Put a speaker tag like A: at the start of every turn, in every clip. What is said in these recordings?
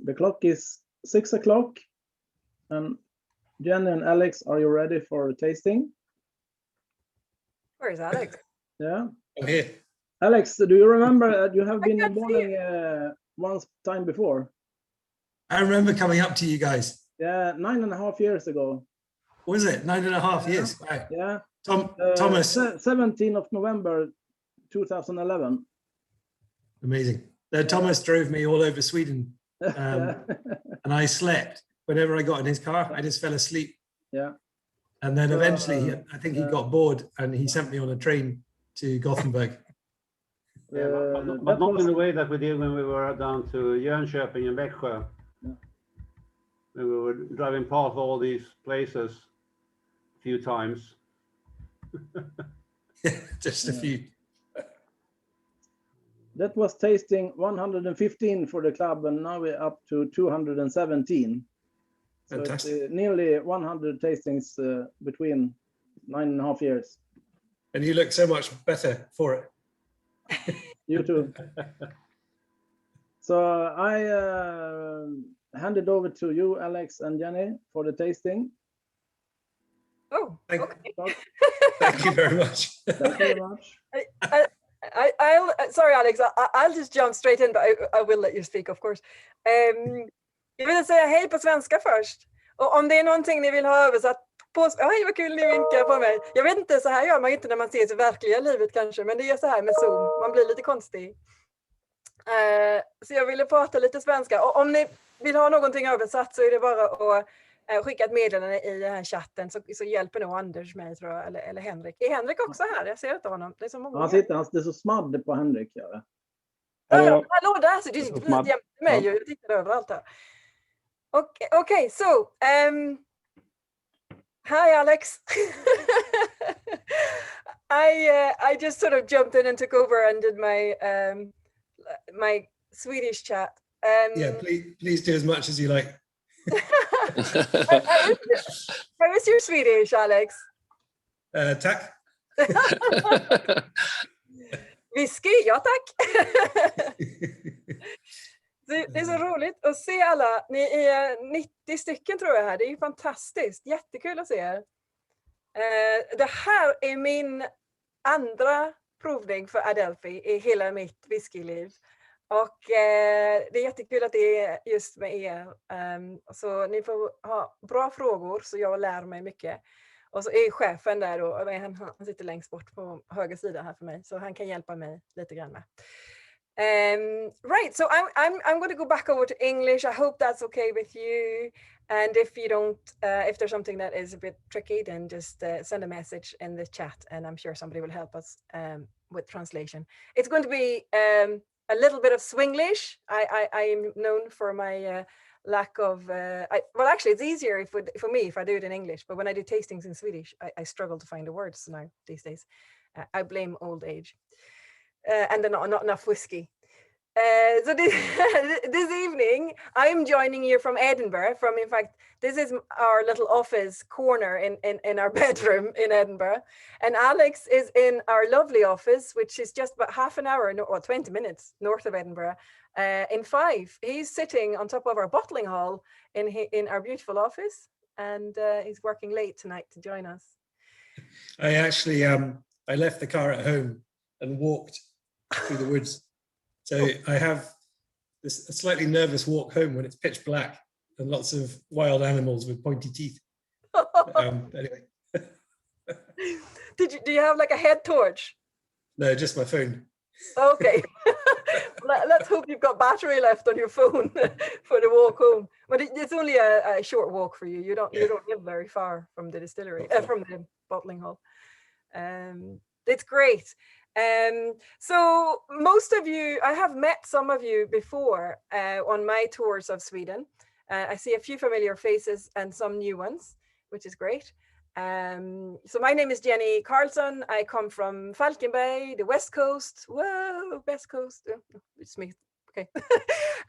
A: The clock is 6 o'clock. And Jenny and Alex, are you ready for tasting?
B: Where's Alex?
A: Yeah.
C: I'm here.
A: Alex, do you remember that you have been in bowling one time before?
C: I remember coming up to you guys.
A: Yeah, 9.5 years ago.
C: Was it 9.5 years? Wow.
A: Yeah.
C: Thomas.
A: 17th of November, 2011.
C: Amazing. Thomas drove me all over Sweden, and I slept. Whenever I got in his car, I just fell asleep.
A: Yeah.
C: And then eventually, I think he got bored and he sent me on a train to Gothenburg.
D: But not in the way that we did when we were down to Jönköping and Växjö.
A: Yeah.
D: We were driving past all these places a few times.
C: Just a few.
A: That was tasting 115 for the club, and now we're up to 217. So
C: Fantastic.
A: it's nearly 100 tastings between 9.5 years.
C: And you look so much better for it.
A: You too. So I hand it over to you, Alex and Jenny, for the tasting.
B: Oh,
C: Thank you very much.
A: Thank you very much.
B: I'll sorry, Alex, I'll just jump straight in, but I will let you speak, of course. Jag vill säga hej på svenska först. Och om det är någonting ni vill ha översatt på... Oj, vad kul ni vinkar på mig. Jag vet inte, så här gör man inte när man ser sig verkliga livet kanske, men det är så här med Zoom. Man blir lite konstig. Så jag ville prata lite svenska. Och om ni vill ha någonting översatt så är det bara att skicka ett meddelande i den här chatten, så hjälper nog Anders mig, tror jag, eller Henrik. Är Henrik också här? Jag ser inte honom. Det är så många.
A: Han sitter, det är så SMAD på Henrik. Ja.
B: Hallå där, så du sitter jämte mig. Jag tittar överallt här. Okay, so hi Alex. I just sort of jumped in and took over and did my my Swedish chat.
C: Yeah, please do as much as you like.
B: How is your Swedish, Alex?
C: Tack.
B: Whisky, ja tack. Det är så roligt att se alla. Ni är 90 stycken tror jag här. Det är ju fantastiskt. Jättekul att se er. Det här är min andra provning för Adelphi i hela mitt whiskyliv. Och det är jättekul att det är just med er. Så ni får ha bra frågor så jag lär mig mycket. Och så är chefen där och han sitter längst bort på höger sida här för mig. Så han kan hjälpa mig lite grann med. Right, so I'm going to go back over to English. I hope that's okay with you. And if you don't, if there's something that is a bit tricky, then just send a message in the chat, and I'm sure somebody will help us with translation. It's going to be a little bit of Swinglish. I am known for my lack of. Well, actually, it's easier for me if I do it in English. But when I do tastings in Swedish, I struggle to find the words now these days. I blame old age. And then not enough whiskey. So this evening, I'm joining you from Edinburgh. In fact, this is our little office corner in our bedroom in Edinburgh. And Alex is in our lovely office, which is just about half an hour, or 20 minutes north of Edinburgh, in Fife. He's sitting on top of our bottling hall in our beautiful office. And he's working late tonight to join us.
C: I actually, I left the car at home and walked through the woods. So I have a slightly nervous walk home when it's pitch black and lots of wild animals with pointy teeth. Anyway.
B: Do you have like a head torch?
C: No, just my phone.
B: Okay. Let's hope you've got battery left on your phone for the walk home. But it's only a short walk for you. You don't live very far from the distillery, from the bottling hall. It's great. So most of you, I have met some of you before on my tours of Sweden. I see a few familiar faces and some new ones, which is great. So my name is Jenny Karlsson. I come from Falkenberg, the West Coast. Whoa, West Coast. Oh, it's me. Okay.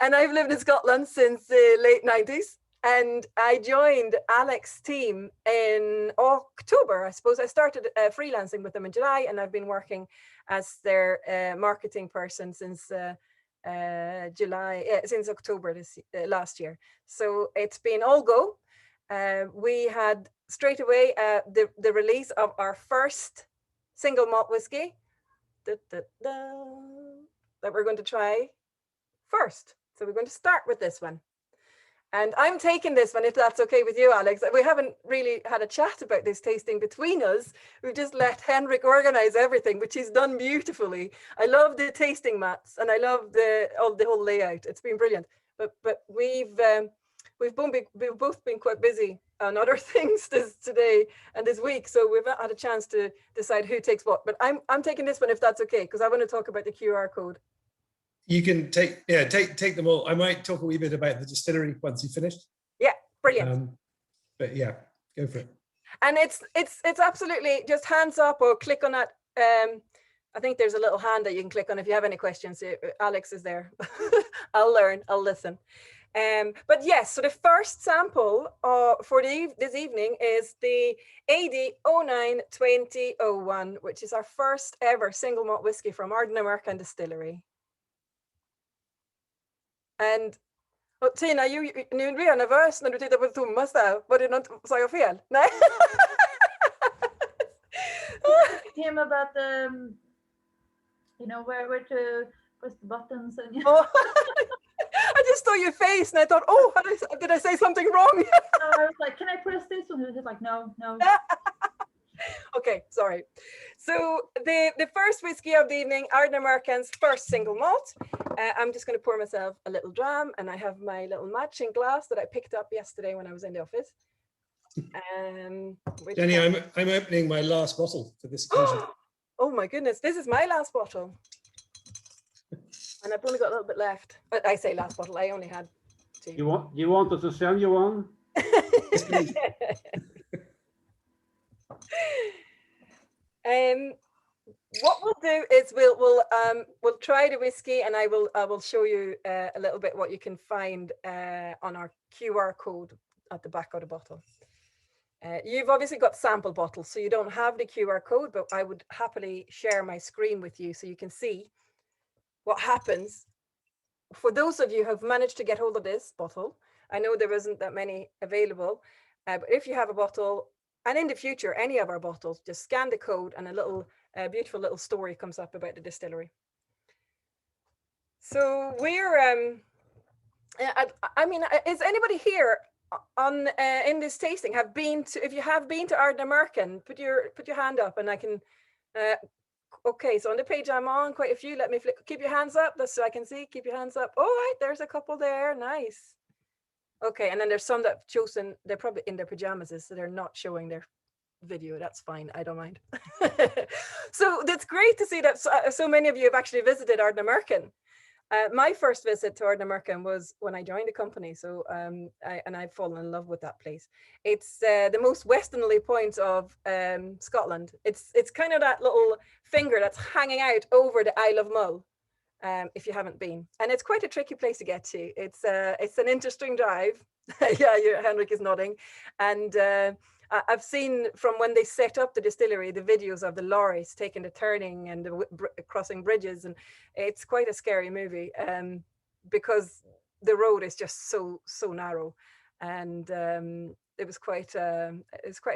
B: And I've lived in Scotland since the late 90s. And I joined Alex's team in October. I suppose I started freelancing with them in July, and I've been working as their marketing person since since October last year. So it's been all go. We had straight away the release of our first single malt whiskey that we're going to try first. So we're going to start with this one. And I'm taking this one, if that's okay with you, Alex. We haven't really had a chat about this tasting between us. We've just let Henrik organize everything, which he's done beautifully. I love the tasting mats and I love the whole layout. It's been brilliant. But we've both been quite busy on other things today and this week, so we've not had a chance to decide who takes what. But I'm taking this one, if that's okay, because I want to talk about the QR code.
C: You can take them all. I might talk a wee bit about the distillery once you finished.
B: Yeah, brilliant.
C: But yeah, go for it.
B: And it's absolutely just hands up or click on that. I think there's a little hand that you can click on if you have any questions. Alex is there. I'll learn. I'll listen. But yes, so the first sample for this evening is the AD 09-2001, which is our first ever single malt whiskey from Ardnamurchan Distillery. And Tina, nu blir jag nervös när du tittar på Thomas där. Var det något, sa jag fel? Nej.
E: Him about where to press the buttons and
B: I just saw your face and I thought, oh, did I say something wrong?
E: I was like, can I press this one? He was like, no.
B: Okay, sorry. So the first whiskey of the evening, Ardnamurchan's first single malt. I'm just going to pour myself a little dram, and I have my little matching glass that I picked up yesterday when I was in the office.
C: Jenny, I'm opening my last bottle for this occasion.
B: Oh my goodness, this is my last bottle. And I've only got a little bit left. But I say last bottle, I only had 2.
D: You want us to send you one?
C: Yes, please.
B: What we'll do is we'll try the whiskey, and I will show you a little bit what you can find on our QR code at the back of the bottle. You've obviously got sample bottles, so you don't have the QR code, but I would happily share my screen with you so you can see what happens. For those of you who have managed to get hold of this bottle, I know there isn't that many available, but if you have a bottle, and in the future, any of our bottles, just scan the code and a little beautiful little story comes up about the distillery. So we're, I mean, is anybody here on in this tasting have been to, if you have been to Ardnamurchan, put your hand up and I can, okay, so on the page I'm on, quite a few, let me keep your hands up, that's so I can see, keep your hands up. All right, there's a couple there, nice. Okay, and then there's some that have chosen, they're probably in their pajamas, so they're not showing their video. That's fine, I don't mind. So that's great to see that so many of you have actually visited Ardnamurchan. My first visit to Ardnamurchan was when I joined the company, so I've fallen in love with that place. It's the most westernly point of Scotland. It's kind of that little finger that's hanging out over the Isle of Mull. If you haven't been, and it's quite a tricky place to get to. It's an interesting drive. Yeah, Henrik is nodding, and I've seen from when they set up the distillery the videos of the lorries taking the turning and crossing bridges, and it's quite a scary movie because the road is just so narrow, and it was quite a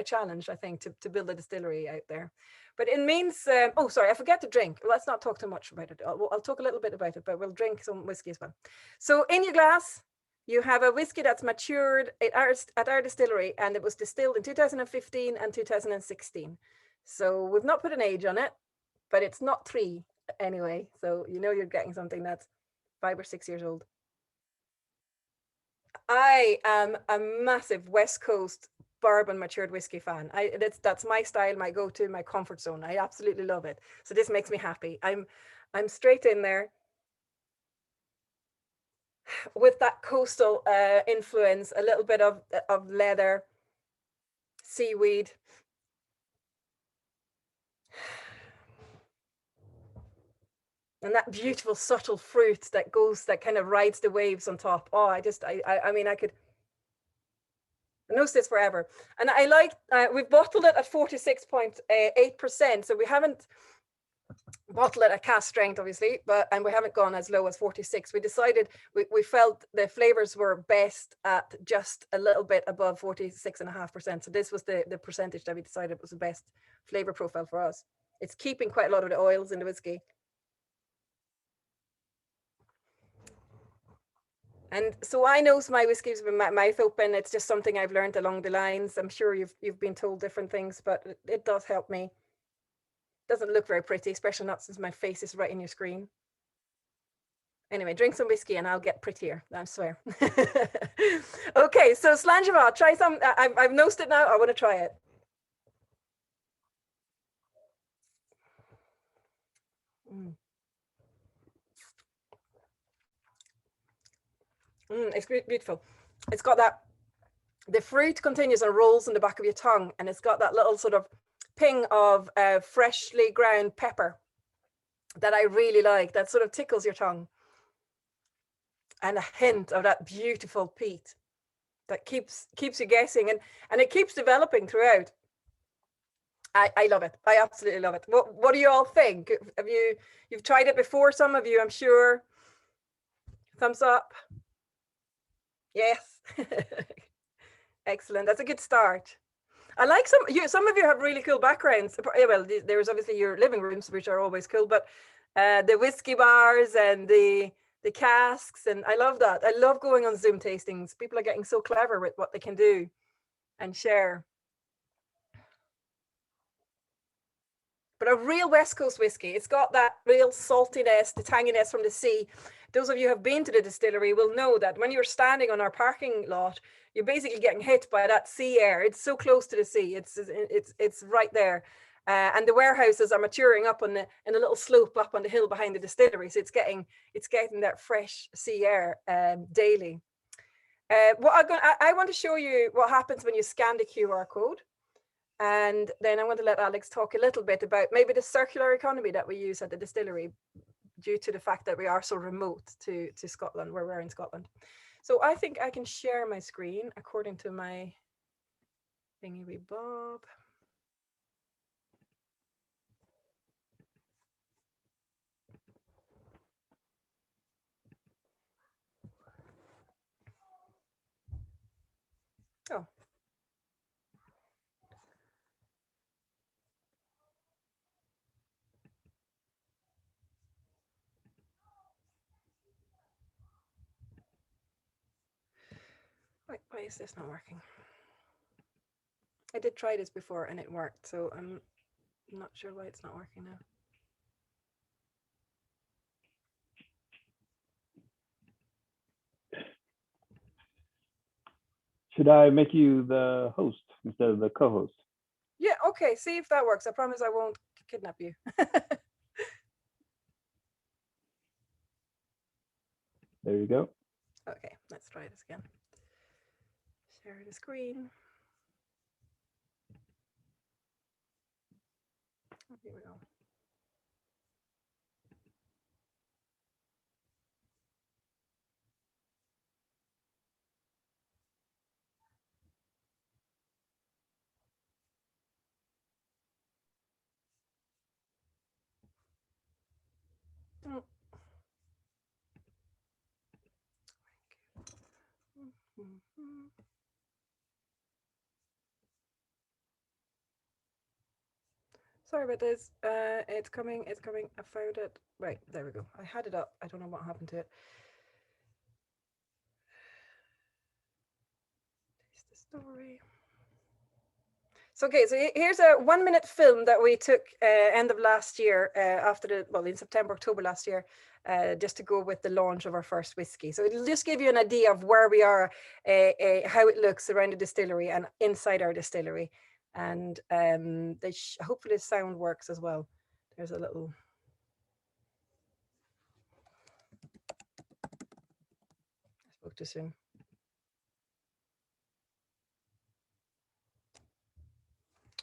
B: challenge, I think, to build a distillery out there. But it means, oh, sorry, I forget to drink. Let's not talk too much about it. I'll talk a little bit about it, but we'll drink some whiskey as well. So in your glass, you have a whiskey that's matured at our distillery, and it was distilled in 2015 and 2016. So we've not put an age on it, but it's not 3 anyway. So you know you're getting something that's 5 or 6 years old. I am a massive West Coast bourbon matured whiskey fan. That's my style, my go-to, my comfort zone. I absolutely love it. So this makes me happy. I'm straight in there with that coastal influence, a little bit of leather, seaweed. And that beautiful subtle fruit that kind of rides the waves on top. Oh, I mean, I could nose this forever. And I like, we've bottled it at 46.8%. So we haven't bottle it at cask strength, obviously, and we haven't gone as low as 46. We decided we felt the flavors were best at just a little bit above 46.5%. So this was the percentage that we decided was the best flavor profile for us. It's keeping quite a lot of the oils in the whiskey. And so I know my whiskies with my mouth open. It's just something I've learned along the lines. I'm sure you've been told different things, but it does help me. Doesn't look very pretty, especially not since my face is right in your screen. Anyway, drink some whiskey and I'll get prettier, I swear. Okay, so Slanjava, try some. I've nosed it now. I want to try it. It's beautiful. It's got that, the fruit continues and rolls in the back of your tongue, and it's got that little sort of ping of freshly ground pepper that I really like, that sort of tickles your tongue. And a hint of that beautiful peat that keeps you guessing, and it keeps developing throughout. I love it. I absolutely love it. What do you all think? Have you've tried it before? Some of you, I'm sure. Thumbs up. Yes. Excellent. That's a good start. I like some of you have really cool backgrounds. Well, there's obviously your living rooms, which are always cool, but the whiskey bars and the casks, and I love that. I love going on Zoom tastings. People are getting so clever with what they can do and share. But a real West Coast whiskey, it's got that real saltiness, the tanginess from the sea. Those of you who have been to the distillery will know that when you're standing on our parking lot, you're basically getting hit by that sea air. It's so close to the sea. It's right there. And the warehouses are maturing up in a little slope up on the hill behind the distillery. So it's getting that fresh sea air daily. I want to show you what happens when you scan the QR code. And then I want to let Alex talk a little bit about maybe the circular economy that we use at the distillery due to the fact that we are so remote to Scotland, where we're in Scotland. So I think I can share my screen according to my thingy wee bob. Oh. Why is this not working? I did try this before and it worked, so I'm not sure why it's not working now.
F: Should I make you the host instead of the co-host?
B: Yeah, okay, see if that works. I promise I won't kidnap you.
F: There you go.
B: Okay, let's try this again. Share the screen. Oh, here we go. Oh. Sorry about this. It's coming. I found it. Right, there we go. I had it up. I don't know what happened to it. Taste the story. So, okay, so here's a 1-minute film that we took end of last year, in September, October last year, just to go with the launch of our first whiskey. So it'll just give you an idea of where we are, how it looks around the distillery and inside our distillery. And hopefully the sound works as well. There's a little. I spoke too soon.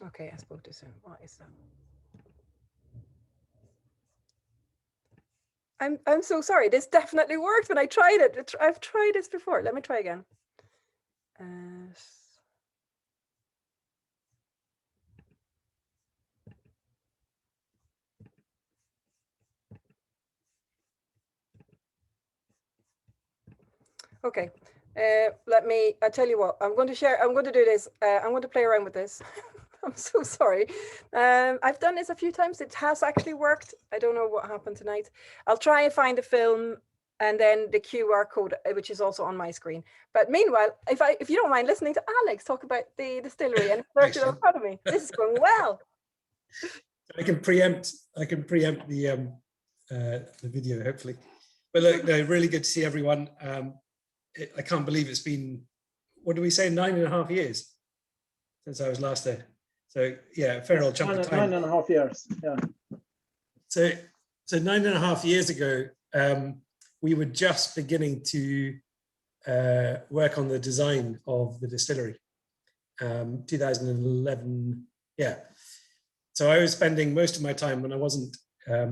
B: Okay, I spoke too soon. What is that? I'm so sorry. This definitely worked when I tried it. I've tried this before. Let me try again. Okay. I tell you what, I'm going to do this. I'm going to play around with this. I'm so sorry. I've done this a few times. It has actually worked. I don't know what happened tonight. I'll try and find the film and then the QR code, which is also on my screen. But meanwhile, if you don't mind listening to Alex talk about the distillery and virtual in front of me, this is going well.
C: I can preempt the video, hopefully. But look, no, really good to see everyone. I can't believe it's been, what do we say, 9.5 years since I was last there. So yeah, a fair old chunk of time.
A: 9.5 years, yeah.
C: So 9.5 years ago, we were just beginning to work on the design of the distillery. 2011, yeah. So I was spending most of my time when I wasn't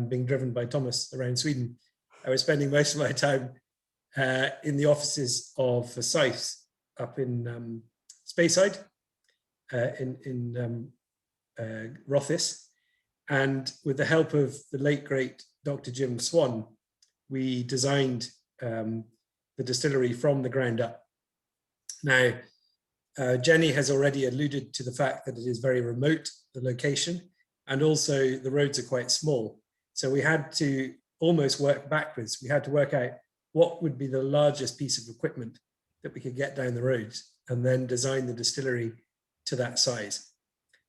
C: being driven by Thomas around Sweden. I was spending most of my time in the offices of Forsyth up in Speyside, in Rothes. And with the help of the late, great Dr. Jim Swan, we designed the distillery from the ground up. Now, Jenny has already alluded to the fact that it is very remote, the location, and also the roads are quite small. So we had to almost work backwards. We had to work out what would be the largest piece of equipment that we could get down the roads and then design the distillery to that size.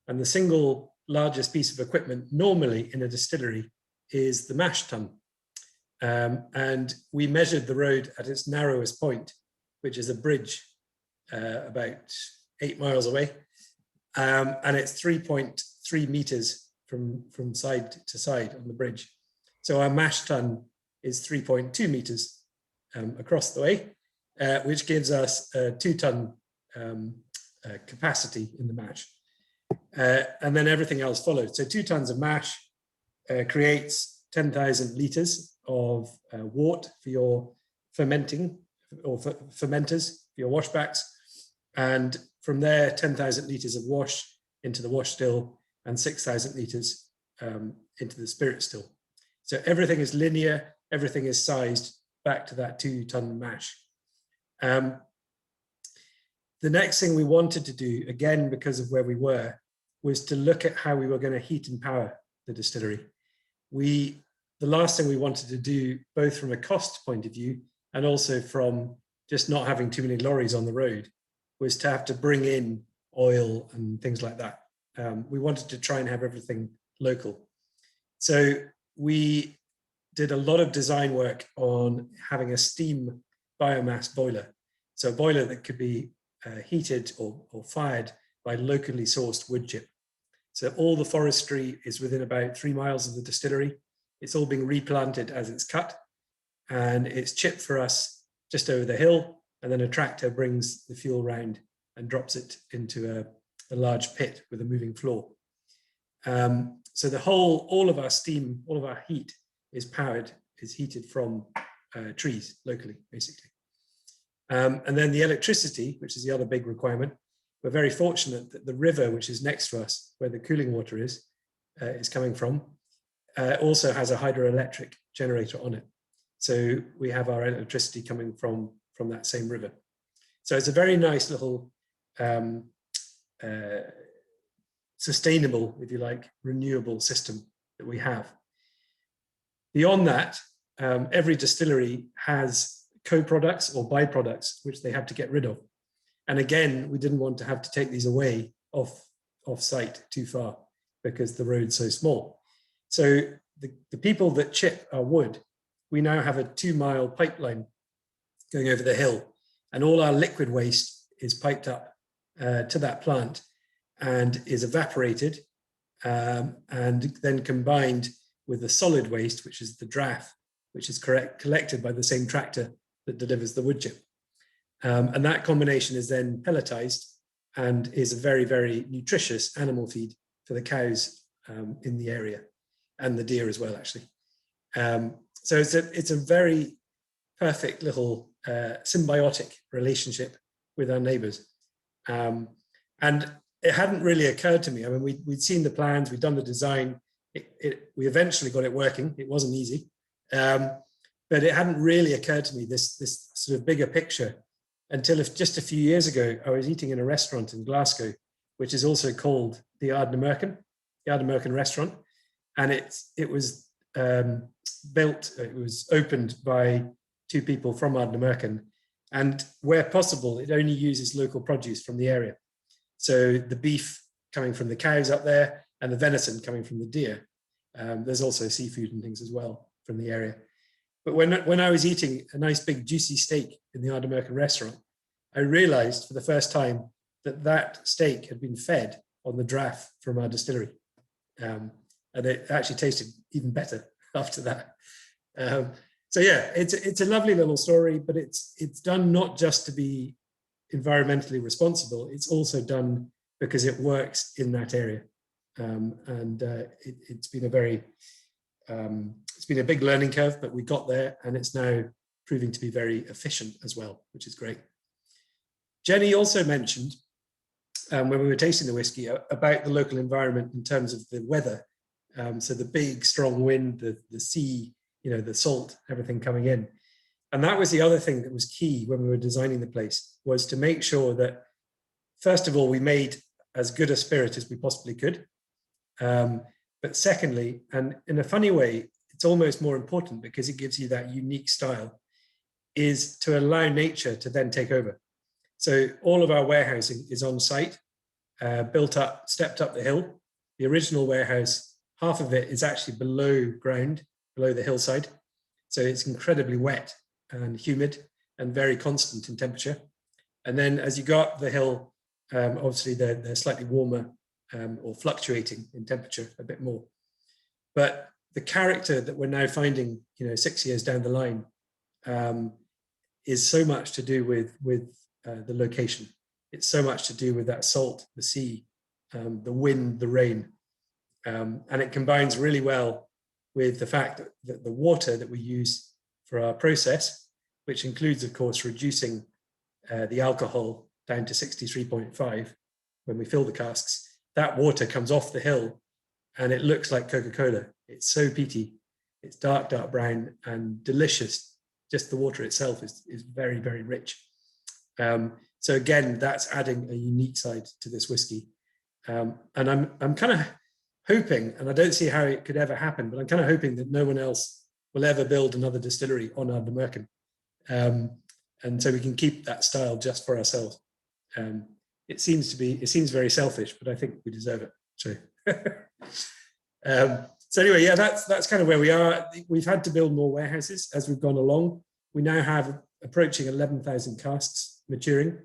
C: And the single largest piece of equipment normally in a distillery is the mash tun. And we measured the road at its narrowest point, which is a bridge about 8 miles away. And it's 3.3 meters from side to side on the bridge. So our mash tun is 3.2 meters across the way, which gives us a 2-ton capacity in the mash. And then everything else follows. So 2 tons of mash creates 10,000 liters of wort for your fermenting or fermenters for your washbacks. And from there, 10,000 liters of wash into the wash still and 6,000 liters into the spirit still. So everything is linear, everything is sized back to that 2-ton mash. The next thing we wanted to do, again, because of where we were, was to look at how we were going to heat and power the distillery. The last thing we wanted to do, both from a cost point of view and also from just not having too many lorries on the road, was to have to bring in oil and things like that. We wanted to try and have everything local. So we did a lot of design work on having a steam biomass boiler. So a boiler that could be heated or fired by locally sourced wood chip. So all the forestry is within about 3 miles of the distillery. It's all being replanted as it's cut, and it's chipped for us just over the hill, and then a tractor brings the fuel round and drops it into a large pit with a moving floor. So all of our steam, all of our heat is heated from trees locally, basically. And then the electricity, which is the other big requirement, we're very fortunate that the river, which is next to us, where the cooling water is coming from, also has a hydroelectric generator on it. So we have our electricity coming from that same river. So it's a very nice little sustainable, if you like, renewable system that we have. Beyond that, every distillery has co-products or byproducts which they have to get rid of. And again, we didn't want to have to take these away off site too far because the road's so small. So the people that chip our wood, we now have a 2-mile pipeline going over the hill, and all our liquid waste is piped up to that plant and is evaporated and then combined with the solid waste, which is the draff, which is collected by the same tractor that delivers the wood chip. And that combination is then pelletized and is a very, very nutritious animal feed for the cows in the area, and the deer as well, actually. So it's a very perfect little symbiotic relationship with our neighbors. And it hadn't really occurred to me. I mean, we'd seen the plans, we'd done the design. We eventually got it working. It wasn't easy. but it hadn't really occurred to me, this sort of bigger picture, until just a few years ago, I was eating in a restaurant in Glasgow, which is also called the Ardnamurchan restaurant. And it was it was opened by two people from Ardnamurchan. And where possible, it only uses local produce from the area. So the beef coming from the cows up there and the venison coming from the deer. There's also seafood and things as well from the area. But when I was eating a nice big juicy steak in the Ardnamurchan restaurant, I realized for the first time that steak had been fed on the draff from our distillery. And it actually tasted even better after that. So yeah, it's a lovely little story, but it's done not just to be environmentally responsible, it's also done because it works in that area. It's been a big learning curve, but we got there, and it's now proving to be very efficient as well, which is great. Jenny also mentioned when we were tasting the whiskey about the local environment in terms of the weather. So the big strong wind, the sea, the salt, everything coming in. And that was the other thing that was key when we were designing the place, was to make sure that, first of all, we made as good a spirit as we possibly could. But secondly, and in a funny way, it's almost more important because it gives you that unique style, is to allow nature to then take over. So all of our warehousing is on site, built up, stepped up the hill. The original warehouse, half of it is actually below ground, below the hillside. So it's incredibly wet and humid and very constant in temperature. And then as you go up the hill, obviously they're slightly warmer or fluctuating in temperature a bit more. But the character that we're now finding, 6 years down the line, is so much to do with the location. It's so much to do with that salt, the sea, the wind, the rain. And it combines really well with the fact that the water that we use for our process, which includes, of course, reducing the alcohol down to 63.5 when we fill the casks, that water comes off the hill and it looks like Coca-Cola. It's so peaty, it's dark brown and delicious. Just the water itself is very, very rich. So again, that's adding a unique side to this whiskey. And I'm kind of hoping, and I don't see how it could ever happen, but I'm kind of hoping that no one else will ever build another distillery on Ardnamurchan. And so we can keep that style just for ourselves. It seems very selfish, but I think we deserve it. So anyway, yeah, that's kind of where we are. We've had to build more warehouses as we've gone along. We now have approaching 11,000 casks maturing.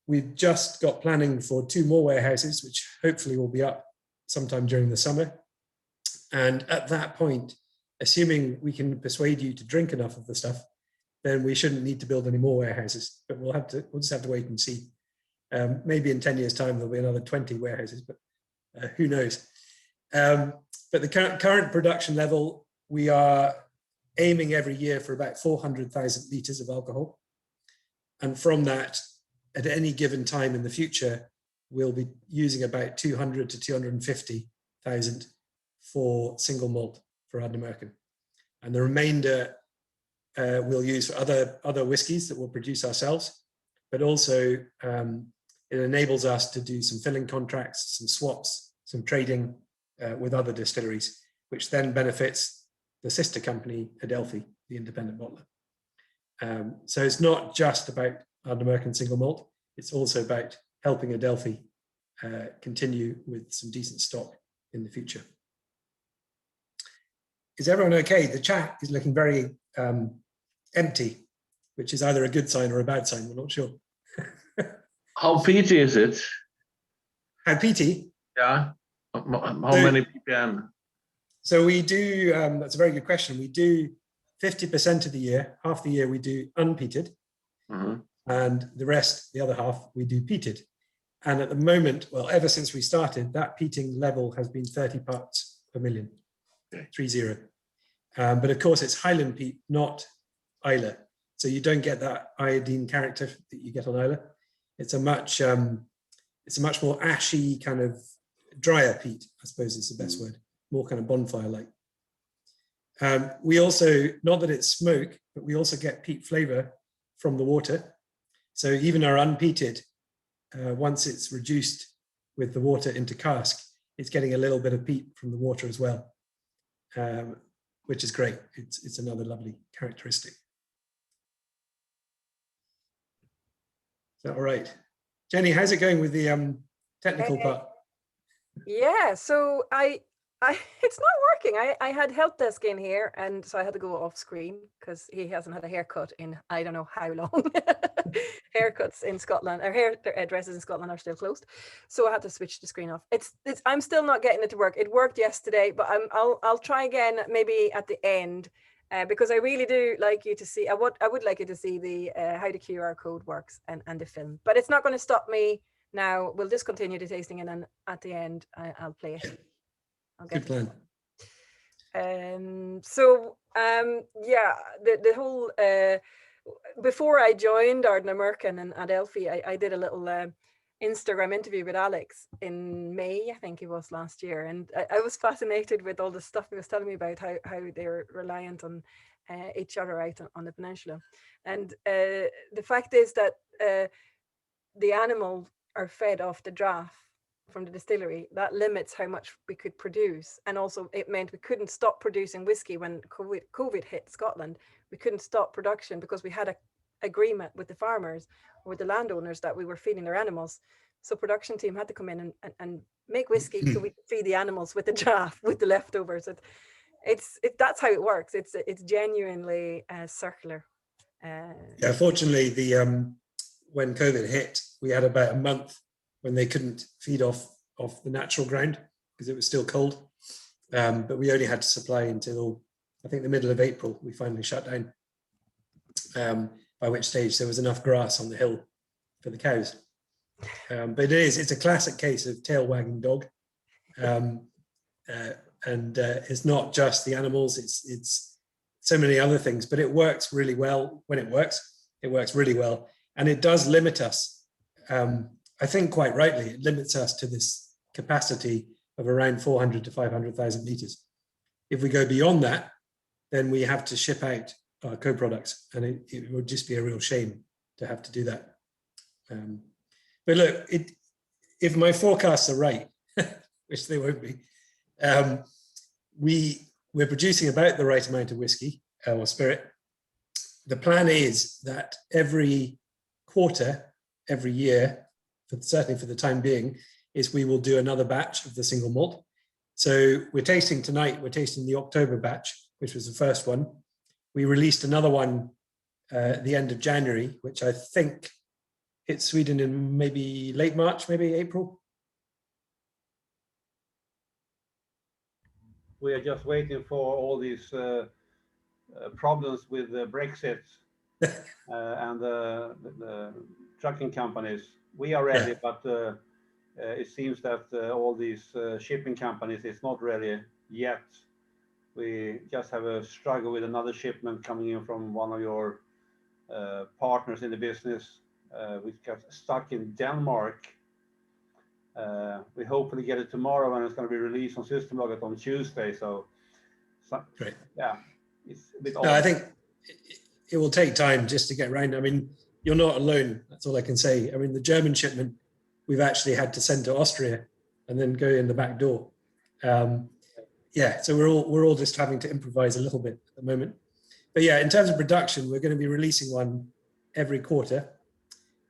C: We've just got planning for 2 more warehouses, which hopefully will be up sometime during the summer. And at that point, assuming we can persuade you to drink enough of the stuff, then we shouldn't need to build any more warehouses. But we'll just have to wait and see. Maybe in 10 years' time there'll be another 20 warehouses, but who knows? But the current production level, we are aiming every year for about 400,000 litres of alcohol. And from that, at any given time in the future, we'll be using about 200 to 250,000 for single malt for Ardnamurchan. And the remainder we'll use for other whiskies that we'll produce ourselves, but also it enables us to do some filling contracts, some swaps, some trading with other distilleries, which then benefits the sister company, Adelphi, the independent bottler. So it's not just about Ardnamurchan single malt, it's also about helping Adelphi continue with some decent stock in the future. Is everyone okay? The chat is looking very empty, which is either a good sign or a bad sign, we're not sure.
G: How peaty is it?
C: How peaty?
G: Yeah. How many ppm?
C: So we do, that's a very good question. We do 50% of the year, half the year we do unpeated, and the rest, the other half, we do peated. And at the moment, well, ever since we started, that peating level has been 30 parts per million, 30. But of course, it's Highland peat, not Islay. So you don't get that iodine character that you get on Islay. It's a much more ashy, kind of drier peat, I suppose is the best word, more kind of bonfire-like. We also, not that it's smoke, but we also get peat flavor from the water. So even our unpeated, once it's reduced with the water into cask, it's getting a little bit of peat from the water as well, which is great. It's another lovely characteristic. Is that all right? Jenny, how's it going with the technical part?
B: Yeah, so it's not working. I had help desk in here, and so I had to go off screen because he hasn't had a haircut in I don't know how long. Haircuts in Scotland, or hairdressers in Scotland are still closed, so I had to switch the screen off. I'm still not getting it to work. It worked yesterday, but I'll try again maybe at the end, because I really do like you to see. I would like you to see the how the QR code works and the film, but it's not going to stop me now. We'll just continue the tasting, and then at the end I'll play it.
C: Good plan.
B: Yeah, the whole before I joined Ardnamurchan and Adelphi, I did a little Instagram interview with Alex in May, I think it was last year, and I was fascinated with all the stuff he was telling me about how they're reliant on each other out on the peninsula. And the fact is that the animals are fed off the draft from the distillery. That limits how much we could produce, and also it meant we couldn't stop producing whiskey when COVID hit Scotland. We couldn't stop production because we had an agreement with the farmers or with the landowners that we were feeding their animals. So production team had to come in and make whiskey so we could feed the animals with the draft, with the leftovers. That's how it works. It's genuinely circular.
C: Yeah, fortunately, when COVID hit, we had about a month when they couldn't feed off the natural ground because it was still cold. But we only had to supply until, I think, the middle of April. We finally shut down, by which stage there was enough grass on the hill for the cows. But it's a classic case of tail wagging dog. And it's not just the animals, it's so many other things, but it works really well. When it works really well. And it does limit us. I think quite rightly, it limits us to this capacity of around 400 to 500,000 litres. If we go beyond that, then we have to ship out our co-products, and it would just be a real shame to have to do that. But look, if my forecasts are right, which they won't be, we're producing about the right amount of whiskey or spirit. The plan is that every quarter, every year, certainly for the time being, is we will do another batch of the single malt. So we're tasting tonight, we're tasting the October batch, which was the first one. We released another one at the end of January, which I think hit Sweden in maybe late March, maybe April.
D: We are just waiting for all these problems with Brexit and the trucking companies. We are ready, but it seems that all these shipping companies is not ready yet. We just have a struggle with another shipment coming in from one of your partners in the business, which got stuck in Denmark. We hopefully get it tomorrow, and it's going to be released on System Logit on Tuesday. So
C: great.
D: Yeah, it's a bit odd.
C: No, I think it will take time just to get around. I mean, you're not alone. That's all I can say. I mean, the German shipment we've actually had to send to Austria and then go in the back door. Yeah, so we're all just having to improvise a little bit at the moment. But yeah, in terms of production, we're going to be releasing one every quarter,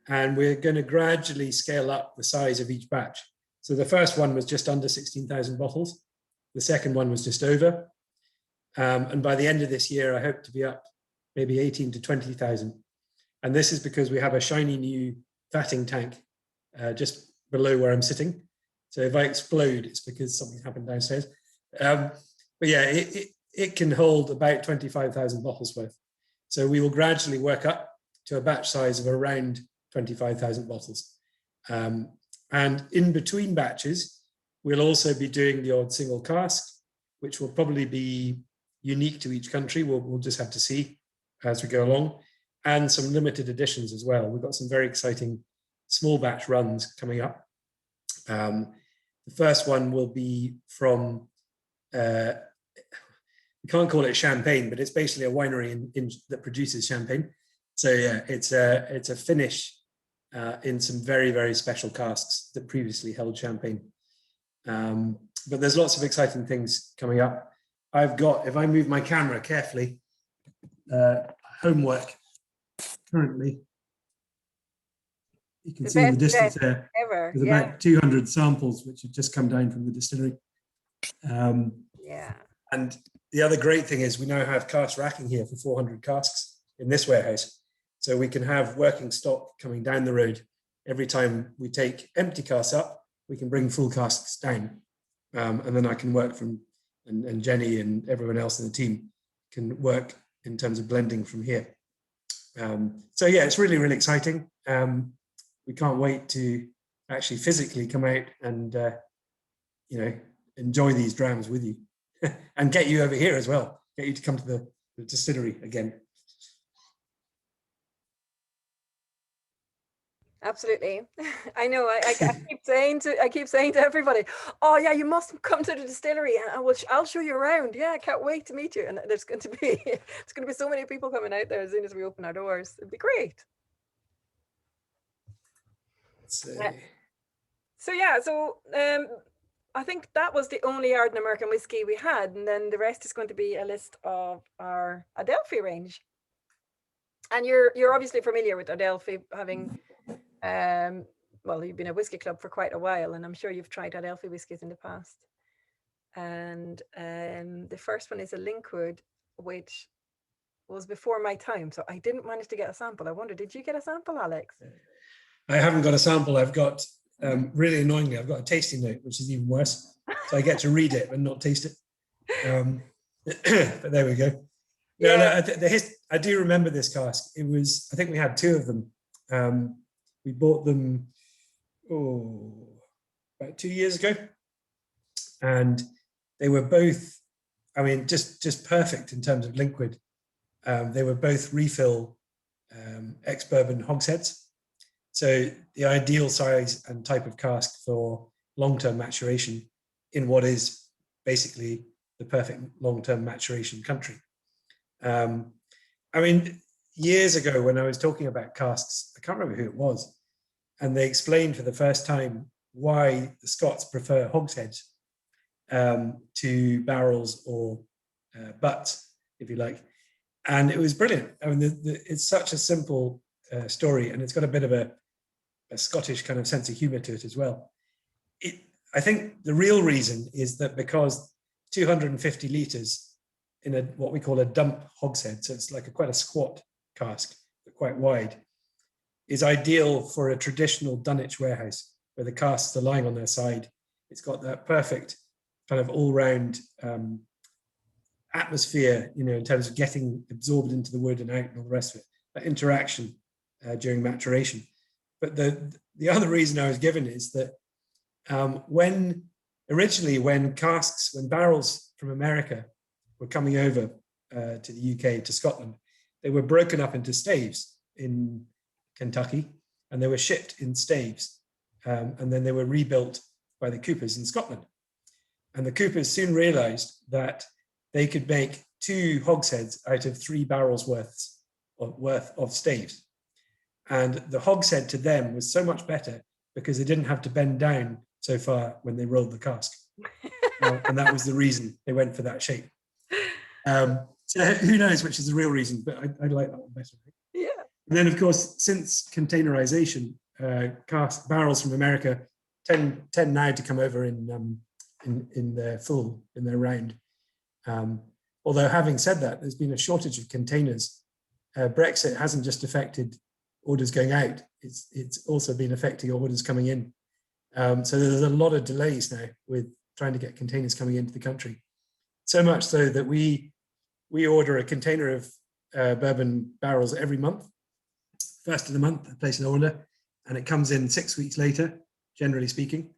C: and we're going to gradually scale up the size of each batch. So the first one was just under 16,000 bottles. The second one was just over. And by the end of this year, I hope to be up maybe 18 to 20,000. And this is because we have a shiny new fatting tank just below where I'm sitting. So if I explode, it's because something happened downstairs. But yeah, it can hold about 25,000 bottles worth. So we will gradually work up to a batch size of around 25,000 bottles. And in between batches, we'll also be doing the odd single cask, which will probably be unique to each country. We'll just have to see as we go along, and some limited editions as well. We've got some very exciting small batch runs coming up. The first one will be from we can't call it champagne, but it's basically a winery that produces champagne. So yeah, it's a finish in some very, very special casks that previously held champagne. But there's lots of exciting things coming up. I've got, if I move my camera carefully, homework currently. You can see in the distance there, with about 200 samples which have just come down from the distillery.
B: Yeah.
C: And the other great thing is we now have cask racking here for 400 casks in this warehouse. So we can have working stock coming down the road. Every time we take empty casks up, we can bring full casks down. And then I can work from, and Jenny and everyone else in the team can work in terms of blending from here. So yeah, it's really, really exciting. We can't wait to actually physically come out and, you know, enjoy these drams with you and get you over here as well, get you to come to the distillery again.
B: Absolutely. I know. I keep saying to everybody, "Oh yeah, you must come to the distillery, and I'll show you around." Yeah, I can't wait to meet you. And there's going to be so many people coming out there as soon as we open our doors. It'd be great. So I think that was the only Ardnamurchan whiskey we had, and then the rest is going to be a list of our Adelphi range. And you're obviously familiar with Adelphi, having well, you've been a whiskey club for quite a while, and I'm sure you've tried Adelphi whiskies in the past. And the first one is a Linkwood, which was before my time, so I didn't manage to get a sample. I wonder, did you get a sample, Alex?
C: I haven't got a sample. I've got, really annoyingly, I've got a tasting note, which is even worse. So I get to read it but not taste it. But there we go.
B: Yeah.
C: No, I do remember this cask. It was, I think we had two of them. We bought them about 2 years ago, and they were both, I mean, just perfect in terms of liquid. They were both refill ex-bourbon hogsheads, so the ideal size and type of cask for long-term maturation in what is basically the perfect long-term maturation country. I mean, years ago when I was talking about casks, I can't remember who it was, and they explained for the first time why the Scots prefer hogsheads to barrels or butts, if you like. And it was brilliant. I mean, it's such a simple story, and it's got a bit of a Scottish kind of sense of humor to it as well. I think the real reason is that because 250 litres in what we call a dump hogshead, so it's like quite a squat cask, but quite wide, is ideal for a traditional Dunwich warehouse where the casks are lying on their side. It's got that perfect kind of all-round atmosphere, you know, in terms of getting absorbed into the wood and out and all the rest of it, that interaction during maturation. But the other reason I was given is that when barrels from America were coming over to the UK, to Scotland, they were broken up into staves in Kentucky, and they were shipped in staves, and then they were rebuilt by the coopers in Scotland. And the coopers soon realized that they could make 2 hogsheads out of 3 barrels worth of staves. And the hogshead to them was so much better because they didn't have to bend down so far when they rolled the cask. And that was the reason they went for that shape. So who knows which is the real reason, but I like that one better.
B: Yeah.
C: And then, of course, since containerization, barrels from America tend now to come over in their round. Although having said that, there's been a shortage of containers. Brexit hasn't just affected orders going out, it's also been affecting orders coming in. So there's a lot of delays now with trying to get containers coming into the country. So much so that we order a container of bourbon barrels every month. First of the month, I place an order, and it comes in 6 weeks later, generally speaking.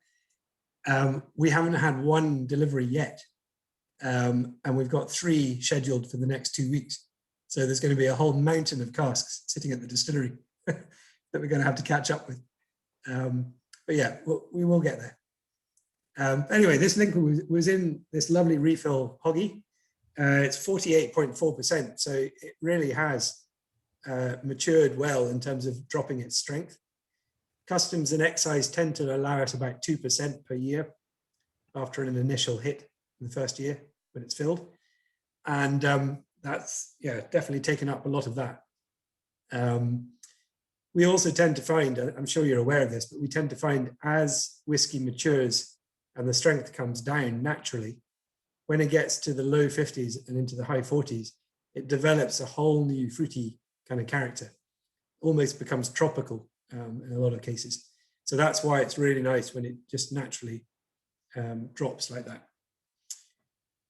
C: We haven't had one delivery yet, and we've got 3 scheduled for the next 2 weeks. So there's going to be a whole mountain of casks sitting at the distillery that we're going to have to catch up with. But yeah, we will get there. Anyway, this Linkwood was in this lovely refill hoggy, It's 48.4%. So it really has matured well in terms of dropping its strength. Customs and excise tend to allow it about 2% per year after an initial hit in the first year when it's filled. And that's, yeah, definitely taken up a lot of that. We also tend to find, I'm sure you're aware of this, but we tend to find as whiskey matures and the strength comes down naturally, when it gets to the low 50s and into the high 40s, it develops a whole new fruity kind of character, almost becomes tropical in a lot of cases. So that's why it's really nice when it just naturally drops like that.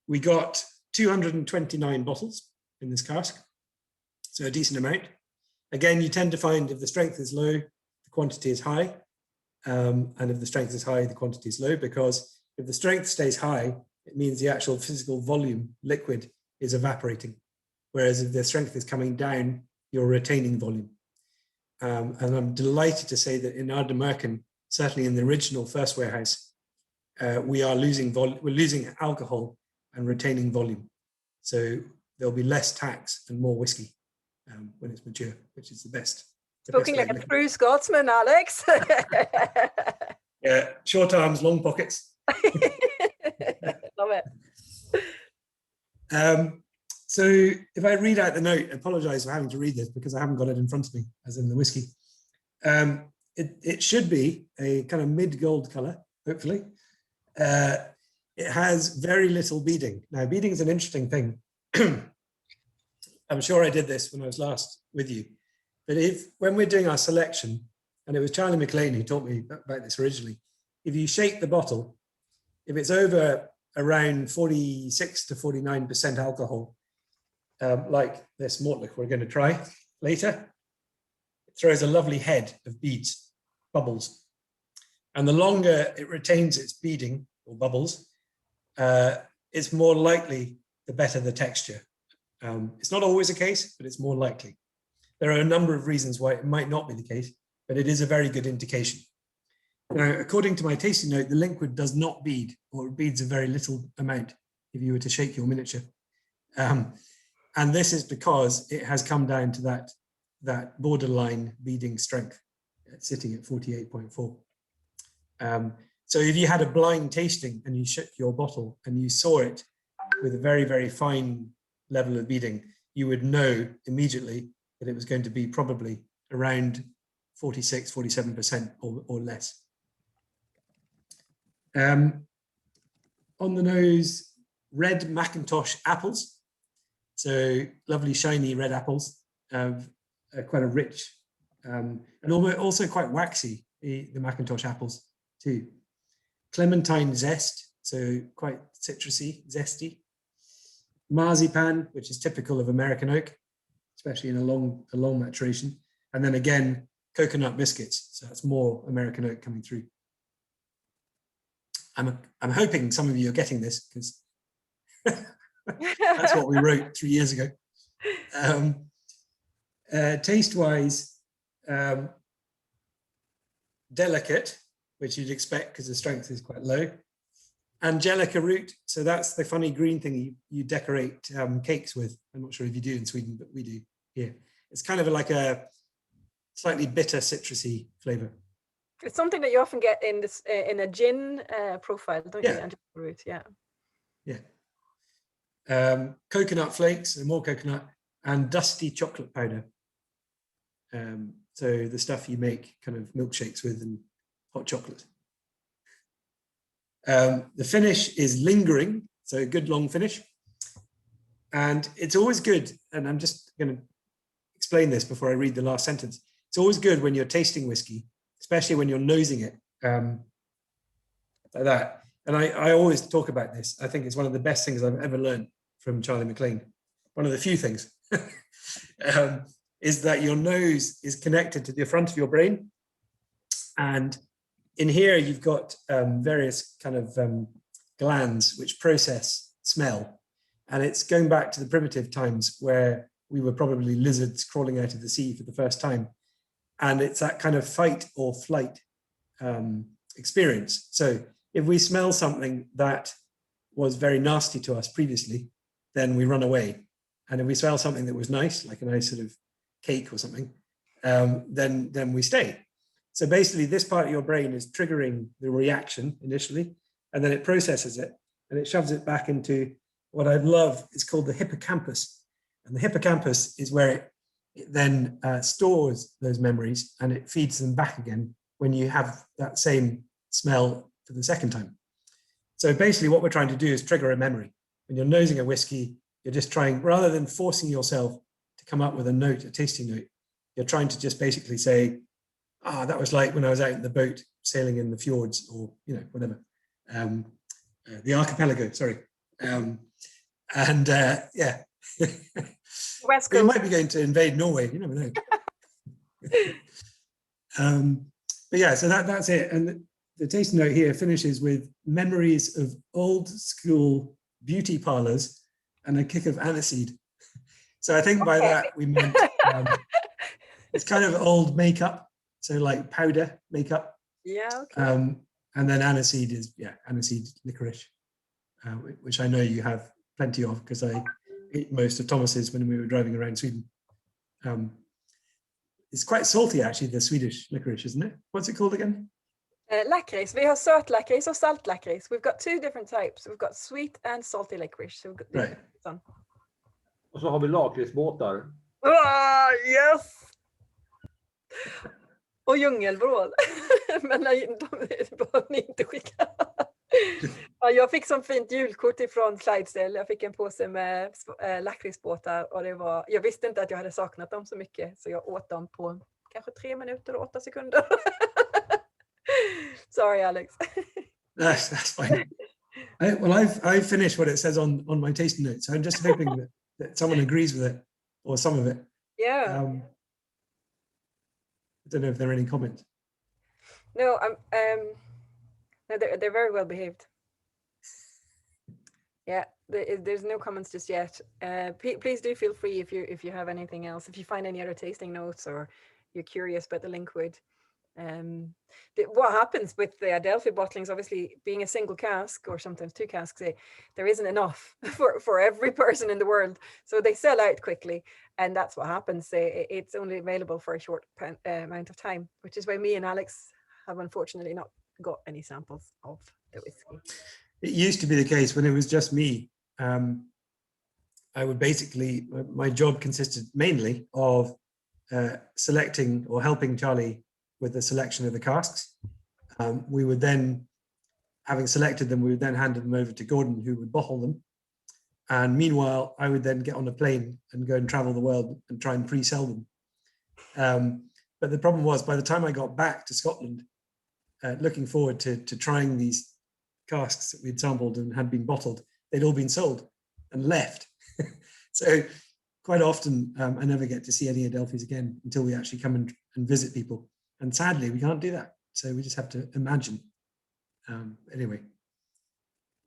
C: We got 229 bottles in this cask, so a decent amount. Again, you tend to find if the strength is low, the quantity is high, and if the strength is high, the quantity is low, because if the strength stays high, it means the actual physical volume, liquid, is evaporating. Whereas if the strength is coming down, you're retaining volume. And I'm delighted to say that in Ardnamurchan, certainly in the original first warehouse, we are losing we're losing alcohol and retaining volume. So there'll be less tax and more whiskey when it's mature, which is the best.
B: Spoken like a true Scotsman, Alex.
C: Yeah, short arms, long pockets.
B: Love it.
C: So if I read out the note, I apologize for having to read this because I haven't got it in front of me, as in the whiskey. It should be a kind of mid-gold color, hopefully. It has very little beading. Now, beading is an interesting thing. I'm sure I did this when I was last with you. But when we're doing our selection, and it was Charlie McLean who taught me about this originally, if you shake the bottle, if it's over around 46 to 49% alcohol, like this Mortlach we're going to try later, it throws a lovely head of beads, bubbles. And the longer it retains its beading or bubbles, it's more likely the better the texture. It's not always the case, but it's more likely. There are a number of reasons why it might not be the case, but it is a very good indication. Now, according to my tasting note, the liquid does not bead, or it beads a very little amount if you were to shake your miniature. And this is because it has come down to that borderline beading strength, sitting at 48.4. So if you had a blind tasting and you shook your bottle and you saw it with a very, very fine level of beading, you would know immediately that it was going to be probably around 46, 47% or less. On the nose, red Macintosh apples. So lovely shiny red apples, quite a rich, and also quite waxy, the Macintosh apples too. Clementine zest, so quite citrusy, zesty. Marzipan, which is typical of American oak, especially in a long maturation. And then again, coconut biscuits, so that's more American oak coming through. I'm hoping some of you are getting this because that's what we wrote 3 years ago. Taste-wise, delicate, which you'd expect because the strength is quite low. Angelica root, so that's the funny green thing you decorate cakes with. I'm not sure if you do in Sweden, but we do here. It's kind of like a slightly bitter, citrusy flavor.
B: It's something that you often get in this in a gin profile, don't you? Angelica root, yeah.
C: Yeah. Coconut flakes, and more coconut, and dusty chocolate powder. So the stuff you make kind of milkshakes with and hot chocolate. The finish is lingering, so a good long finish. And it's always good, and I'm just going to explain this before I read the last sentence. It's always good when you're tasting whiskey, especially when you're nosing it like that. And I always talk about this. I think it's one of the best things I've ever learned from Charlie McLean. One of the few things is that your nose is connected to the front of your brain. And in here, you've got various kind of glands which process smell. And it's going back to the primitive times where we were probably lizards crawling out of the sea for the first time. And it's that kind of fight or flight experience. So if we smell something that was very nasty to us previously, then we run away. And if we smell something that was nice, like a nice sort of cake or something, then we stay. So basically this part of your brain is triggering the reaction initially, and then it processes it and it shoves it back into what I love is called the hippocampus. And the hippocampus is where it then stores those memories and it feeds them back again when you have that same smell for the second time. So basically what we're trying to do is trigger a memory. When you're nosing a whiskey, you're just trying, rather than forcing yourself to come up with a note, a tasting note, you're trying to just basically say, that was like when I was out in the boat sailing in the fjords, or, you know, whatever. The archipelago, sorry. Yeah.
B: West
C: You
B: Coast.
C: might be going to invade Norway, you never know. But yeah, so that's it. And the tasting note here finishes with memories of old school beauty parlors and a kick of aniseed. So I think by that we meant it's kind of old makeup, so like powder makeup.
B: Yeah, okay.
C: And then aniseed is, aniseed licorice, which I know you have plenty of because I ate most of Thomas's when we were driving around Sweden. It's quite salty actually, the Swedish licorice, isn't it? What's it called again?
B: Lakrits. Vi har söt lakrits och salt lakrits. We've got two different types. We've got sweet and salty licorice. So we've got
C: Right.
D: Och så har vi lakritsbåtar.
B: Yes! Och djungelvrål. Men det behöver ni inte skicka. Ja, jag fick som fint julkort ifrån Clydesdale. Jag fick en påse med lakritsbåtar och jag visste inte att jag hade saknat dem så mycket, så jag åt dem på kanske 3 minuter och 8 sekunder. Sorry, Alex.
C: That's fine. I've finished what it says on my tasting notes. So I'm just hoping that someone agrees with it or some of it.
B: Yeah.
C: I don't know if there are any comments.
B: No, no, they're very well behaved. Yeah, there's no comments just yet. Please do feel free if you have anything else, if you find any other tasting notes or you're curious about the liquid. What happens with the Adelphi bottlings, obviously being a single cask or sometimes 2 casks, there isn't enough for every person in the world, so they sell out quickly, and that's what happens. It's only available for a short amount of time, which is why me and Alex have unfortunately not got any samples of the whiskey.
C: It used to be the case when it was just me. I would basically, my job consisted mainly of selecting or helping Charlie with the selection of the casks. We would then, having selected them, we would then hand them over to Gordon, who would bottle them. And meanwhile, I would then get on a plane and go and travel the world and try and pre-sell them. But the problem was, by the time I got back to Scotland, looking forward to trying these casks that we'd sampled and had been bottled, they'd all been sold and left. So quite often, I never get to see any Adelphis again until we actually come and visit people. And sadly, we can't do that. So we just have to imagine. Anyway,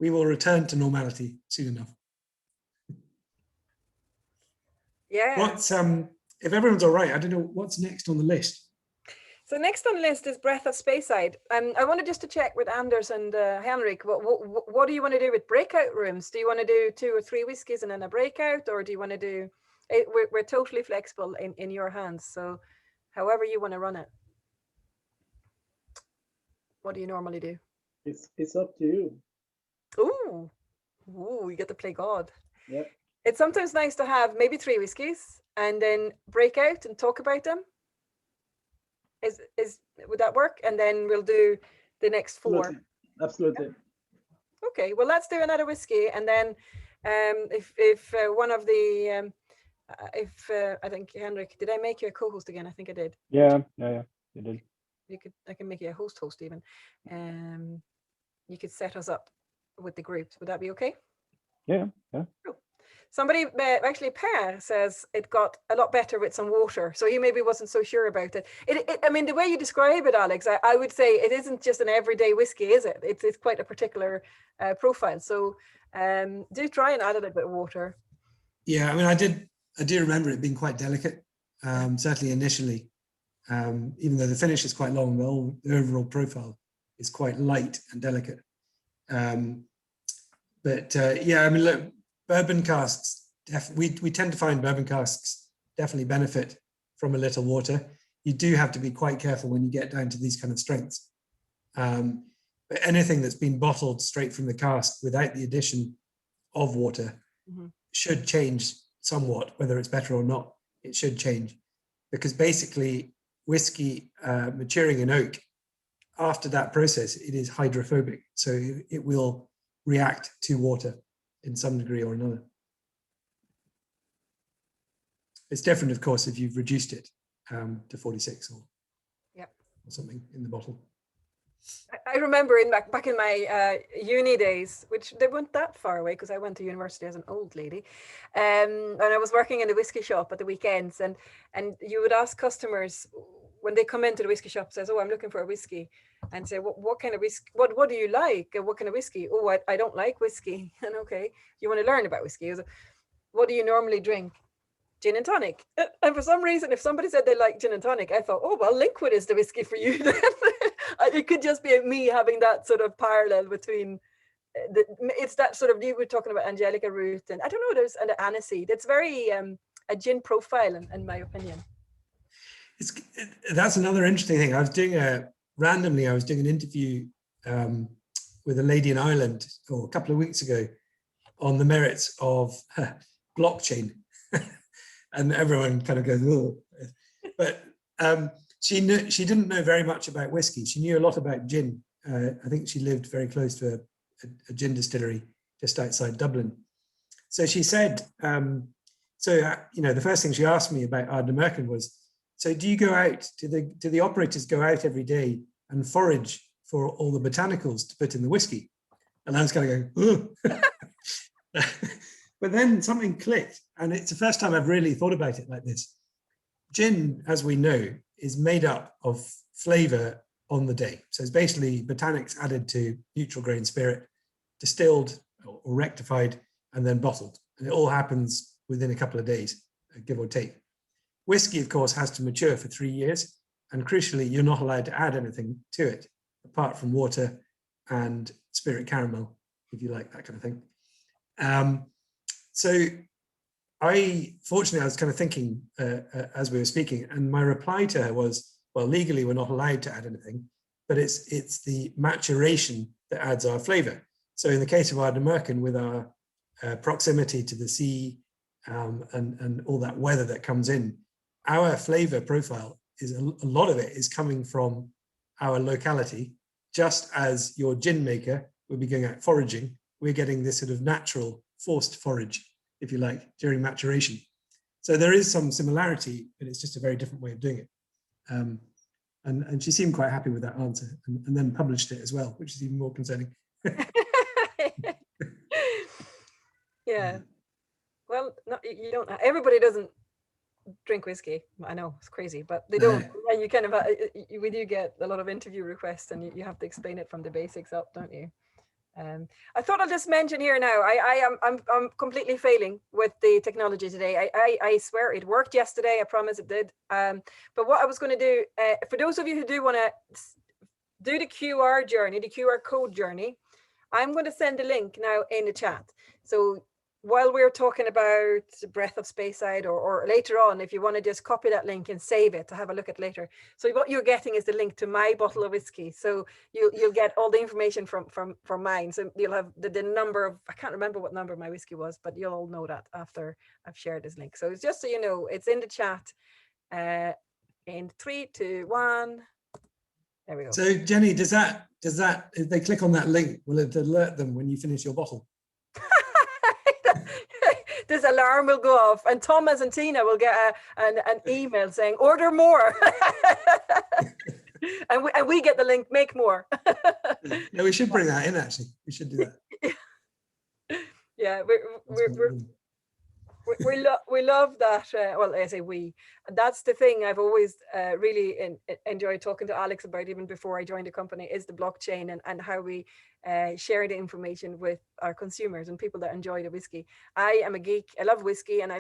C: we will return to normality soon enough.
B: Yeah.
C: What's if everyone's all right, I don't know what's next on the list.
B: So next on the list is Breath of Speyside. I wanted just to check with Anders and Henrik, what do you want to do with breakout rooms? Do you want to do 2 or 3 whiskies and then a breakout, or do you want to do, we're totally flexible in your hands. So however you want to run it. What do you normally do?
A: It's up to you.
B: Ooh, you get to play God.
A: Yeah.
B: It's sometimes nice to have maybe 3 whiskies and then break out and talk about them. Would that work? And then we'll do the next 4.
A: Absolutely.
B: Yeah. Okay, well, let's do another whiskey, and then if one of the I think Henrik, did I make you a co-host again? I think I did.
F: Yeah, you did.
B: I can make you a host even. You could set us up with the groups. Would that be okay?
F: Yeah.
B: Cool. Somebody, actually Per says it got a lot better with some water. So he maybe wasn't so sure about it. I mean, the way you describe it, Alex, I would say it isn't just an everyday whiskey, is it? It's quite a particular profile. So do try and add a little bit of water.
C: Yeah, I mean, I do remember it being quite delicate, certainly initially. Even though the finish is quite long, the overall profile is quite light and delicate. But yeah, I mean, look, bourbon casks, we tend to find bourbon casks definitely benefit from a little water. You do have to be quite careful when you get down to these kind of strengths. But anything that's been bottled straight from the cask without the addition of water should change somewhat, whether it's better or not. It should change, because basically whiskey maturing in oak, after that process, it is hydrophobic. So it will react to water in some degree or another. It's different, of course, if you've reduced it to 46 or something in the bottle.
B: I remember back in my uni days, which they weren't that far away because I went to university as an old lady, and I was working in the whiskey shop at the weekends, and you would ask customers when they come into the whiskey shop, says, "Oh, I'm looking for a whiskey," and say, "What kind of whiskey? What do you like? What kind of whiskey?" "Oh, I don't like whiskey." And okay, you want to learn about whiskey? What do you normally drink? Gin and tonic. And for some reason, if somebody said they like gin and tonic, I thought, oh, well, liquid is the whiskey for you. It could just be me having that sort of parallel between, it's that sort of, you were talking about Angelica root, and I don't know, there's an aniseed. It's very a gin profile, in my opinion.
C: That's another interesting thing. I was doing randomly, I was doing an interview with a lady in Ireland a couple of weeks ago on the merits of blockchain. And everyone kind of goes, oh. But she didn't know very much about whiskey. She knew a lot about gin. I think she lived very close to a gin distillery just outside Dublin. So she said, the first thing she asked me about Ardnamurchan was, so do you go out, do the operators go out every day and forage for all the botanicals to put in the whiskey? And I was kind of going, oh. But then something clicked, and it's the first time I've really thought about it like this. Gin, as we know, is made up of flavor on the day. So it's basically botanics added to neutral grain spirit, distilled or rectified, and then bottled. And it all happens within a couple of days, give or take. Whiskey, of course, has to mature for 3 years. And crucially, you're not allowed to add anything to it, apart from water and spirit caramel, if you like, that kind of thing. So fortunately, I was kind of thinking as we were speaking, and my reply to her was, well, legally, we're not allowed to add anything, but it's the maturation that adds our flavor. So in the case of Ardnamurchan, with our proximity to the sea and all that weather that comes in, our flavor profile is a lot of it is coming from our locality. Just as your gin maker would be going out foraging, we're getting this sort of natural forced forage, if you like, during maturation. So there is some similarity, but it's just a very different way of doing it. And she seemed quite happy with that answer, and then published it as well, which is even more concerning.
B: Yeah. Well, no, you don't. Everybody doesn't drink whiskey. I know it's crazy, but they don't. Yeah, you kind of we do get a lot of interview requests, and you have to explain it from the basics up, don't you? I thought I'll just mention here now, I'm completely failing with the technology today. I swear it worked yesterday. I promise it did. But what I was going to do, for those of you who do want to do the QR journey, the QR code journey, I'm going to send a link now in the chat. So while we're talking about Breath of Speyside, or later on, if you want to just copy that link and save it to have a look at later. So what you're getting is the link to my bottle of whiskey. So you'll get all the information from mine. So you'll have the number of, I can't remember what number my whiskey was, but you'll all know that after I've shared this link. So it's just so you know, it's in the chat. In 3, 2, 1. There we go.
C: So Jenny, does that if they click on that link, will it alert them when you finish your bottle?
B: This alarm will go off, and Thomas and Tina will get an email saying order more. and we get the link, make more.
C: Yeah, we should bring that in, actually. We should do that.
B: Yeah, we love that. Well, I say we. That's the thing I've always really enjoyed talking to Alex about, even before I joined the company, is the blockchain and how we share the information with our consumers and people that enjoy the whiskey. I am a geek. I love whiskey, and I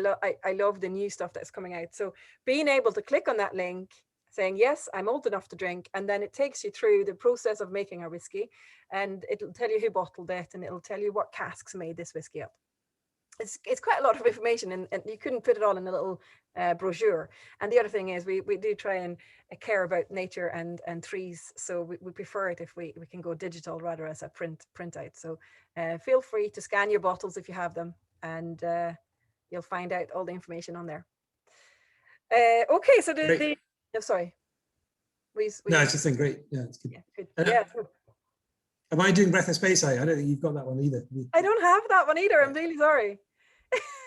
B: love the new stuff that's coming out. So being able to click on that link, saying, yes, I'm old enough to drink, and then it takes you through the process of making our whiskey, and it'll tell you who bottled it, and it'll tell you what casks made this whiskey up. it's quite a lot of information, and you couldn't put it all in a little brochure. And the other thing is we do try and care about nature and trees, so we prefer it if we can go digital rather as a printout. So feel free to scan your bottles if you have them, and you'll find out all the information on there. Okay, so sorry.
C: No, it's just been great. Yeah, it's good.
B: Yeah, good. Yeah.
C: Am I doing Breath of Space? I don't think you've got that one either.
B: I don't have that one either. I'm really sorry.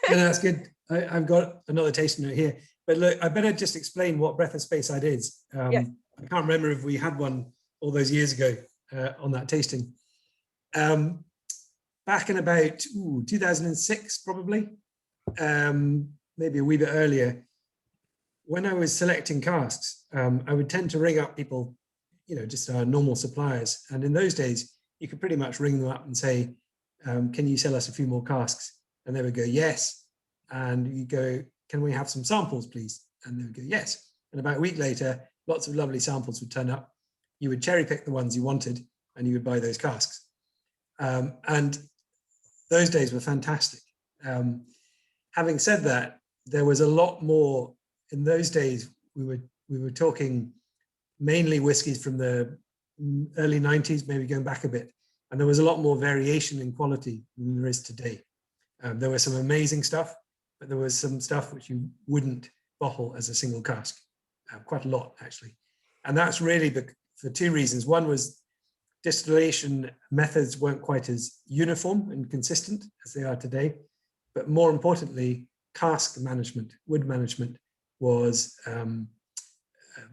C: No, that's good. I've got another tasting note here. But look, I better just explain what Breath of Space is.
B: Yes.
C: I can't remember if we had one all those years ago on that tasting. Back in about 2006, probably, maybe a wee bit earlier, when I was selecting casks, I would tend to ring up people, just our normal suppliers. And in those days, you could pretty much ring them up and say, can you sell us a few more casks? And they would go, yes. And you go, can we have some samples, please? And they would go, yes. And about a week later, lots of lovely samples would turn up. You would cherry pick the ones you wanted and you would buy those casks. And those days were fantastic. Having said that, there was a lot more in those days. We were talking mainly whiskies from the early 90s, maybe going back a bit. And there was a lot more variation in quality than there is today. There was some amazing stuff, but there was some stuff which you wouldn't bottle as a single cask, quite a lot actually. And that's really for two reasons. One was distillation methods weren't quite as uniform and consistent as they are today. But more importantly, cask management, wood management was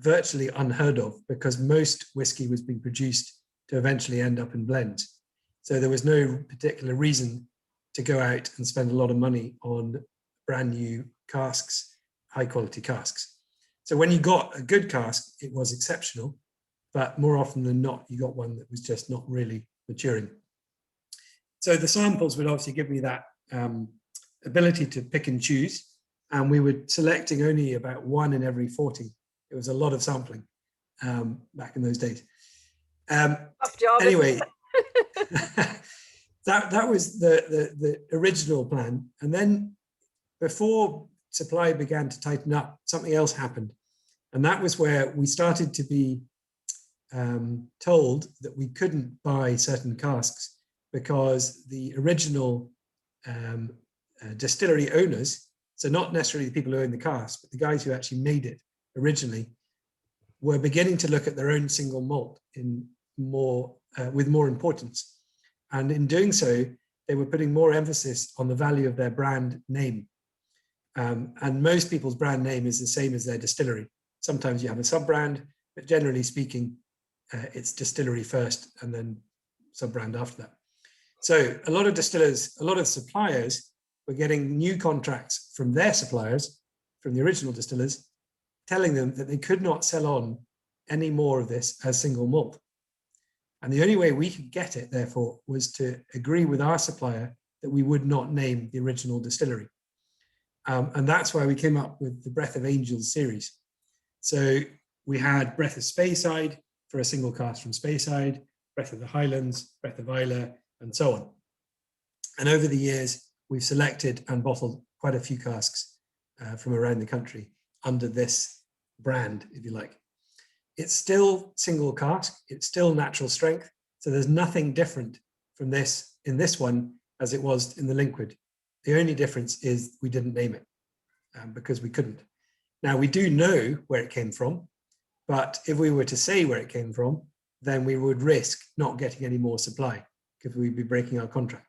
C: virtually unheard of because most whiskey was being produced to eventually end up in blends. So there was no particular reason to go out and spend a lot of money on brand new casks, high quality casks. So when you got a good cask, it was exceptional, but more often than not, you got one that was just not really maturing. So the samples would obviously give me that ability to pick and choose, and we were selecting only about 1 in every 40. It was a lot of sampling back in those days.
B: Tough job.
C: Anyway, that was the original plan. And then before supply began to tighten up, something else happened. And that was where we started to be told that we couldn't buy certain casks because the original distillery owners, so not necessarily the people who own the cask, but the guys who actually made it originally, were beginning to look at their own single malt with more importance. And in doing so, they were putting more emphasis on the value of their brand name. And most people's brand name is the same as their distillery. Sometimes you have a sub-brand, but generally speaking, it's distillery first and then sub-brand after that. So a lot of distillers, a lot of suppliers were getting new contracts from their suppliers, from the original distillers, telling them that they could not sell on any more of this as single malt. And the only way we could get it, therefore, was to agree with our supplier that we would not name the original distillery. And that's why we came up with the Breath of Angels series. So we had Breath of Speyside for a single cask from Speyside, Breath of the Highlands, Breath of Islay, and so on. And over the years, we've selected and bottled quite a few casks from around the country under this brand, if you like. It's still single cask, it's still natural strength. So there's nothing different from this in this one as it was in the liquid. The only difference is we didn't name it because we couldn't. Now we do know where it came from, but if we were to say where it came from, then we would risk not getting any more supply because we'd be breaking our contract.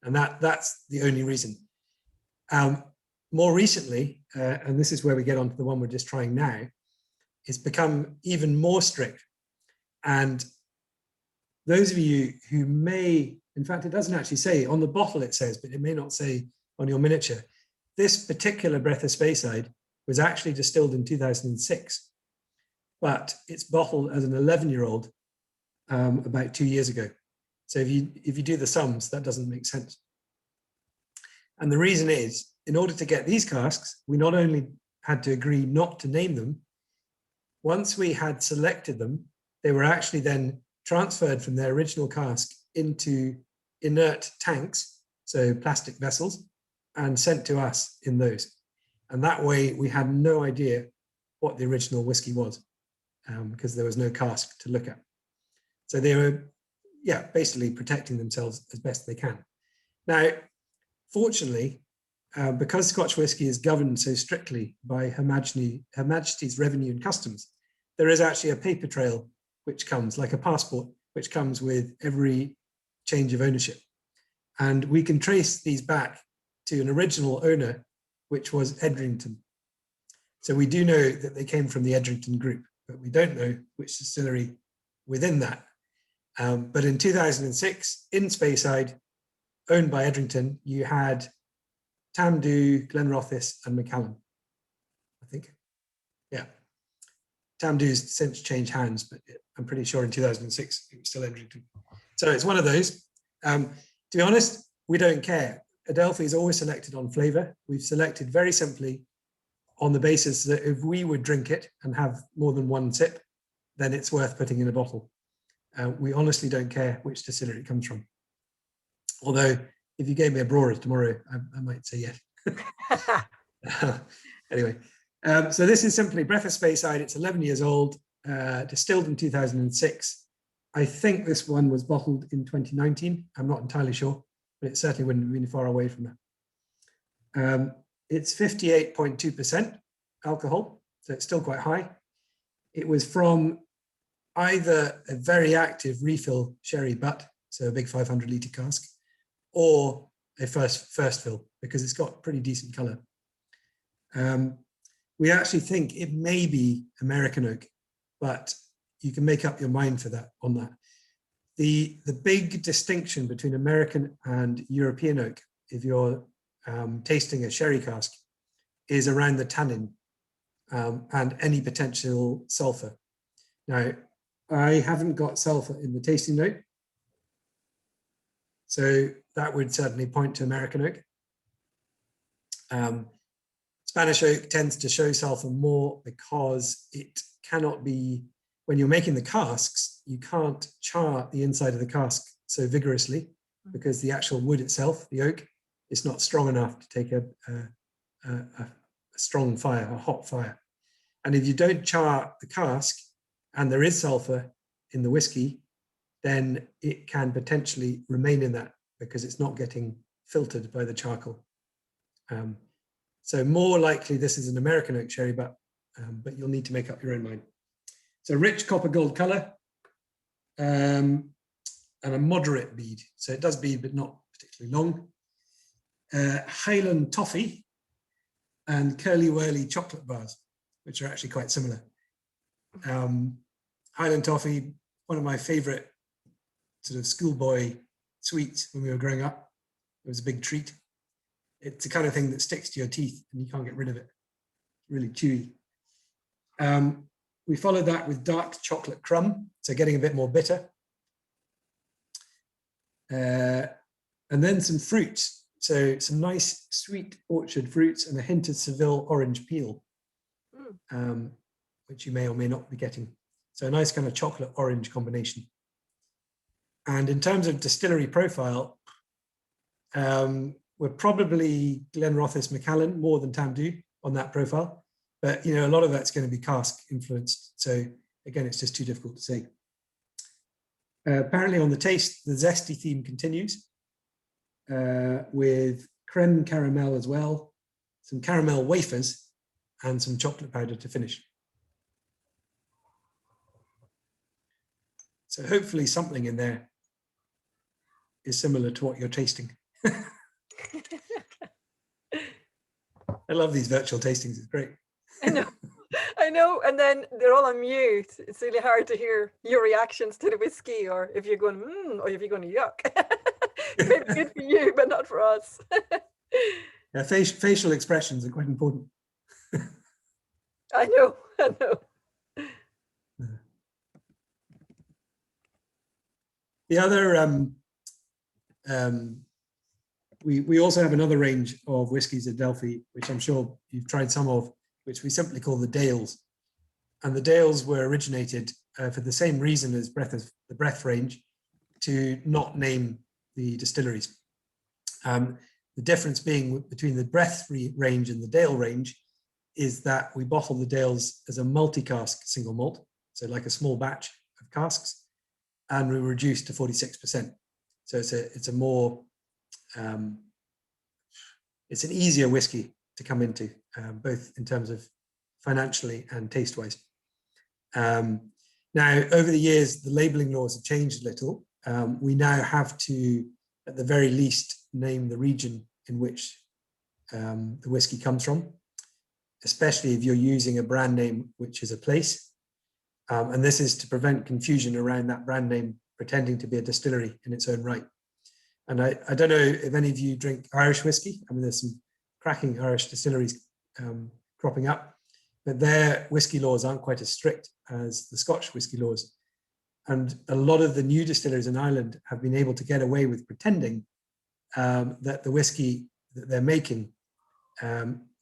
C: And that's the only reason. More recently, and this is where we get onto the one we're just trying now, it's become even more strict. And those of you who may, in fact, it doesn't actually say, on the bottle it says, but it may not say on your miniature, this particular Breath of Speyside was actually distilled in 2006, but it's bottled as an 11-year-old about 2 years ago. So if you do the sums, that doesn't make sense. And the reason is, in order to get these casks, we not only had to agree not to name them, once we had selected them, they were actually then transferred from their original cask into inert tanks, so plastic vessels, and sent to us in those. And that way we had no idea what the original whiskey was, because there was no cask to look at. So they were, yeah, basically protecting themselves as best they can. Now, fortunately, because Scotch whisky is governed so strictly by Her Majesty's Revenue and Customs, there is actually a paper trail which comes, like a passport, which comes with every change of ownership. And we can trace these back to an original owner, which was Edrington. So we do know that they came from the Edrington group, but we don't know which distillery within that. But in 2006, in Speyside, owned by Edrington, you had Tamdhu, Glenrothes, and Macallan, I think. Yeah. Tamdhu's since changed hands, but I'm pretty sure in 2006 it was still Edrington. So it's one of those. To be honest, we don't care. Adelphi is always selected on flavour. We've selected very simply on the basis that if we would drink it and have more than one sip, then it's worth putting in a bottle. We honestly don't care which distillery it comes from. Although, if you gave me a brewer tomorrow, I might say yes. Anyway, so this is simply Breath of Speyside. It's 11 years old, distilled in 2006. I think this one was bottled in 2019. I'm not entirely sure, but it certainly wouldn't have been far away from that. It's 58.2% alcohol, so it's still quite high. It was from either a very active refill sherry butt, so a big 500 litre cask, or a first fill, because it's got pretty decent colour. We actually think it may be American oak, but you can make up your mind for that on that. The big distinction between American and European oak, if you're tasting a sherry cask, is around the tannin and any potential sulfur. Now, I haven't got sulfur in the tasting note, so that would certainly point to American oak. Spanish oak tends to show sulfur more because it cannot be, when you're making the casks, you can't char the inside of the cask so vigorously because the actual wood itself, the oak, is not strong enough to take a strong fire, a hot fire. And if you don't char the cask and there is sulfur in the whiskey, then it can potentially remain in that because it's not getting filtered by the charcoal. So more likely this is an American oak sherry, but you'll need to make up your own mind. So rich copper gold color and a moderate bead. So it does bead, but not particularly long. Highland toffee and curly whirly chocolate bars, which are actually quite similar. Highland toffee, one of my favorite sort of schoolboy sweets when we were growing up. It was a big treat. It's the kind of thing that sticks to your teeth and you can't get rid of it. Really chewy. We followed that with dark chocolate crumb, so getting a bit more bitter. And then some fruits. So some nice sweet orchard fruits and a hint of Seville orange peel, which you may or may not be getting. So a nice kind of chocolate orange combination. And in terms of distillery profile, we're probably Glenrothes Macallan more than Tamdhu on that profile. But you know, a lot of that's going to be cask influenced. So again, it's just too difficult to say. Apparently on the taste, the zesty theme continues with creme caramel as well, some caramel wafers and some chocolate powder to finish. So hopefully something in there is similar to what you're tasting. I love these virtual tastings, it's great.
B: I know, and then they're all on mute. It's really hard to hear your reactions to the whiskey, or if you're going, or if you're going, yuck. Maybe good for you, but not for us.
C: Yeah, facial expressions are quite important.
B: I know.
C: The other, we also have another range of whiskies at Adelphi, which I'm sure you've tried some of, which we simply call the Dales. And the Dales were originated for the same reason as the Breath range, to not name the distilleries. The The difference being between the breadth range and the Dale range is that we bottle the Dales as a multi-cask single malt, so like a small batch of casks, and we reduce to 46%. So it's a more, it's an easier whiskey to come into, both in terms of financially and taste-wise. Now, over the years, the labelling laws have changed a little. We now have to, at the very least, name the region in which the whiskey comes from, especially if you're using a brand name which is a place. And this is to prevent confusion around that brand name pretending to be a distillery in its own right. And I don't know if any of you drink Irish whiskey. I mean, there's some cracking Irish distilleries cropping up, but their whiskey laws aren't quite as strict as the Scotch whiskey laws. And a lot of the new distilleries in Ireland have been able to get away with pretending that the whiskey that they're making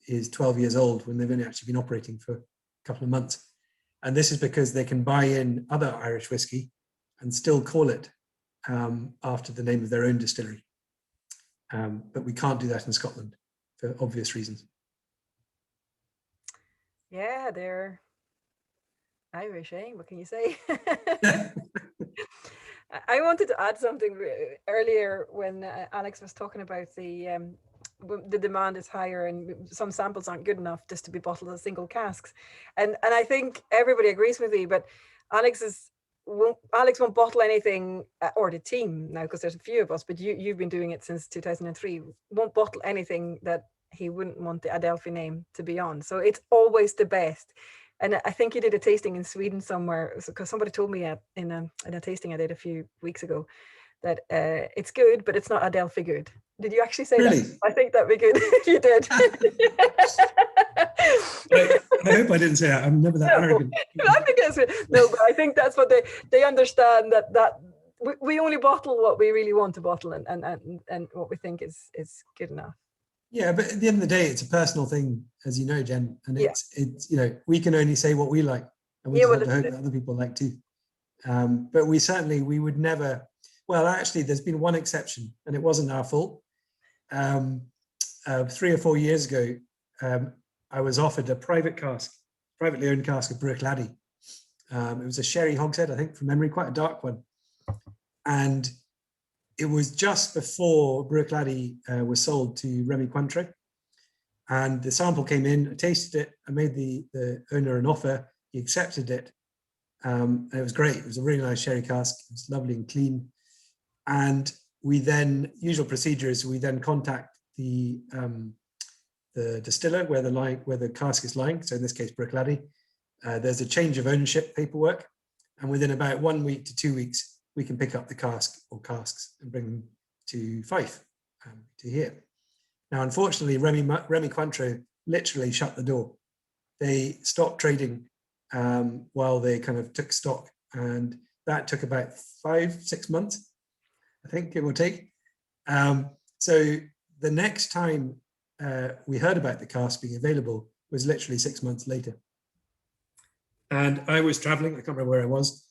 C: is 12 years old when they've only actually been operating for a couple of months. And this is because they can buy in other Irish whiskey and still call it after the name of their own distillery. But we can't do that in Scotland for obvious reasons.
B: Yeah, they're Irish, eh? What can you say? I wanted to add something earlier when Alex was talking about the demand is higher and some samples aren't good enough just to be bottled as single casks. And I think everybody agrees with me, but Alex won't bottle anything, or the team now, because there's a few of us, but you've been doing it since 2003, won't bottle anything that he wouldn't want the Adelphi name to be on. So it's always the best. And I think you did a tasting in Sweden somewhere, because somebody told me in a tasting I did a few weeks ago that it's good, but it's not Adelphi good. Did you actually say
C: really?
B: that? I think that'd be good if you did.
C: I hope I didn't say that. I'm never that arrogant.
B: I think that's it. No, but I think that's what they understand, that we only bottle what we really want to bottle and what we think is good enough.
C: Yeah, but at the end of the day, it's a personal thing, as you know, Jen, and it's you know, we can only say what we like, and we just have to hope that other people like too. But we would never. Well, actually, there's been one exception, and it wasn't our fault. 3 or 4 years ago, I was offered a privately owned cask of Bruichladdich. It was a sherry hogshead, I think, from memory, quite a dark one, and it was just before Bruichladdich was sold to Remy Cointreau, and the sample came in. I tasted it. I made the owner an offer. He accepted it, and it was great. It was a really nice sherry cask. It was lovely and clean. And we then, usual procedure is we then contact the distiller where the cask is lying. So in this case, Bruichladdich. There's a change of ownership paperwork, and within about 1 week to 2 weeks, we can pick up the cask or casks and bring them to Fife, to here. Now, unfortunately, Remy Cointreau literally shut the door. They stopped trading while they kind of took stock, and that took about 5-6 months, I think it will take. So the next time we heard about the cask being available was literally 6 months later. And I was traveling, I can't remember where I was.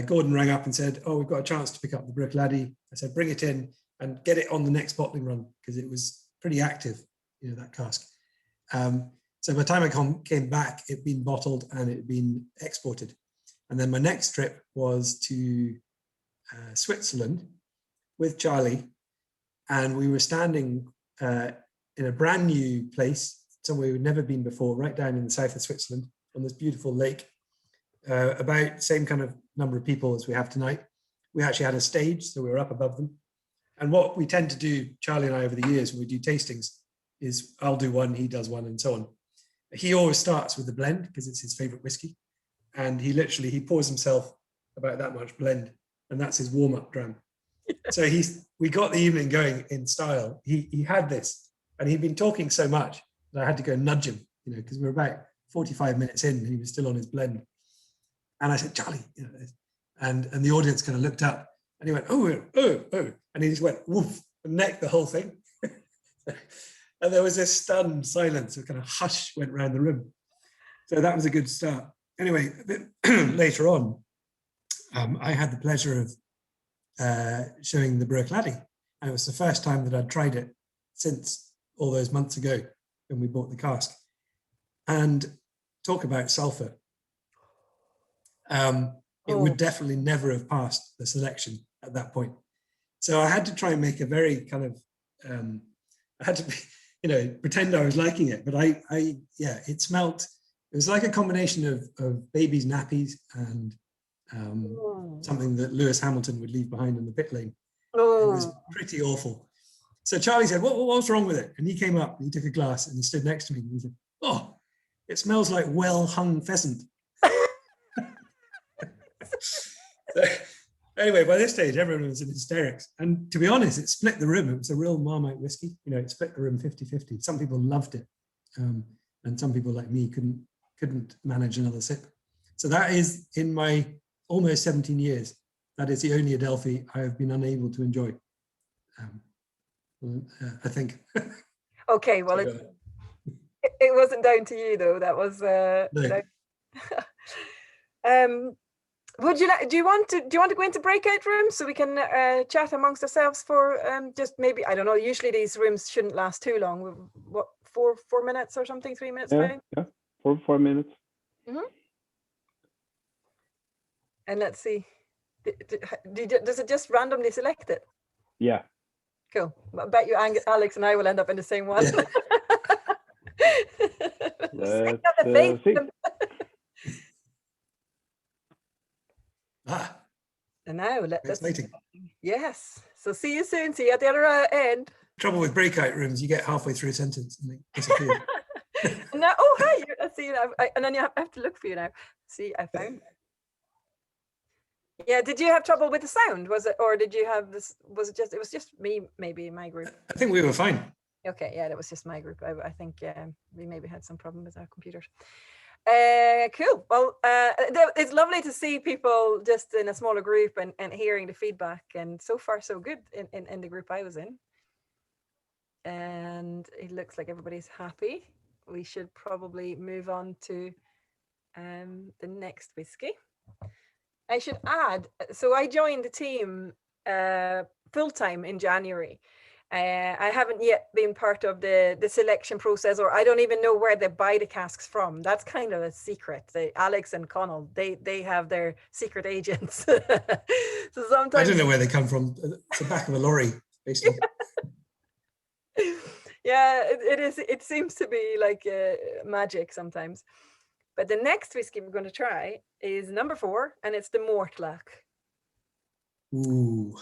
C: Gordon rang up and said, "Oh, we've got a chance to pick up the Bruichladdich." I said, "Bring it in and get it on the next bottling run," because it was pretty active, you know, that cask. So by the time I came back, it'd been bottled and it'd been exported. And then my next trip was to Switzerland with Charlie, and we were standing in a brand new place, somewhere we'd never been before, right down in the south of Switzerland, on this beautiful lake. About the same kind of number of people as we have tonight. We actually had a stage, so we were up above them. And what we tend to do, Charlie and I, over the years, when we do tastings, is I'll do one, he does one, and so on. He always starts with the blend because it's his favorite whiskey. And he pours himself about that much blend, and that's his warm-up dram. So we got the evening going in style. He had this, and he'd been talking so much that I had to go nudge him, you know, because we were about 45 minutes in and he was still on his blend. And I said, "Charlie," you know, and the audience kind of looked up, and he went, "Oh, and he just went woof and necked the whole thing. And there was this stunned silence, a kind of hush went around the room. So that was a good start. Anyway, a bit later on, I had the pleasure of showing the Bruichladdich, and it was the first time that I'd tried it since all those months ago when we bought the cask. And talk about sulfur. It would definitely never have passed the selection at that point. So I had to try and make a very kind of, I had to, pretend I was liking it, but it smelt, it was like a combination of baby's nappies and something that Lewis Hamilton would leave behind in the pit lane. It was pretty awful. So Charlie said, what's wrong with it? And he came up and he took a glass and he stood next to me and he said, oh, it smells like well-hung pheasant. So, anyway, by this stage, everyone was in hysterics. And to be honest, it split the room. It was a real Marmite whiskey. It split the room 50-50. Some people loved it. And some people like me couldn't manage another sip. So that is, in my almost 17 years, that is the only Adelphi I have been unable to enjoy. I think.
B: Okay, well, it wasn't down to you though. That was
C: no.
B: Would you like? Do you want to go into breakout rooms so we can chat amongst ourselves for just maybe, I don't know. Usually these rooms shouldn't last too long. What, 4 minutes or something? 3 minutes?
F: Yeah,
B: fine?
F: yeah. 4 minutes.
B: Mm-hmm. And let's see. Does it just randomly select it?
F: Yeah.
B: Cool. I bet you Alex and I will end up in the same one.
F: Let's see.
B: And now let's.
C: Fascinating.
B: Yes. So see you soon. See you at the other end.
C: Trouble with breakout rooms, you get halfway through a sentence and they disappear.
B: Now, oh hi! I see you now. And then you have to look for you now. See, I found it. Yeah. Did you have trouble with the sound? Was it, or did you have this? Was it just? It was just me, maybe my group.
C: I think we were fine.
B: Okay. Yeah, that was just my group. I think we maybe had some problem with our computers. Cool. Well, it's lovely to see people just in a smaller group and hearing the feedback. And so far, so good in the group I was in. And it looks like everybody's happy. We should probably move on to the next whiskey. I should add, so I joined the team full-time in January. I haven't yet been part of the selection process, or I don't even know where they buy the casks from. That's kind of a secret. Alex and Connell, they have their secret agents. So sometimes
C: I don't know where they come from. It's the back of a lorry, basically.
B: Yeah, it is. It seems to be like magic sometimes. But the next whiskey we're going to try is number 4, and it's the Mortlach.
C: Ooh.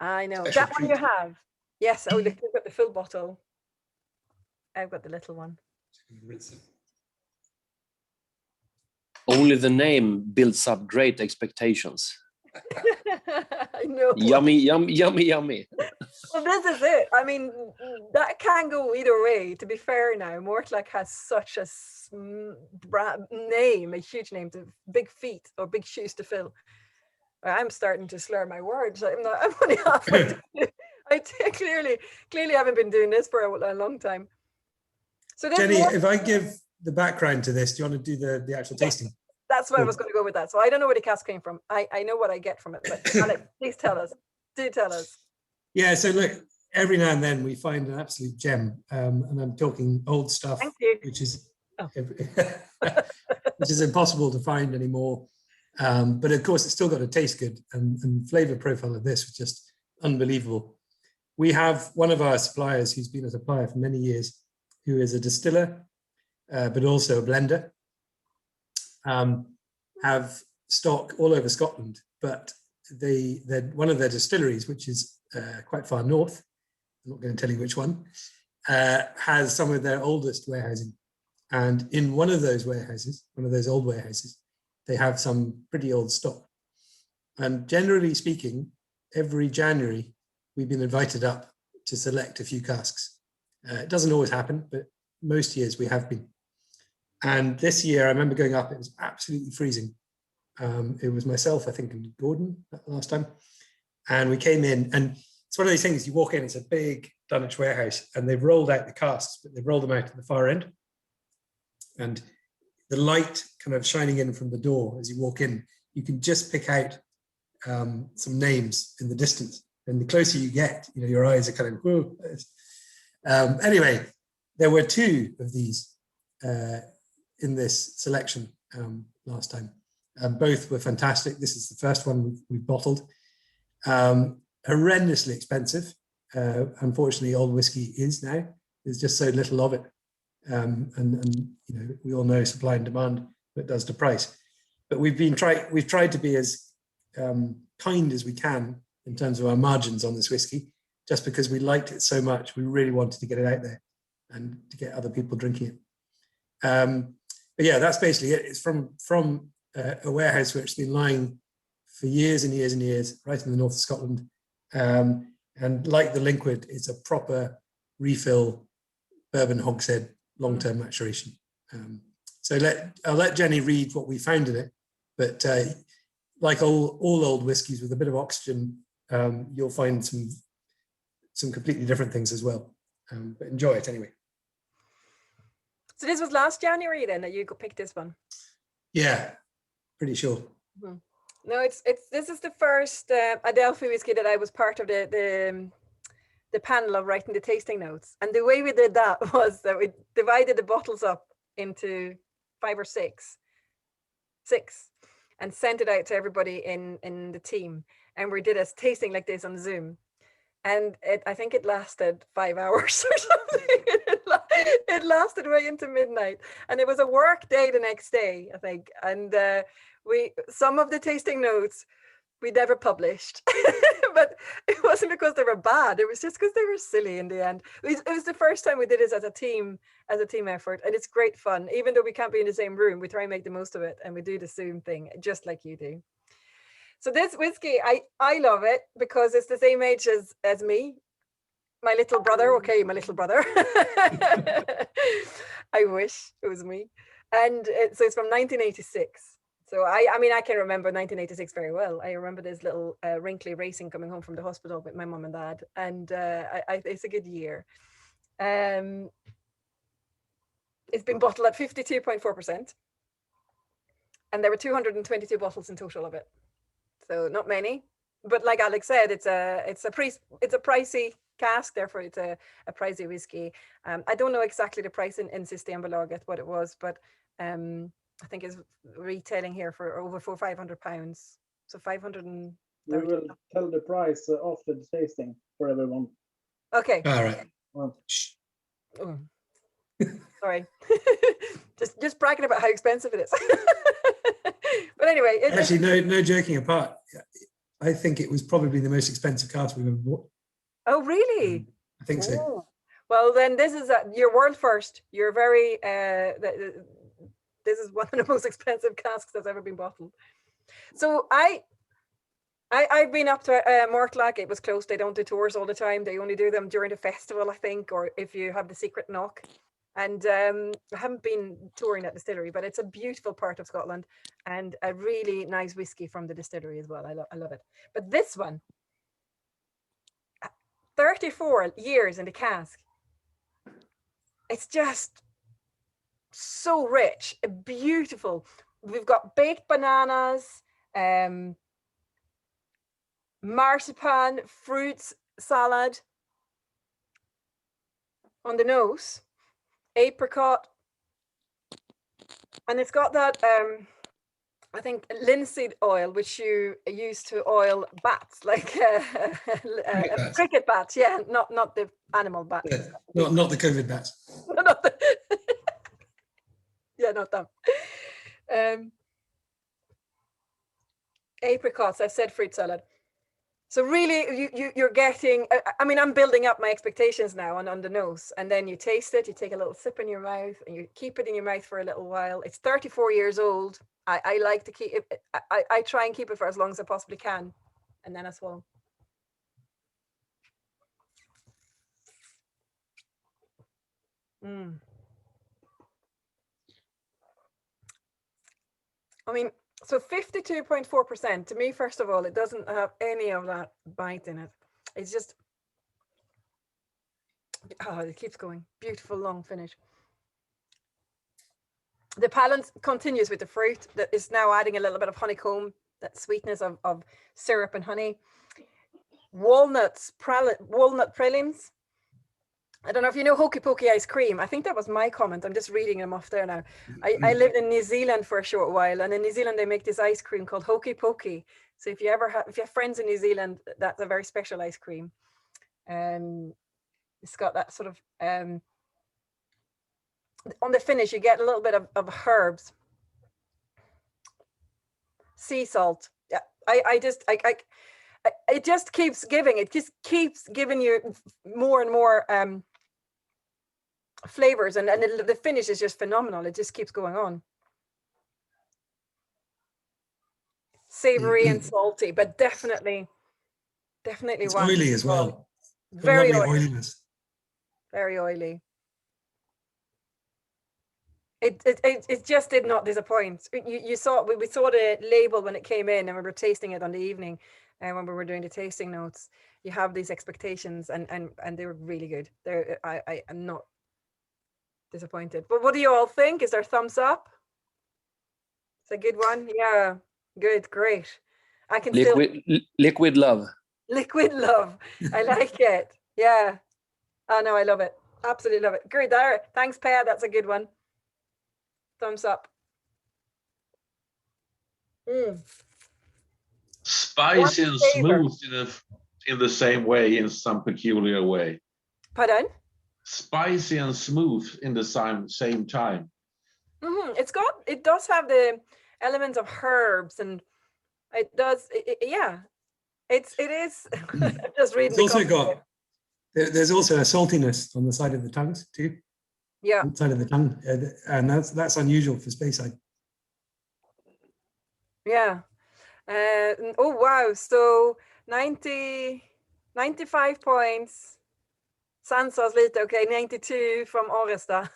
B: I know.
C: Special
B: That one you have. Yes. Oh, look, you've got the full bottle. I've got the little one.
H: Only the name builds up great expectations.
B: I know.
H: Yummy, yummy, yummy, yummy.
B: Well, this is it. I mean, that can go either way. To be fair now, Mortlach has such a name, a huge name, to big feet or big shoes to fill. I'm starting to slur my words. I'm only halfway through. I clearly haven't been doing this for a long time. So
C: Jenny, if I give the background to this, do you want to do the actual tasting?
B: That's where I was going to go with that. So I don't know where the cask came from. I know what I get from it, but Alex, please tell us. Do tell us.
C: Yeah, so look, every now and then we find an absolute gem, and I'm talking old stuff, which is which is impossible to find anymore. But of course, it's still got to taste good, and flavor profile of this was just unbelievable. We have one of our suppliers who's been a supplier for many years, who is a distiller, but also a blender. Have stock all over Scotland, but one of their distilleries, which is quite far north, I'm not going to tell you which one, has some of their oldest warehousing. And in one of those warehouses, one of those old warehouses, they have some pretty old stock. And generally speaking, every January, we've been invited up to select a few casks. It doesn't always happen, but most years we have been. And this year, I remember going up, it was absolutely freezing. It was myself, I think, and Gordon last time. And we came in, and it's one of these things, you walk in, it's a big Dunwich warehouse, and they've rolled out the casks, but they've rolled them out at the far end. And the light kind of shining in from the door as you walk in, you can just pick out some names in the distance. And the closer you get, your eyes are kind of, whoa. Anyway, there were 2 of these in this selection last time. Both were fantastic. This is the first one we bottled. Horrendously expensive. Unfortunately, old whiskey is now. There's just so little of it. And you know, we all know supply and demand that does to price. But we've tried to be as kind as we can in terms of our margins on this whiskey, just because we liked it so much. We really wanted to get it out there and to get other people drinking it. But yeah, that's basically it. It's from a warehouse which has been lying for years and years and years, right in the north of Scotland. And like the Linkwood, it's a proper refill bourbon hogshead long-term maturation. So I'll let Jenny read what we found in it. But like all old whiskies with a bit of oxygen, you'll find some completely different things as well. But enjoy it anyway.
B: So this was last January then that you picked this one?
C: Yeah, pretty sure.
B: Mm-hmm. No, this is the first Adelphi whiskey that I was part of the panel of writing the tasting notes. And the way we did that was that we divided the bottles up into 5 or 6, and sent it out to everybody in the team. And we did a tasting like this on Zoom. And I think it lasted 5 hours or something. It lasted way into midnight. And it was a work day the next day, I think. And some of the tasting notes we never published. But it wasn't because they were bad. It was just because they were silly in the end. It was the first time we did this as a team effort. And it's great fun. Even though we can't be in the same room, we try and make the most of it. And we do the Zoom thing, just like you do. So this whiskey, I love it because it's the same age as me. My little brother, okay, my little brother. I wish it was me. And so it's from 1986. So I mean, I can remember 1986 very well. I remember this little wrinkly racing coming home from the hospital with my mum and dad. And it's a good year. It's been bottled at 52.4%. And there were 222 bottles in total of it. So not many, but like Alex said, it's a pricey cask, therefore it's a pricey whiskey. I don't know exactly the price in Systembolaget what it was, but I think it's retailing here for over £500. So 530.
A: We will tell the price after the tasting for everyone.
B: Okay.
C: All right.
A: Well.
B: Oh. Sorry. just bragging about how expensive it is. But anyway,
C: actually, no joking apart, I think it was probably the most expensive cask we've ever bought.
B: Oh, really?
C: I think so.
B: Oh. Well, then this is your world first. You're very. This is one of the most expensive casks that's ever been bottled. So I've been up to Mortlach. It was closed. They don't do tours all the time. They only do them during the festival, I think, or if you have the secret knock. And I haven't been touring that distillery, but it's a beautiful part of Scotland and a really nice whiskey from the distillery as well. I love it. But this one, 34 years in the cask. It's just so rich, beautiful. We've got baked bananas, marzipan, fruits, salad on the nose. Apricot, and it's got that I think linseed oil which you use to oil bats, like cricket bats. Yeah, not the animal bats.
C: Yeah, not the COVID bats.
B: Not the yeah, not them. Apricots. I said fruit salad. So really, you're getting, I mean, I'm building up my expectations now on the nose, and then you taste it, you take a little sip in your mouth, and you keep it in your mouth for a little while. It's 34 years old. I like to keep it, I try and keep it for as long as I possibly can, and then I swallow. I mean, so 52.4%, to me, first of all, it doesn't have any of that bite in it. It's just, oh, it keeps going. Beautiful long finish. The palate continues with the fruit that is now adding a little bit of honeycomb, that sweetness of syrup and honey. Walnut pralines. I don't know if you know Hokey Pokey ice cream. I think that was my comment. I'm just reading them off there now. I lived in New Zealand for a short while, and in New Zealand they make this ice cream called Hokey Pokey. So if you have friends in New Zealand, that's a very special ice cream. It's got that sort of on the finish you get a little bit of herbs, sea salt. Yeah, it just keeps giving. It just keeps giving you more and more flavors, and the finish is just phenomenal. It just keeps going on. Savory and salty, but definitely
C: It's
B: one.
C: oily as well.
B: Very
C: Lovely
B: oily.
C: oiliness.
B: Very oily. It just did not disappoint. We saw the label when it came in, and we were tasting it on the evening, and when we were doing the tasting notes, you have these expectations, and they were really good. I am not disappointed. But what do you all think? Is there thumbs up? It's a good one. Yeah, good, great. I can
H: liquid love.
B: Liquid love. I like it. Yeah. Oh no, I love it. Absolutely love it. Great there. Thanks, Pea. That's a good one. Thumbs up.
G: Spicy and smooth in the same way, in some peculiar way.
B: Pardon?
G: Spicy and smooth in the same time.
B: It does have the elements of herbs, and it does. Yeah, it is. Just reading.
C: It's also there's also a saltiness on the side of the tongues too.
B: Yeah.
C: On the side of the tongue, and that's unusual for Speyside.
B: Yeah. Oh wow! So 95 points. Sansas lite, okay, 92 from Oresta.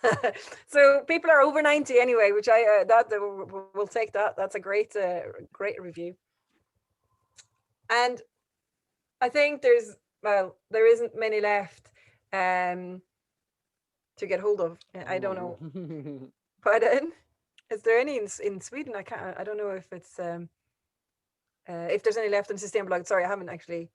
B: So people are over 90 anyway, which we'll take that. That's a great review. And I think there isn't many left to get hold of. I don't know. Pardon? Is there any in Sweden? I don't know if it's if there's any left in Systembolaget. Sorry, I haven't actually.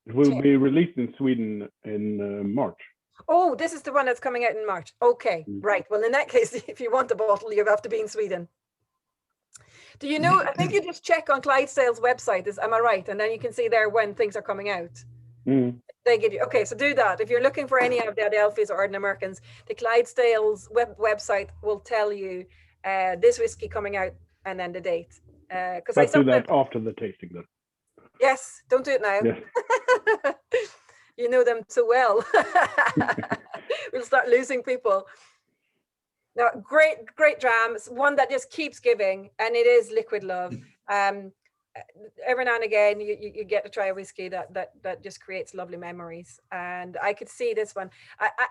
F: It will be released in Sweden in March.
B: Oh, this is the one that's coming out in March. Okay, right. Well, in that case, if you want a bottle, you have to be in Sweden. Do you know? I think you just check on Clydesdale's website. Am I right? And then you can see there when things are coming out. They give you. Okay, so do that. If you're looking for any of the Adelphis or Ardnamurchans, the Clydesdale's website will tell you this whiskey coming out and then the date. Because I
F: do that after the tasting, then.
B: Yes, don't do it now.
F: Yes.
B: You know them so well. We'll start losing people. No, great dram. It's one that just keeps giving, and it is liquid love. Every now and again, you get to try a whiskey that just creates lovely memories. And I could see this one.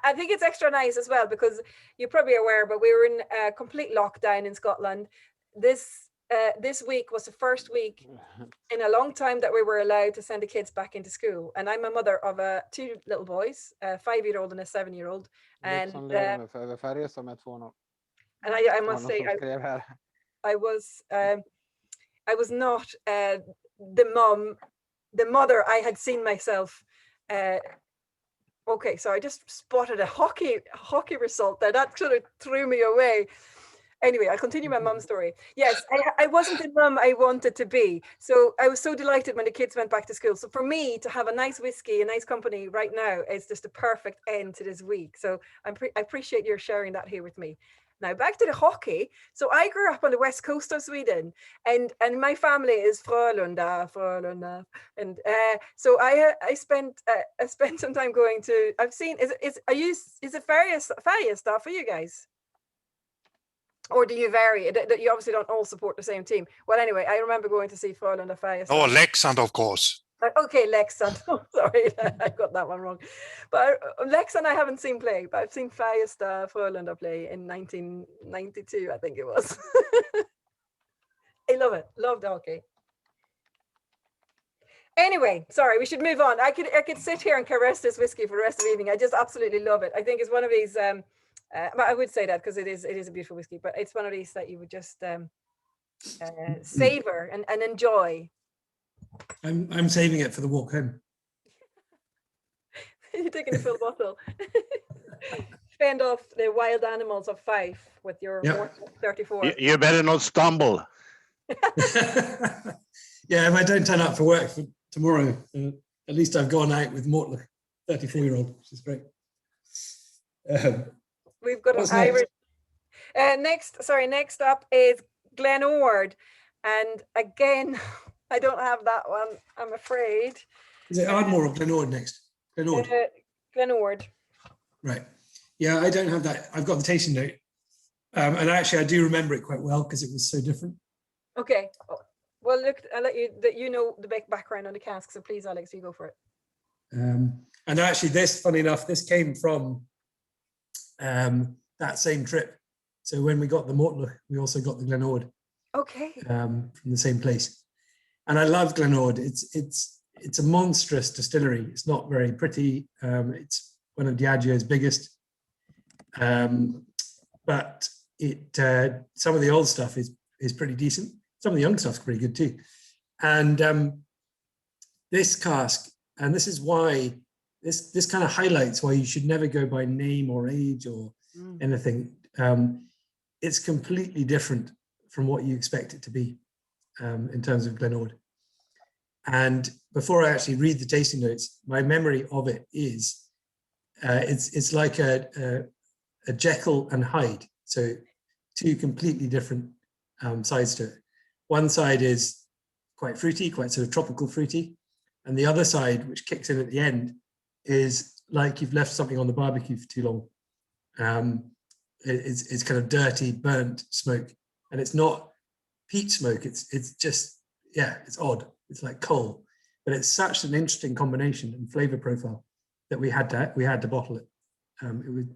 B: I think it's extra nice as well because you're probably aware, but we were in complete lockdown in Scotland. This week was the first week in a long time that we were allowed to send the kids back into school. And I'm a mother of two little boys, a 5-year-old and a 7-year-old. And I must say, I was not the mother I had seen myself. Okay, so I just spotted a hockey result there. That sort of threw me away. Anyway, I'll continue my mum story. Yes, I wasn't the mum I wanted to be. So I was so delighted when the kids went back to school. So for me to have a nice whiskey, a nice company right now is just a perfect end to this week. So I appreciate your sharing that here with me. Now back to the hockey. So I grew up on the west coast of Sweden, and my family is Frölunda, and so I spent some time going to. I've seen is it Färjestad for you guys? Or do you vary? You obviously don't all support the same team. Well, anyway, I remember going to see Frölunda Färjestad.
I: Oh, Leksand, of course.
B: Okay, Leksand. Oh, sorry, I got that one wrong. But Leksand I haven't seen play, but I've seen Färjestad Frölunda play in 1992, I think it was. I love it. Love the hockey. Anyway, sorry, we should move on. I could sit here and caress this whiskey for the rest of the evening. I just absolutely love it. I think it's one of these. I would say that because it is a beautiful whiskey, but it's one of these that you would just savor and enjoy.
C: I'm saving it for the walk home.
B: You're taking a full bottle. Fend off the wild animals of Fife with your
C: Yep.
B: 34.
I: You better not stumble.
C: Yeah, if I don't turn up for work for tomorrow, at least I've gone out with Mortlach, 34-year-old, which is great.
B: We've got an
C: what's
B: Irish. Next up is Glenord. And again, I don't have that one, I'm afraid.
C: Is it Ardmore or Glenord next? Glenord.
B: Glenord.
C: Right. Yeah, I don't have that. I've got the tasting note. And actually, I do remember it quite well because it was so different.
B: Okay. Well, look, I'll let you know the background on the cask. So please, Alex, you go for it.
C: And actually, funny enough, this came from that same trip. So when we got the Mortlach, we also got the Glenord.
B: Okay.
C: From the same place. And I love Glenord. It's a monstrous distillery. It's not very pretty. It's one of Diageo's biggest. But some of the old stuff is pretty decent. Some of the young stuff's pretty good too. And this cask, and this is why this kind of highlights why you should never go by name or age or anything. It's completely different from what you expect it to be in terms of Glenord. And before I actually read the tasting notes, my memory of it is it's like a Jekyll and Hyde. So two completely different sides to it. One side is quite fruity, quite sort of tropical fruity. And the other side, which kicks in at the end, is like you've left something on the barbecue for too long. It's kind of dirty, burnt smoke. And it's not peat smoke, it's just, yeah, it's odd. It's like coal. But it's such an interesting combination and flavor profile that we had to bottle it. It was,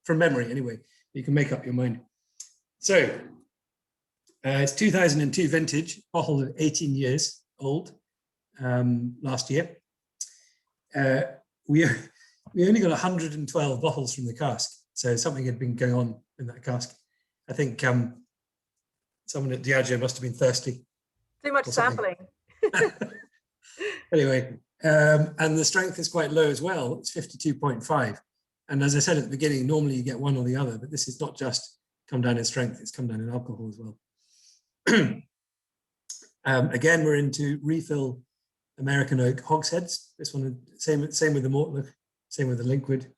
C: from memory anyway, you can make up your mind. So it's 2002 vintage, bottled at 18 years old last year. We only got 112 bottles from the cask, so something had been going on in that cask. I think someone at Diageo must have been thirsty.
B: Too much sampling.
C: Anyway, and the strength is quite low as well. It's 52.5. And as I said at the beginning, normally you get one or the other, but this is not just come down in strength, it's come down in alcohol as well. Again, we're into refill American oak hogsheads. This one, same with the Mortlach, same with the liquid.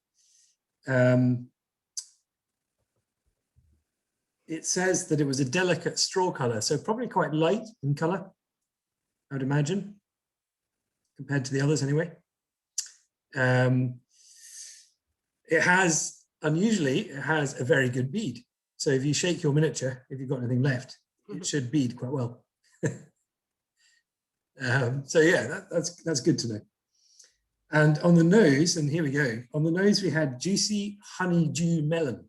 C: It says that it was a delicate straw color, so probably quite light in color, I would imagine, compared to the others anyway. Unusually, it has a very good bead. So if you shake your miniature, if you've got anything left, it should bead quite well. So yeah, that's good to know. And on the nose, and here we go, on the nose we had juicy honeydew melon,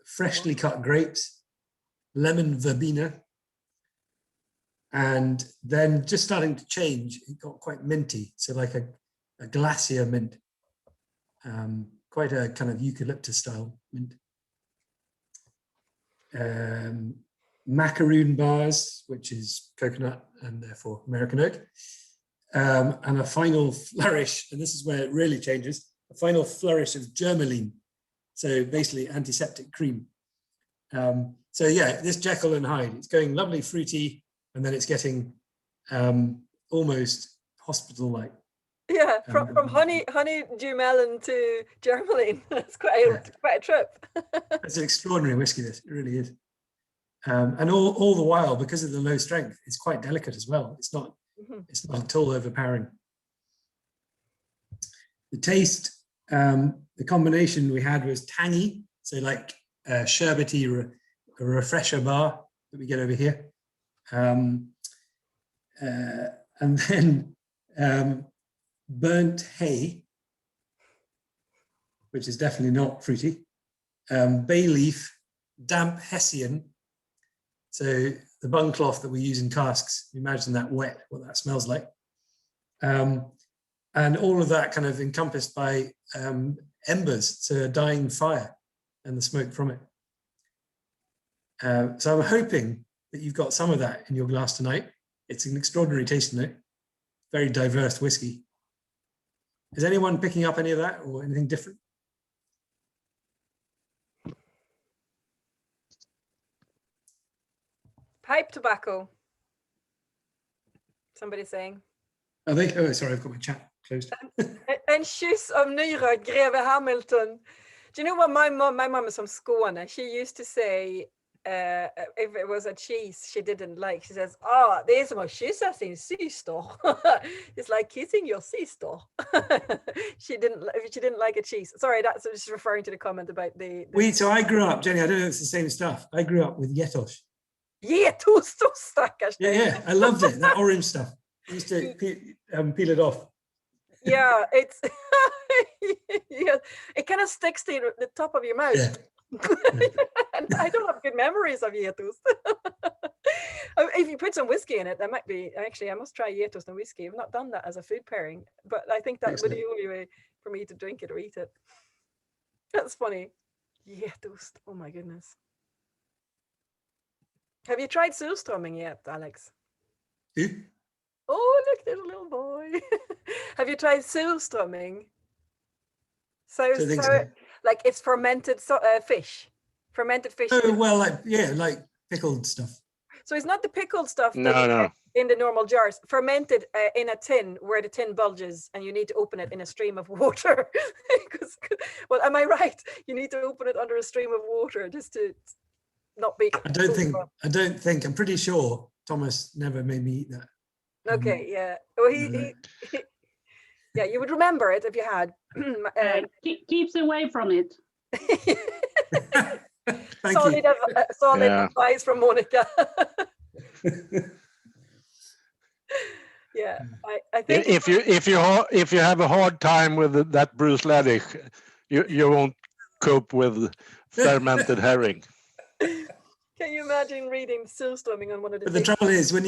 C: freshly cut grapes, lemon verbena, and then just starting to change, it got quite minty, so like a glacier mint, quite a kind of eucalyptus style mint. Macaroon bars, which is coconut and therefore American oak, and a final flourish, and this is where it really changes, a final flourish of germaline, so basically antiseptic cream. So yeah, this Jekyll and Hyde, it's going lovely fruity, and then it's getting almost hospital-like.
B: Yeah, from honeydew melon to germaline. That's quite a trip.
C: It's an extraordinary whiskey, this, it really is. And all the while, because of the low strength, it's quite delicate as well. It's not at all overpowering. The taste, the combination we had was tangy, so like sherbety, a refresher bar that we get over here. And then burnt hay, which is definitely not fruity. Bay leaf, damp Hessian. So the bung cloth that we use in casks, imagine that wet, what that smells like. And all of that kind of encompassed by embers, so a dying fire and the smoke from it. So I'm hoping that you've got some of that in your glass tonight. It's an extraordinary tasting note, very diverse whiskey. Is anyone picking up any of that or anything different?
B: Pipe tobacco. Somebody saying.
C: Are they? Oh, sorry, I've got my chat closed.
B: En kyss av nyra, greve Hamilton. Do you know what my mom is from Skåne? She used to say, if it was a cheese she didn't like, she says, "Ah, det är som att kyssa sin syster." It's like kissing your sister. She didn't like a cheese. Sorry, that's just referring to the comment about the
C: So I grew up, Jenny, I don't know if it's the same stuff. I grew up with getost.
B: Getost, stackars.
C: Yeah, I loved it. That orange stuff. I used to peel it off.
B: Yeah, it's yeah, it kind of sticks to the top of your mouth.
C: Yeah.
B: And I don't have good memories of getost. If you put some whiskey in it, that might be, actually, I must try getost and whiskey. I've not done that as a food pairing, but I think that would be the only way for me to drink it or eat it. That's funny. Getost, oh my goodness. Have you tried surströmming yet, Alex?
C: Who?
B: Oh, look, there's a little boy. Have you tried surströmming? So, like it's fermented fish. Fermented fish.
C: Oh, well, like pickled stuff.
B: So it's not the pickled stuff
I: No,
B: that you
I: no.
B: get in the normal jars. Fermented in a tin where the tin bulges and you need to open it in a stream of water. Well, am I right? You need to open it under a stream of water just to not be.
C: I don't think, I'm pretty sure Thomas never made me eat that.
B: Okay, yeah. Well, yeah, you would remember it if you had.
J: Keeps away from it.
B: Solid advice from Monica. Yeah, I think
I: if you have a hard time with that Bruce Laddick, you won't cope with fermented herring.
B: Can you imagine reading surströmming on one of the?
C: But the trouble is, when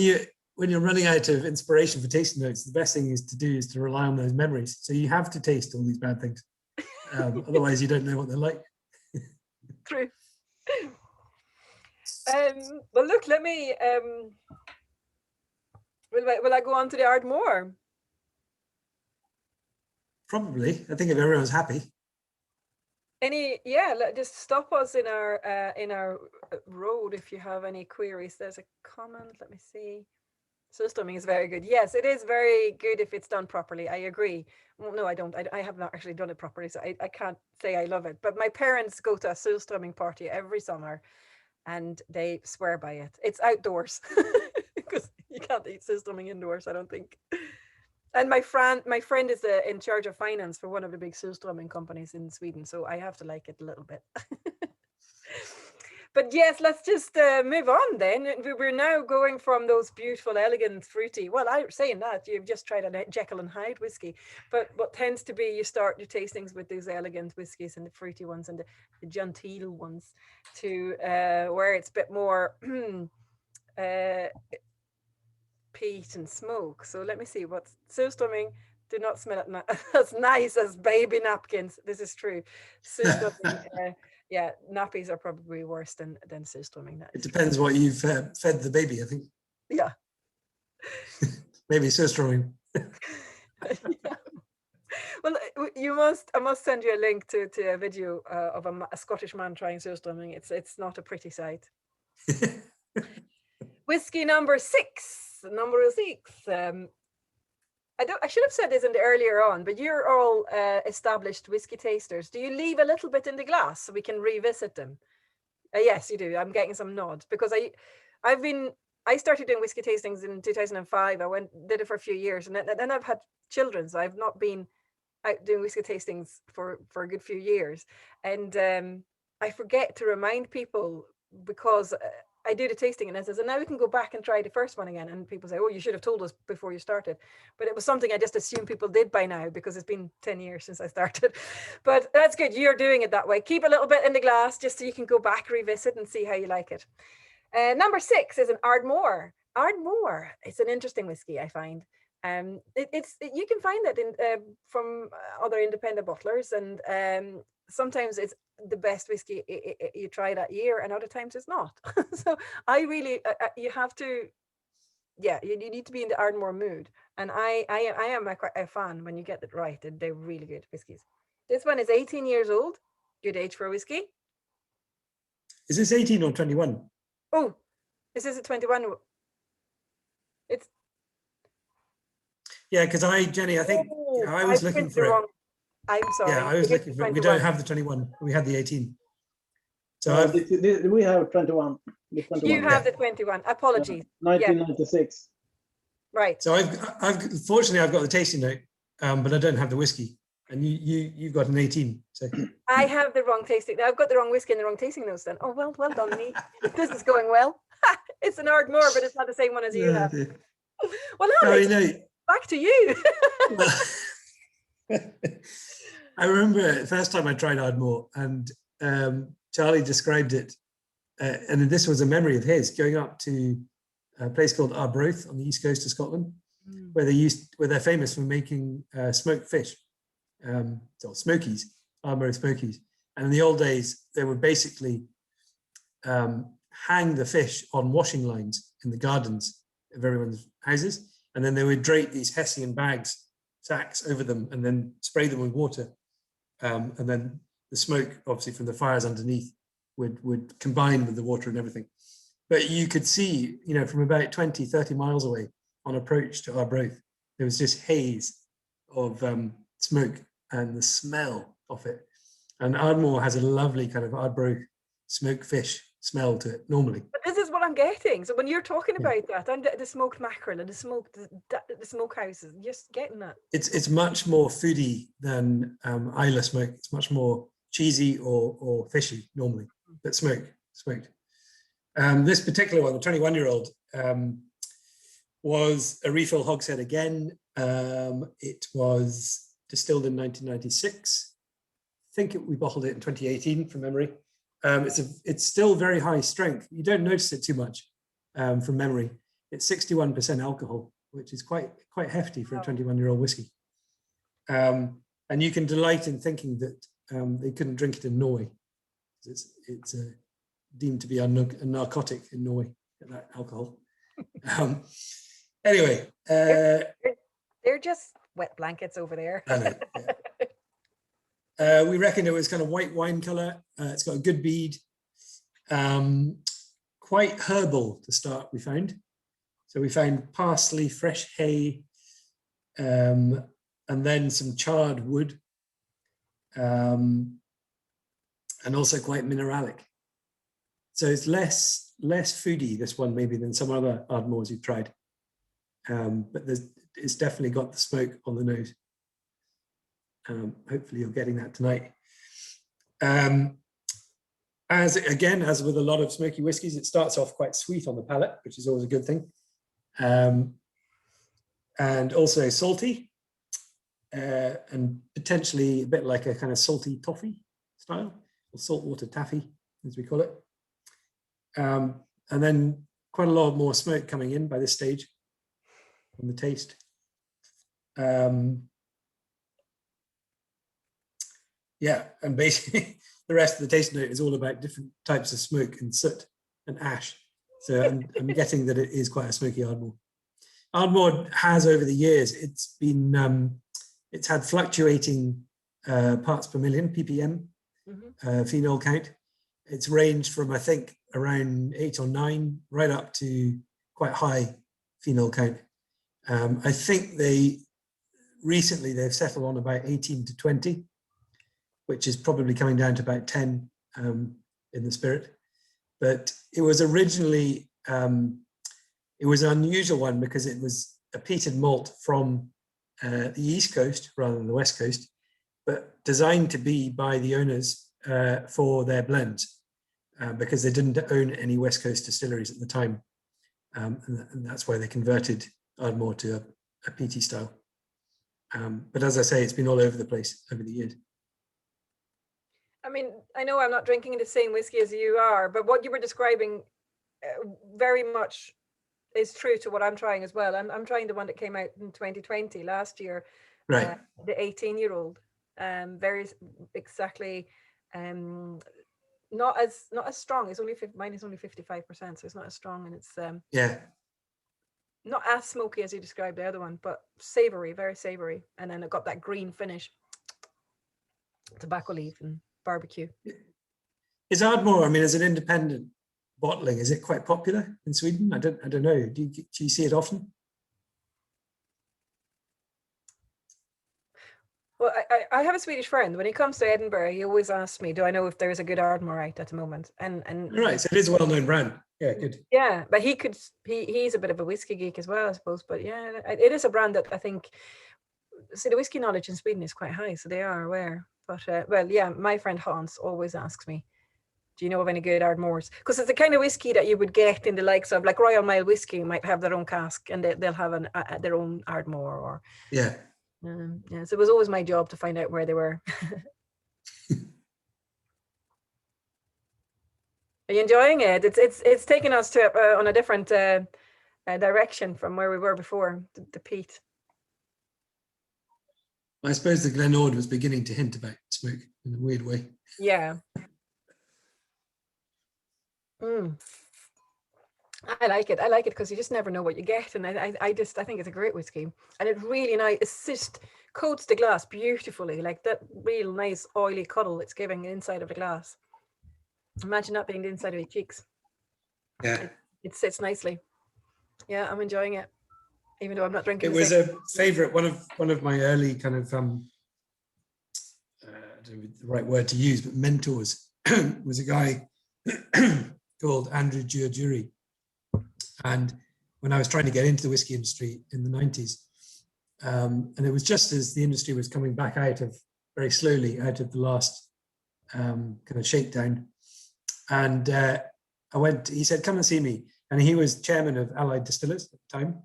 C: you're running out of inspiration for tasting notes, the best thing is to rely on those memories. So you have to taste all these bad things. Otherwise, you don't know what they're like.
B: True. Well, look, let me. Will I go on to the Ardmore?
C: Probably. I think if everyone's happy.
B: Just stop us in our road if you have any queries. There's a comment. Let me see. Surströmming is very good. Yes, it is very good if it's done properly. I agree. Well, no, I don't. I have not actually done it properly, so I can't say I love it. But my parents go to a surströmming party every summer, and they swear by it. It's outdoors because you can't eat surströmming indoors, I don't think. And my friend is in charge of finance for one of the big surströmming companies in Sweden, so I have to like it a little bit. But yes, let's just move on then. We're now going from those beautiful, elegant, fruity. Well, I'm saying that you've just tried a Jekyll and Hyde whiskey, but what tends to be you start your tastings with those elegant whiskies and the fruity ones and the genteel ones, to where it's a bit more peat and smoke. So let me see what's surströmming. Do not smell it as nice as baby napkins. This is true. Surströmming. Yeah, nappies are probably worse than surströmming.
C: It depends what you've fed the baby, I think.
B: Yeah.
C: Maybe surströmming.
B: Yeah. Well, I must send you a link to a video of a Scottish man trying surströmming. It's not a pretty sight. Whiskey number six. I should have said this earlier on, but you're all established whiskey tasters. Do you leave a little bit in the glass so we can revisit them? Yes, you do. I'm getting some nods because I started doing whiskey tastings in 2005. Did it for a few years, and then I've had children, so I've not been out doing whiskey tastings for a good few years. And I forget to remind people because I do the tasting and it says, and now we can go back and try the first one again. And people say, oh, you should have told us before you started. But it was something I just assumed people did by now because it's been 10 years since I started. But that's good. You're doing it that way. Keep a little bit in the glass just so you can go back, revisit and see how you like it. Number 6 is an Ardmore. Ardmore, it's an interesting whiskey, I find. You can find it from other independent bottlers, and sometimes it's the best whiskey you try that year, and other times it's not. So I really, you have to yeah, you need to be in the Ardmore mood. And I am quite a fan when you get it right. They're really good whiskies. This one is 18 years old. Good age for a whiskey.
C: Is this 18 or 21?
B: Oh, this is a 21. It's
C: Yeah, because Jenny, I think I was looking for it.
B: I'm sorry.
C: Yeah, I was looking for it. We don't have the 21. We had the 18. So
A: we have 21.
B: You have the 21. Apologies.
A: 1996.
B: Right.
C: So fortunately I've got the tasting note, but I don't have the whiskey. And you've got an 18. So
B: I have the wrong tasting. I've got the wrong whiskey and the wrong tasting notes then. Oh well done me. This is going well. It's an Ardmore, but it's not the same one as you have. Well, Alex, back to you.
C: I remember the first time I tried Ardmore, and Charlie described it, and this was a memory of his, going up to a place called Arbroath on the east coast of Scotland, where they're famous for making smoked fish, so smokies, Arbroath smokies. And in the old days, they would basically hang the fish on washing lines in the gardens of everyone's houses, and then they would drape these Hessian sacks over them, and then spray them with water, and then the smoke, obviously from the fires underneath, would combine with the water and everything. But you could see, from about 20, 30 miles away on approach to Arbroath, there was just haze of smoke and the smell of it. And Ardmore has a lovely kind of Arbroath smoked fish smell to it normally.
B: But this is what I'm getting. So when you're talking about that, and the smoked mackerel and the smokehouses, just getting that.
C: It's much more foody than Islay smoke. It's much more cheesy or fishy normally, but smoked. This particular one, the 21-year-old, was a refill hogshead again. It was distilled in 1996. I think we bottled it in 2018 from memory. It's still very high strength. You don't notice it too much from memory. It's 61% alcohol, which is quite hefty for a 21-year-old whiskey. And you can delight in thinking that they couldn't drink it in Norway. It's deemed to be a narcotic in Norway, that alcohol. Anyway.
B: They're just wet blankets over there.
C: I know, yeah. We reckon it was kind of white wine color. It's got a good bead. Quite herbal to start, we found. So we found parsley, fresh hay, and then some charred wood, and also quite mineralic. So it's less foody, this one, maybe, than some other Ardmores you've tried. But it's definitely got the smoke on the nose. Hopefully you're getting that tonight. As with a lot of smoky whiskies, it starts off quite sweet on the palate, which is always a good thing. And also salty, and potentially a bit like a kind of salty toffee style, or saltwater taffy, as we call it. And then quite a lot more smoke coming in by this stage on the taste. Yeah, and basically the rest of the taste note is all about different types of smoke and soot and ash. So I'm getting that it is quite a smoky Ardmore. Ardmore has, over the years, it's had fluctuating parts per million, ppm, phenol count. It's ranged from, I think, around 8 or 9 right up to quite high phenol count. I think recently they've settled on about 18 to 20, which is probably coming down to about 10 in the spirit. But it was originally, it was an unusual one because it was a peated malt from the East Coast rather than the West Coast, but designed to be by the owners for their blends because they didn't own any West Coast distilleries at the time. And that's why they converted Ardmore to a peaty style. But as I say, it's been all over the place over the years.
B: I mean, I know I'm not drinking the same whiskey as you are, but what you were describing very much is true to what I'm trying as well. I'm trying the one that came out in 2020 last year,
C: right?
B: The 18-year-old, very exactly, not as strong. It's only mine is only 55%, so it's not as strong, and it's
C: yeah.
B: not as smoky as you described the other one, but savory, very savory. And then it got that green finish, tobacco leaf and barbecue.
C: Is Ardmore, I mean, as an independent bottling, is it quite popular in Sweden? I don't know. Do you see it often?
B: Well, I have a Swedish friend. When he comes to Edinburgh, he always asks me, do I know if there's a good Ardmore out at the moment? And
C: Right, so it is a well-known brand. Yeah, good.
B: yeah, but he's a bit of a whiskey geek as well, I suppose. But yeah, it is a brand that I think, see, the whiskey knowledge in Sweden is quite high, so they are aware. But well, yeah, my friend Hans always asks me, do you know of any good Ardmores? Because it's the kind of whiskey that you would get in the likes of, like, Royal Mile Whiskey might have their own cask and they'll have their own Ardmore. Or
C: yeah.
B: Yeah, so it was always my job to find out where they were. Are you enjoying it? It's taken us to on a different direction from where we were before, the peat.
C: I suppose the Glenord was beginning to hint about smoke in a weird way.
B: Yeah. I like it. I like it because you just never know what you get, and I think it's a great whiskey, and it's really nice. It's just coats the glass beautifully, like that real nice oily cuddle it's giving inside of the glass. Imagine that being the inside of your cheeks.
C: Yeah,
B: it sits nicely. Yeah, I'm enjoying it, even though I'm not drinking.
C: It was a favorite, one of my early kind of I don't know the right word to use, but mentors was a guy called Andrew Giorgiuri. And when I was trying to get into the whiskey industry in the 90s, and it was just as the industry was coming back very slowly out of the last kind of shakedown. And he said, come and see me. And he was chairman of Allied Distillers at the time.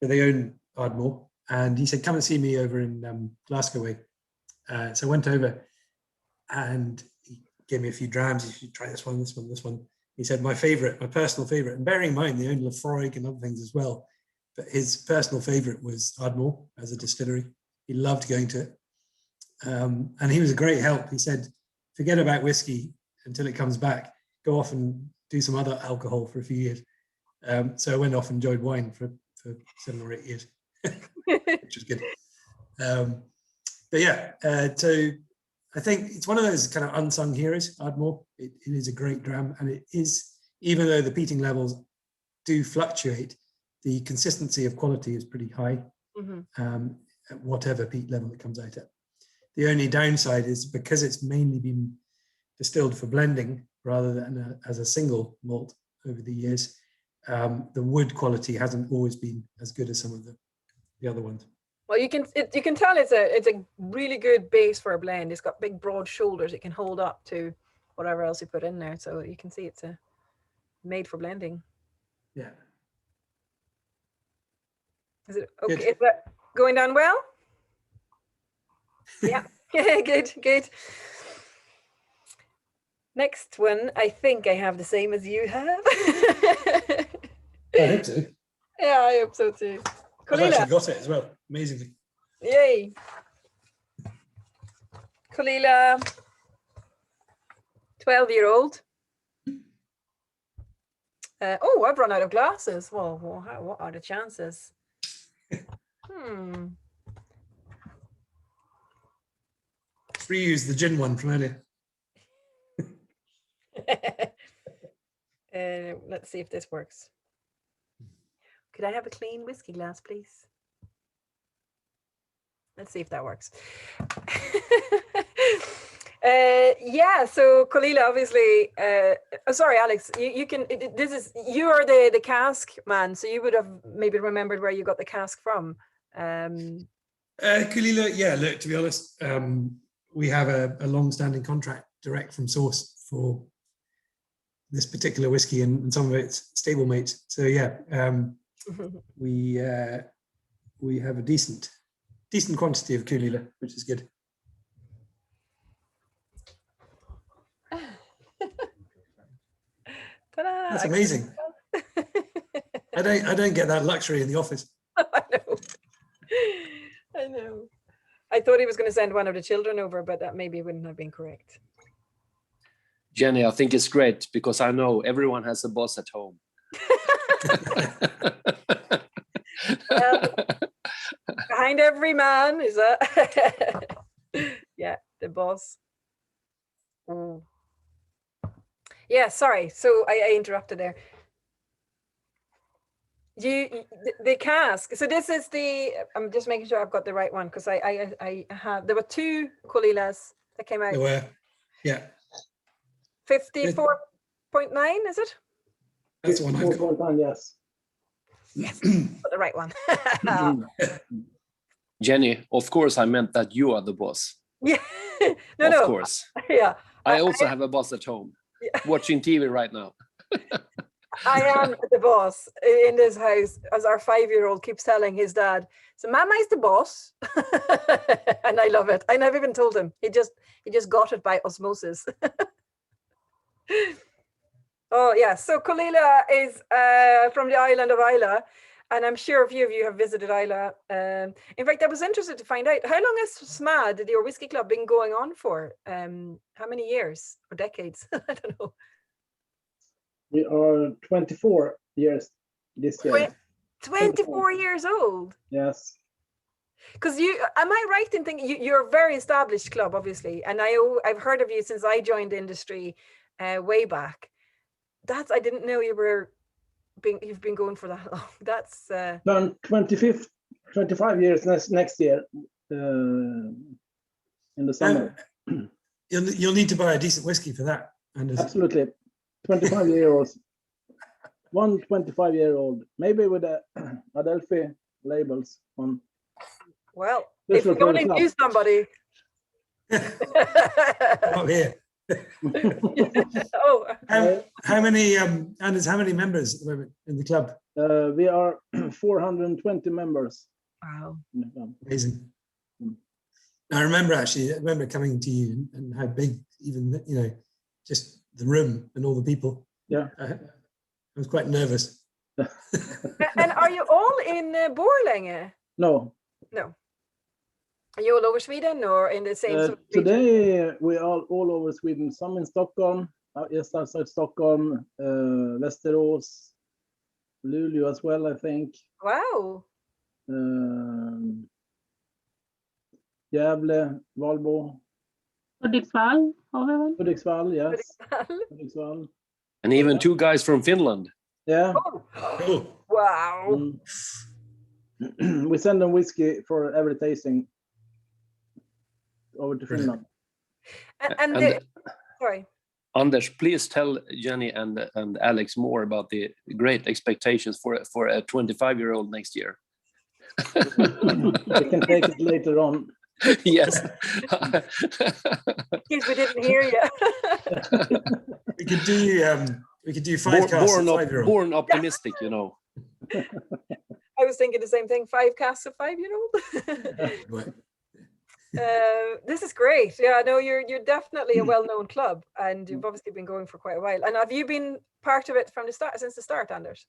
C: They own Ardmore. And he said, come and see me over in Glasgow way. So I went over and he gave me a few drams. You should try this one, this one, this one. He said, my personal favorite, and bearing in mind they own Lefroy and other things as well, but his personal favorite was Ardmore as a distillery. He loved going to it. And he was a great help. He said, forget about whiskey until it comes back. Go off and do some other alcohol for a few years. So I went off and enjoyed wine for 7 or 8 years, which was good. But yeah, so I think it's one of those kind of unsung heroes, Ardmore. It is a great dram, and it is, even though the peating levels do fluctuate, the consistency of quality is pretty high, at whatever peat level it comes out at. The only downside is because it's mainly been distilled for blending rather than as a single malt over the years, the wood quality hasn't always been as good as some of the other ones.
B: Well, you can tell it's a really good base for a blend. It's got big broad shoulders. It can hold up to whatever else you put in there. So you can see it's made for blending.
C: Yeah.
B: Is it okay? Good. Is that going down well? Yeah. Good. Next one, I think I have the same as you have.
C: I hope so.
B: Yeah, I hope so too.
C: I've actually got it as well, amazingly.
B: Yay. Kalila, 12-year-old. Oh, I've run out of glasses. Well, what are the chances?
C: Reuse the gin one from earlier.
B: Let's see if this works. Could I have a clean whiskey glass, please? Let's see if that works. Yeah, so Kalila, obviously, sorry, Alex, you are the cask man, so you would have maybe remembered where you got the cask from.
C: Kalila, yeah, look, to be honest, we have a long-standing contract direct from source for this particular whiskey and some of its stablemates. So yeah, we have a decent quantity of Kalila, which is good. That's amazing. I don't get that luxury in the office.
B: I know. I thought he was going to send one of the children over, but that maybe wouldn't have been correct.
H: Jenny, I think it's great because I know everyone has a boss at home.
B: Behind every man is a yeah, the boss. Mm. Yeah, sorry. So I interrupted there. The cask. So this is the. I'm just making sure I've got the right one because I have. There were two Kolilas that came out.
C: There were, yeah.
B: 54.9, is it?
C: That's the one I've got.
A: 4.9, yes.
B: Yes, got the right one.
H: Jenny, of course I meant that you are the boss.
B: Yeah.
H: Of course.
B: Yeah.
H: I also have a boss at home, watching TV right now.
B: I am the boss in this house, as our 5-year-old keeps telling his dad. So Mama is the boss. And I love it. I never even told him. He just got it by osmosis. Oh yeah, so Kolila is from the island of Isla, and I'm sure a few of you have visited Isla. In fact, I was interested to find out, how long has SMAD, your whiskey club, been going on for? How many years or decades? I don't know.
A: We are 24 years this year.
B: 24 years old?
A: Yes.
B: Because am I right in thinking you're a very established club, obviously, and I've heard of you since I joined the industry way back. I didn't know you've been going for that long. That's
A: Done 25 years next year in the summer.
C: You'll need to buy a decent whiskey for that, Anders.
A: Absolutely. 25-year-olds. One 25-year-old, maybe with the Adelphi labels on.
B: Well, if you only knew somebody.
C: Not here.
B: Oh.
C: How many, Anders, how many members at the moment in the club?
A: We are 420 members.
B: Wow.
C: Amazing. I remember coming to you and how big, even, just the room and all the people.
A: Yeah.
C: I was quite nervous.
B: And are you all in Borlänge?
A: No.
B: No. Are you all over Sweden or in the same sort of region?
A: Today we are all over Sweden. Some in Stockholm, just outside Stockholm, Västerås, Luleå as well, I think.
B: Wow.
A: Gävle, Valbo.
J: Hudiksvall,
A: Hudiksvall, yes. Hudiksvall.
H: And even two guys from Finland.
A: Yeah.
B: Oh. Wow.
A: We send them whiskey for every tasting over to Finland.
B: Sorry.
H: Anders, please tell Jenny and Alex more about the great expectations for a 25-year-old next year.
A: We can take it later on.
H: Yes.
B: Yes, we didn't hear you.
C: We could do 5 casts of 5-year-old.
H: Born optimistic,
B: I was thinking the same thing. 5 casts of 5-year-old. This is great. Yeah, no, you're definitely a well-known club, and you've obviously been going for quite a while. And have you been part of it from the start, since the start, Anders?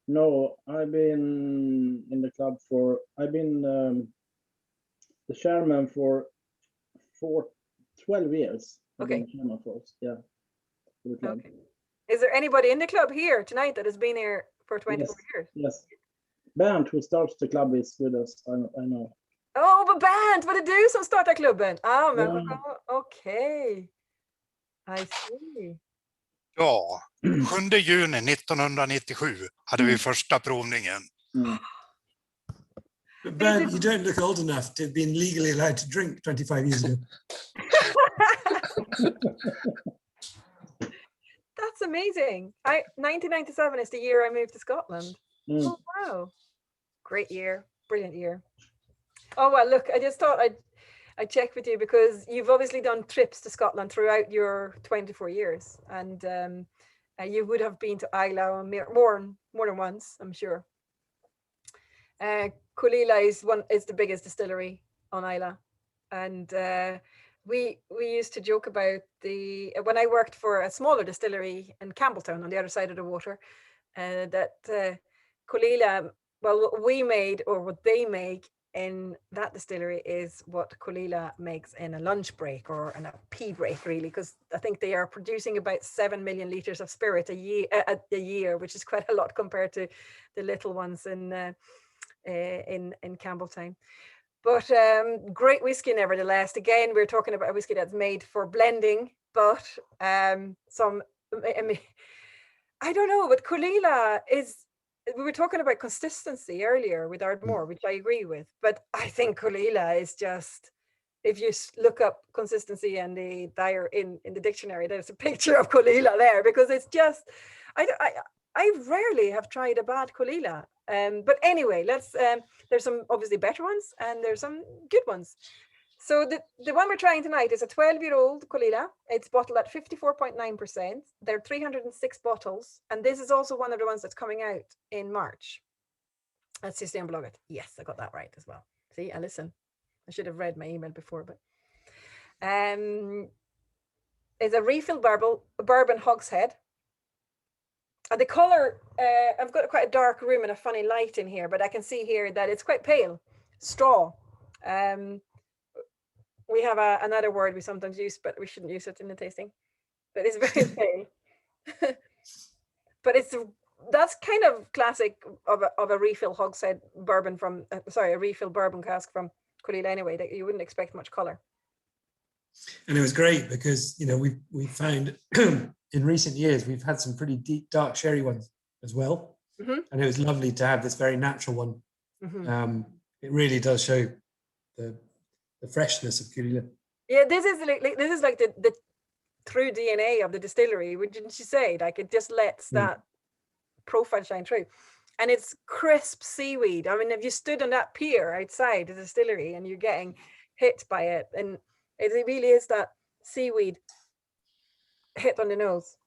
A: No, I've been in the club I've been the chairman for 12 years.
B: Okay.
A: Yeah.
B: Okay. Is there anybody in the club here tonight that has been here for 24 years?
A: Yes. Bernd, who starts the club, is with us. I know.
B: Oh, vad Bernt, var det du som startade klubben? Ah, men okej. I see.
K: Ja, 7 juni 1997 hade vi första provningen.
C: But Ben, you don't look old enough to have been legally allowed to drink 25 years ago.
B: That's amazing. 1997 is the year I moved to Scotland. Oh, wow. Great year. Brilliant year. Oh, well, look, I just thought I'd check with you because you've obviously done trips to Scotland throughout your 24 years. And you would have been to Isla more than once, I'm sure. Kolila is the biggest distillery on Isla. And we used to joke about when I worked for a smaller distillery in Campbelltown on the other side of the water, that Kolila, well, what we made or what they make in that distillery is what Colila makes in a lunch break or in a pee break, really, because I think they are producing about 7 million liters of spirit a year, which is quite a lot compared to the little ones in Campbelltown. But great whiskey nevertheless. Again, we're talking about a whiskey that's made for blending, but I mean, I don't know, but Colila is, we were talking about consistency earlier with Ardmore, which I agree with, but I think Colila is just, if you look up consistency and the in the dictionary, there's a picture of Colila there, because it's just, I rarely have tried a bad Colila. But anyway, let's, there's some obviously better ones and there's some good ones. So the one we're trying tonight is a 12-year-old Colila. It's bottled at 54.9%. There are 306 bottles. And this is also one of the ones that's coming out in March. That's Systembolaget. Yes, I got that right as well. See, I listen. I should have read my email before, but it's a refill bourbon hogshead. And the color, I've got quite a dark room and a funny light in here, but I can see here that it's quite pale, straw. We have another word we sometimes use, but we shouldn't use it in the tasting. But it's very pale. But that's kind of classic of a refill hogshead bourbon from, a refill bourbon cask from Colila anyway, that you wouldn't expect much color.
C: And it was great because, you know, we found in recent years, we've had some pretty deep, dark sherry ones as well. Mm-hmm. And it was lovely to have this very natural one. Mm-hmm. It really does show the freshness of Colila. Yeah, this is like the true DNA of the distillery, wouldn't you say? Like, it just lets that profile shine through. And it's crisp seaweed. I mean, if you stood on that pier outside the distillery and you're getting hit by it, and it really is that seaweed hit on the nose.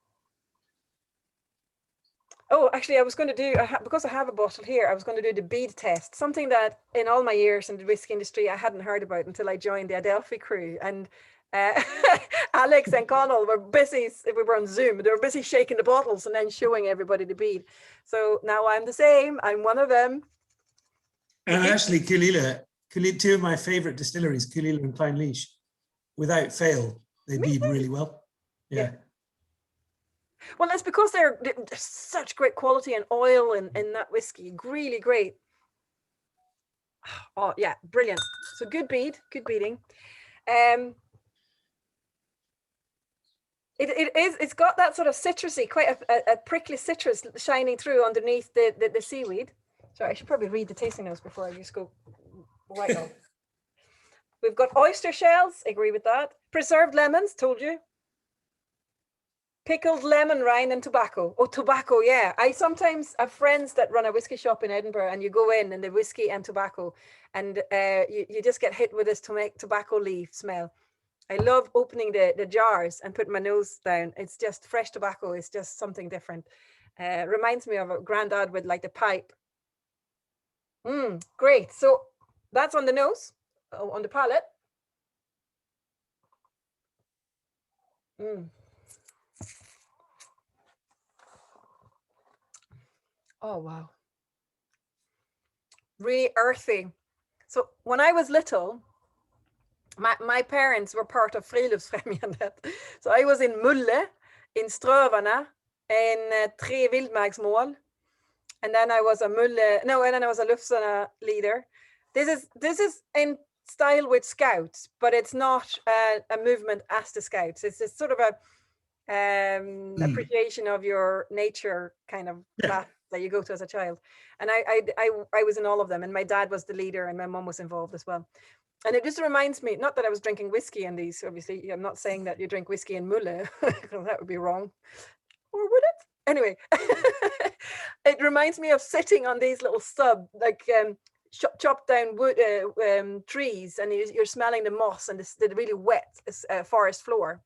C: Oh, actually, I was going to do, because I have a bottle here, I was going to do the bead test, something that in all my years in the whiskey industry, I hadn't heard about until I joined the Adelphi crew. And Alex and Connell were busy, we were on Zoom, they were busy shaking the bottles and then showing everybody the bead. So now I'm the same, I'm one of them. And actually, Colila, two of my favorite distilleries, Colila and Clynelish, without fail, they bead really well. Yeah. Well, that's because they're such great quality and oil in that whiskey. Really great. Oh, yeah, brilliant. So good bead, good beading. It's got that sort of citrusy, quite a prickly citrus shining through underneath the seaweed. Sorry, I should probably read the tasting notes before I just go right on. We've got oyster shells, agree with that. Preserved lemons, told you. Pickled lemon rind and tobacco. Oh, tobacco, yeah. I sometimes have friends that run a whiskey shop in Edinburgh, and you go in and the whiskey and tobacco, and you just get hit with this tobacco leaf smell. I love opening the jars and putting my nose down. It's just fresh tobacco. It's just something different. Reminds me of a granddad with like the pipe. Great. So that's on the nose, on the palate. Oh, wow. Really earthy. So when I was little, my parents were part of Friluftsfrämjandet. So I was in Mulle, in Strövarna, in Tre Vildmarksmål. And then I was a Lufsarna leader. This is in style with Scouts, but it's not a movement as the Scouts. It's sort of a appreciation of your nature kind of class that you go to as a child. And I was in all of them, and my dad was the leader and my mom was involved as well. And it just reminds me, not that I was drinking whiskey in these, obviously, I'm not saying that you drink whiskey in Mulle, because that would be wrong. Or would it? Anyway, it reminds me of sitting on these little chopped down wood trees, and you're smelling the moss and the really wet forest floor.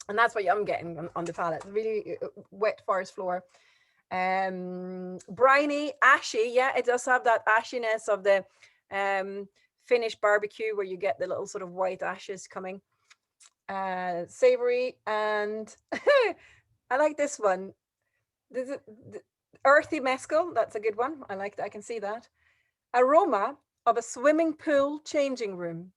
C: And that's what I'm getting on the palate, really wet forest floor. Briny, ashy, yeah, it does have that ashiness of the Finnish barbecue, where you get the little sort of white ashes coming. Savory, and I like this one. This is earthy mescal, that's a good one. I like that, I can see that. Aroma,
B: of a swimming pool changing room.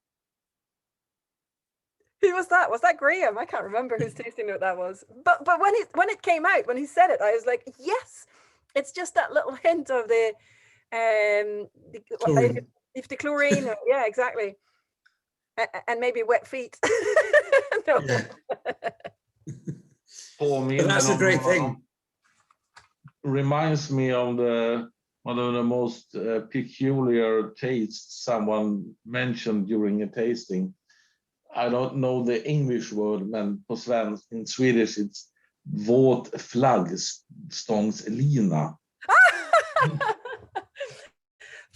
B: Who was that? Was that Graham? I can't remember whose tasting note that was. But when it came out, when he said it, I was like, yes, it's just that little hint of the
C: Chlorine.
B: if the chlorine, yeah, exactly, and maybe wet feet. No.
C: Yeah.
G: For me,
C: But that's a great thing.
G: Reminds me of one of the most peculiar tastes someone mentioned during a tasting. I don't know the English word, men på svensk. In Swedish, it's våt flaggstångslina.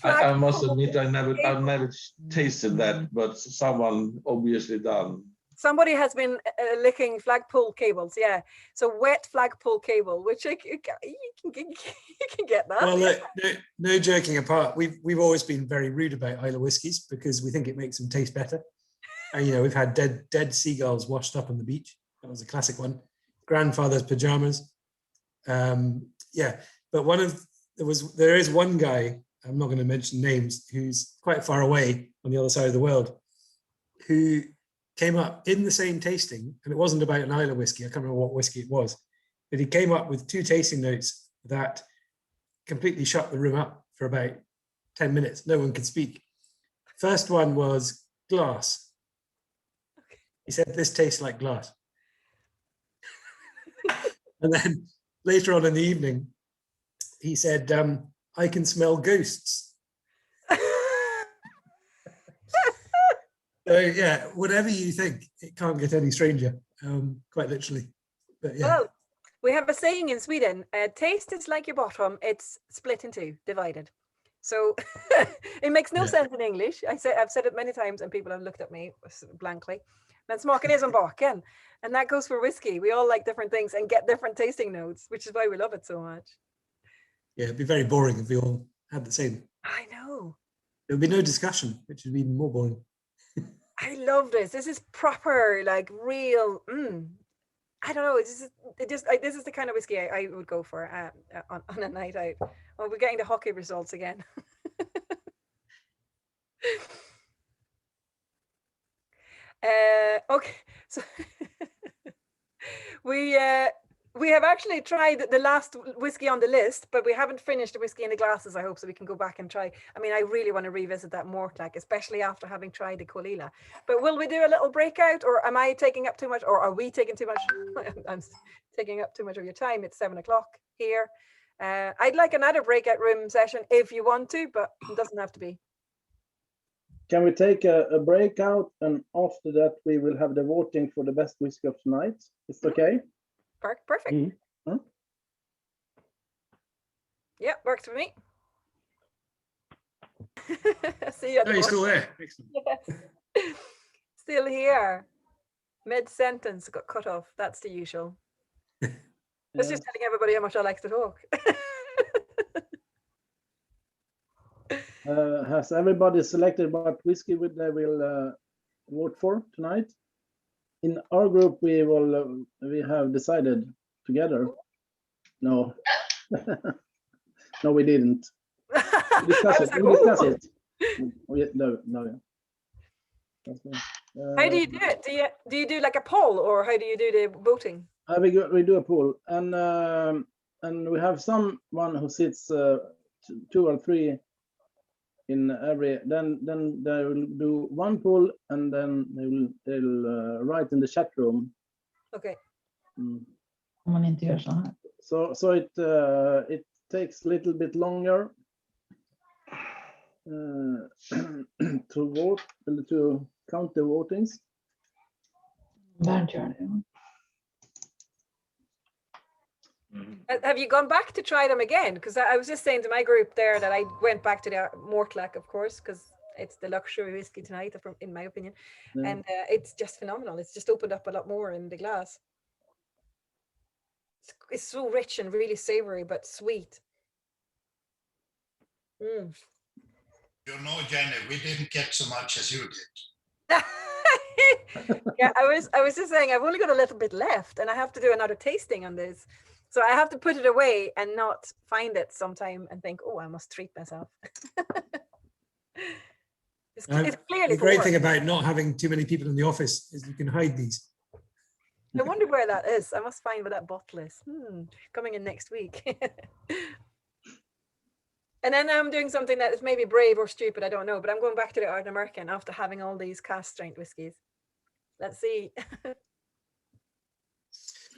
G: I must admit, I've never tasted that, but someone obviously done.
B: Somebody has been licking flagpole cables, yeah. So wet flagpole cable, which you can get that.
C: Well, look, no joking apart, we've always been very rude about Islay whiskies because we think it makes them taste better. And you know, we've had dead seagulls washed up on the beach. That was a classic one. Grandfather's pajamas. Yeah, but there is one guy, I'm not going to mention names, who's quite far away on the other side of the world, who came up in the same tasting, and it wasn't about an Islay whiskey, I can't remember what whiskey it was, but he came up with 2 tasting notes that completely shut the room up for about 10 minutes. No one could speak. First one was glass. He said, this tastes like glass. And then later on in the evening, he said, I can smell ghosts. So yeah, whatever you think, it can't get any stranger, quite literally. But yeah.
B: Well, we have a saying in Sweden, taste is like your bottom, it's split in 2, divided. So it makes no sense in English. I've said it many times and people have looked at me blankly. Men smaken är som baken. And that goes for whiskey. We all like different things and get different tasting notes, which is why we love it so much.
C: Yeah, it'd be very boring if we all had the same.
B: I know.
C: There would be no discussion, which would be even more boring.
B: I love this. This is proper, like real. I don't know. This is the kind of whiskey I would go for on a night out. Well, we're getting the hockey results again. Okay, so we have actually tried the last whiskey on the list, but we haven't finished the whiskey in the glasses, I hope, so we can go back and try. I mean, I really want to revisit that Mortlach, especially after having tried the Colila. But will we do a little breakout, or am I taking up too much, or are we taking too much? I'm taking up too much of your time. It's 7 o'clock here. I'd like another breakout room session if you want to, but it doesn't have to be.
A: Can we take a breakout, and after that we will have the voting for the best whiskey of tonight? Is it okay?
B: Perfect.
A: Mm-hmm.
B: Yeah, works for me. See you.
C: Oh, you're still there. Excellent.
B: Yes. Still here. Mid-sentence got cut off. That's the usual. I was just telling everybody how much I like to talk.
A: Has everybody selected what whiskey they will vote for tonight? In our group, we have decided together. No, no, we didn't. We discuss it. We discuss it. No.
B: How do you do it? Do you do like a poll, or how do you do the voting?
A: We do a poll, and we have someone who sits 2 or 3 in every. Then they will do one poll, and then they'll write in the chat room.
B: Okay.
E: Om man inte gör så här.
A: So it takes a little bit longer to vote, to count the votings.
E: Bernt gör det.
B: Have you gone back to try them again? Because I was just saying to my group there that I went back to the Mortlach, of course, because it's the luxury whiskey tonight, in my opinion. Yeah. And it's just phenomenal. It's just opened up a lot more in the glass. It's so rich and really savory, but sweet.
K: You know, Jenny, we didn't get so much as you did.
B: Yeah, I was just saying I've only got a little bit left, and I have to do another tasting on this. So I have to put it away and not find it sometime and think, oh, I must treat myself. It's clearly
C: The great
B: for
C: thing
B: work.
C: about not having too many people in the office is you can hide these.
B: I wonder where that is. I must find where that bottle is. Coming in next week. And then I'm doing something that is maybe brave or stupid, I don't know, but I'm going back to the Ardnamurchan after having all these cask strength whiskies. Let's see.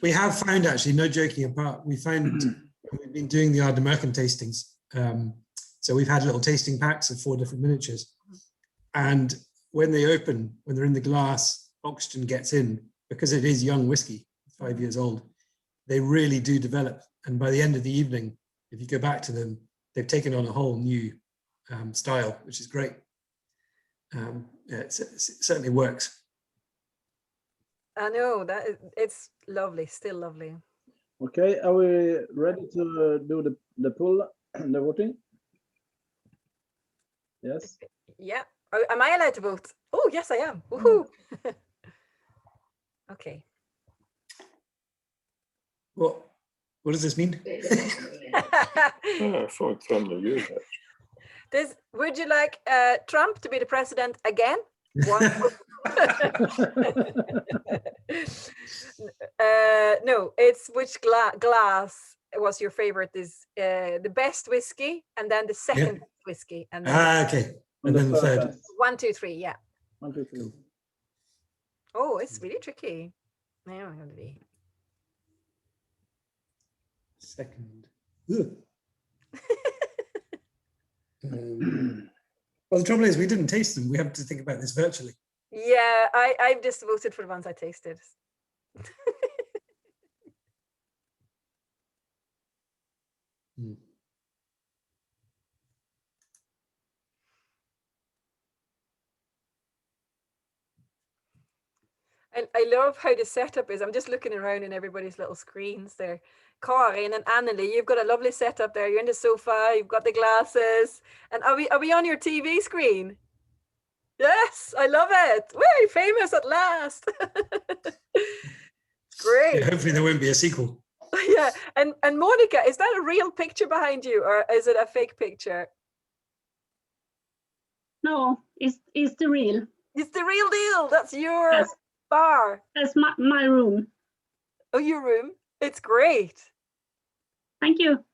C: We have found, actually, no joking apart, we've been doing the Ardnamurchan tastings. So we've had little tasting packs of 4 different miniatures. And when they open, when they're in the glass, oxygen gets in, because it is young whiskey, 5 years old, they really do develop. And by the end of the evening, if you go back to them, they've taken on a whole new style, which is great. It certainly works.
B: I know that it's lovely, still lovely.
A: Okay, are we ready to do the poll, the voting? Yes.
B: Yeah. Am I allowed to vote? Oh, yes, I am. Woohoo! Okay.
C: What does this mean?
B: Would you like Trump to be the president again? No, it's which glass was your favorite? Is the best whiskey, and then the second whiskey, and then
C: okay, and then the third.
B: 1, 2, 3, yeah.
A: 1, 2, 3.
B: Oh, it's really tricky. Now I'm going to be
C: second. Well, the trouble is, we didn't taste them. We have to think about this virtually.
B: Yeah, I've just voted for the ones I tasted. I love how the setup is. I'm just looking around in everybody's little screens there. Karin and Anneli, you've got a lovely setup there. You're in the sofa, you've got the glasses. And are we on your TV screen? Yes, I love it. We're famous at last. Great.
C: Yeah, hopefully there won't be a sequel.
B: Yeah, and Monica, is that a real picture behind you, or is it a fake picture?
J: No, it's the real.
B: It's the real deal. That's your bar.
J: That's my room.
B: Oh, your room. It's great.
J: Thank you.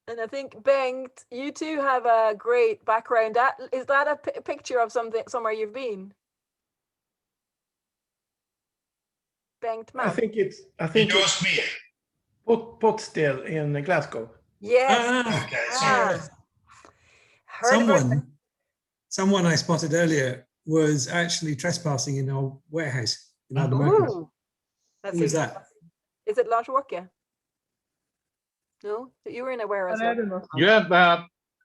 B: And I think, Bengt, you two have a great background. Is that a picture of somewhere you've been? Bengt,
L: I think it's Potstill in Glasgow.
B: Yes.
C: Someone I spotted earlier was actually trespassing in our warehouse in Ardnamurchan. Who was that?
B: Is it Lars Walker? No, you were in a warehouse.
M: Yeah,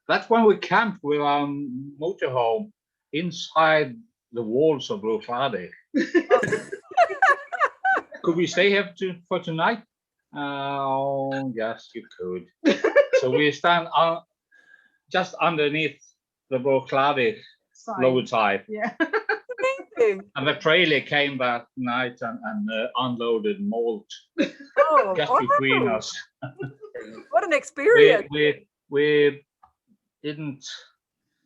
M: that's when we camped with our motorhome inside the walls of Brofade. Could we stay here for tonight? Oh, yes, you could. So we stand just underneath the Brofade logotype.
B: Yeah.
M: And the trailer came that night and unloaded malt just between us.
B: What an experience!
M: We didn't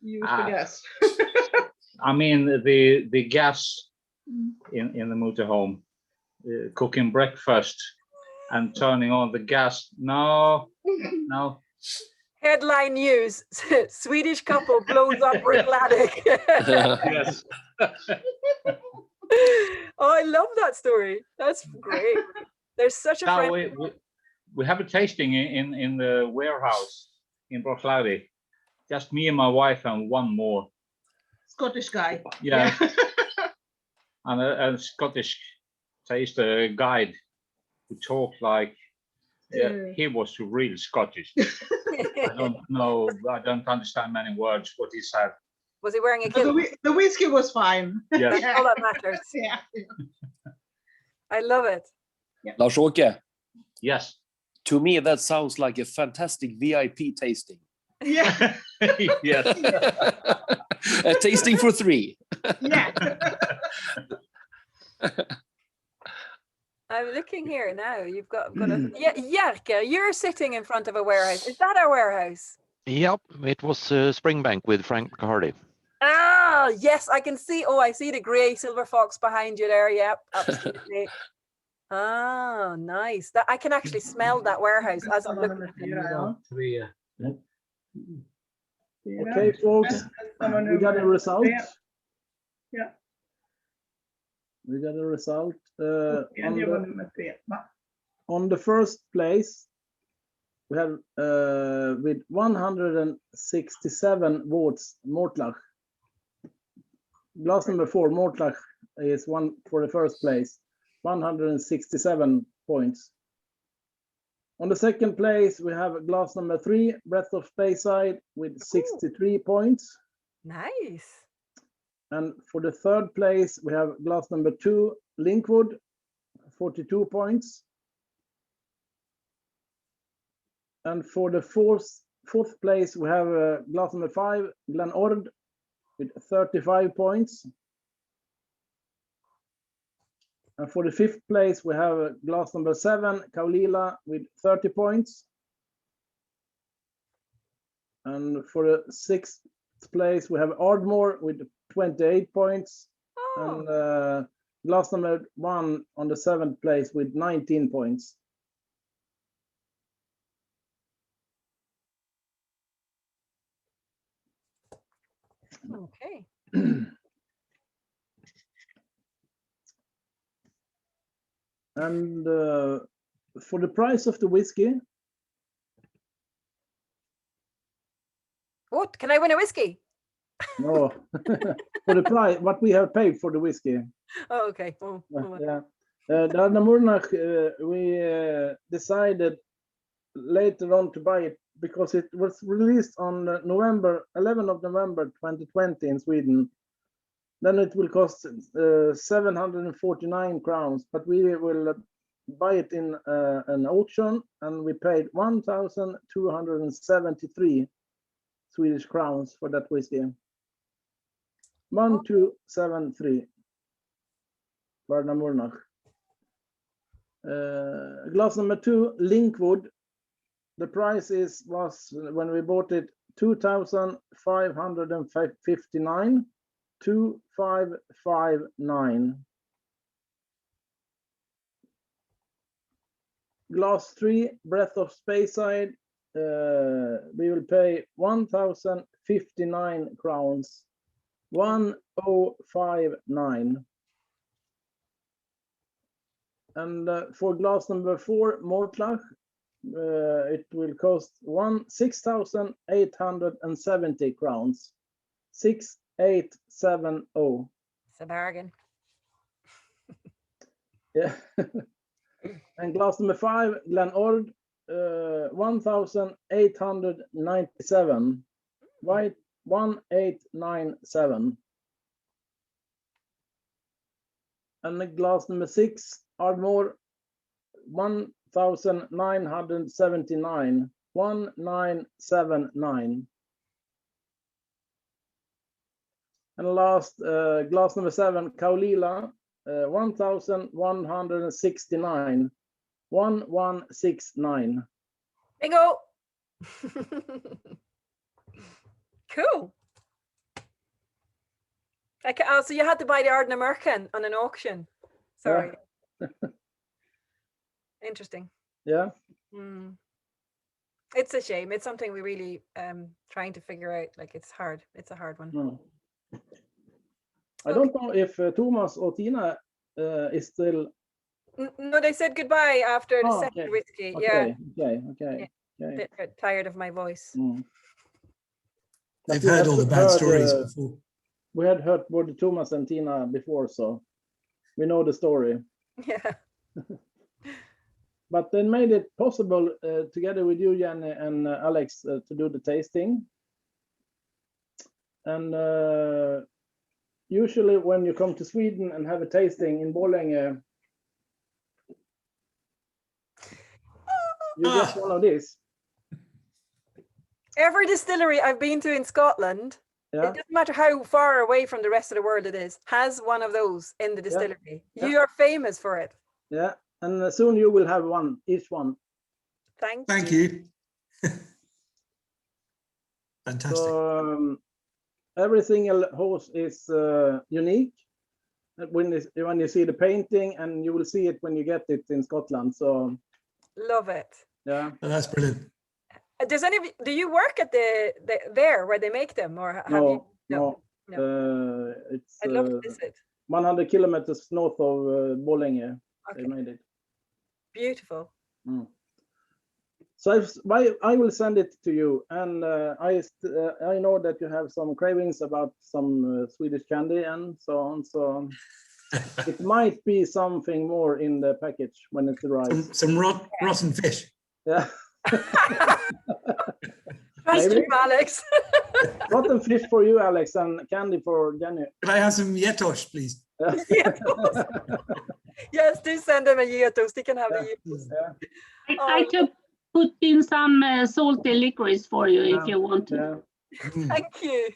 B: use the gas.
M: I mean the gas in the motorhome, cooking breakfast and turning on the gas. No.
B: Headline news: Swedish couple blows up Bricklatic.
M: Yes.
B: Oh, I love that story. That's great. There's such a
M: we have a tasting in the warehouse in Brocklady. Just me and my wife and one more
N: Scottish guy.
M: Yeah. And a Scottish taster guide who talked like he was real Scottish. I don't know. I don't understand many words what he said.
B: Was he wearing a kilt?
N: The whiskey was fine.
M: Yes.
B: All that matters.
N: Yeah.
B: I love it.
H: Lars-Åke.
M: Yes.
H: To me, that sounds like a fantastic VIP tasting.
N: Yeah.
M: Yes.
H: A tasting for 3.
N: Yeah.
B: I'm looking here now. You've got a Jerker, you're sitting in front of a warehouse. Is that our warehouse?
O: Yep, it was Springbank with Frank McCarty.
B: Ah, yes, I can see. Oh, I see the grey silver fox behind you there. Yep, absolutely. Ah, nice. That I can actually smell that warehouse as I'm looking at it.
A: Okay, folks, we got a result.
N: Yeah.
A: We got a result. On the first place, we have with 167 votes, Mortlach. Glass number 4, Mortlach, is one for the first place, 167 points. On the second place, we have glass number 3, Breath of Speyside, with 63 points.
B: Nice.
A: And for the third place, we have glass number 2, Linkwood, 42 points. And for the fourth place, we have glass number 5, Glen Ord, with 35 points. And for the fifth place, we have glass number 7, Kaulila, with 30 points. And for the sixth place, we have Ardmore with 28 points. And glass number 1 on the 7th place with 19 points.
B: Okay.
A: And for the price of the whiskey.
B: What? Can I win a whiskey?
A: No, for the price, what we have paid for the whiskey.
B: Oh, okay. Oh,
A: yeah. The Ardnamurchan, we decided later on to buy it because it was released on November 11th of November 2020 in Sweden. Then it will cost 749 crowns, but we will buy it in an auction, and we paid 1,273 Swedish crowns for that whiskey. 1,273. Ardnamurchan. Glass number 2, Linkwood. The price was when we bought it 2,559. 2,559. Glass 3, Breath of Speyside. We will pay 1,059 crowns. 1,059. And for glass number 4, Mortlach, it will cost 6,870 crowns. 6,870.
B: It's a bargain.
A: Yeah. And glass number 5, Glen Ord, 1,897. White, 1,897. And the glass number 6, Ardmore, 1,979. 1,979. And last, glass number 7, Kaulila, 1,169. 1,169.
B: Bingo. Cool. Oh, so you had to buy the Ardnamurchan on an auction. Sorry. Interesting.
A: Yeah.
B: It's a shame. It's something we really trying to figure out. Like, it's hard. It's a hard one.
A: No. I don't know if Thomas or Tina is still.
B: No, they said goodbye after the second
A: okay.
B: whiskey.
A: Okay.
B: Yeah.
A: Okay.
B: They're tired of my voice.
C: They've heard all the bad stories before.
A: We had heard both Thomas and Tina before, so we know the story.
B: Yeah.
A: But they made it possible together with you, Jenny and Alex, to do the tasting. And usually when you come to Sweden and have a tasting in Borlänge, you get one of these.
B: Every distillery I've been to in Scotland,
A: Yeah.
B: it doesn't matter how far away from the rest of the world it is, has one of those in the distillery.
A: Yeah.
B: You are famous for it.
A: Yeah, and soon you will have one, each one.
B: Thank
C: you. Fantastic.
A: So, every single hose is unique. When you see the painting, and you will see it when you get it in Scotland. So
B: Love it.
A: yeah.
C: Oh, that's brilliant.
B: Does any of you, do you work at there where they make them, or have you?
A: No. It's
B: I'd love to visit.
A: 100 kilometers north of Borlänge.
B: Okay.
A: They made it.
B: Beautiful.
A: So I will send it to you, and I know that you have some cravings about some Swedish candy and so on. So it might be something more in the package when it arrives.
C: Some rotten fish.
A: Yeah.
B: Trust you, Alex.
A: Rotten fish for you, Alex, and candy for Jenny.
C: Can I have some Yetosh, please?
B: Yes, do send them a geitost. They can have a geitost.
J: I could put in some salty licorice for you if you want to.
B: Thank you.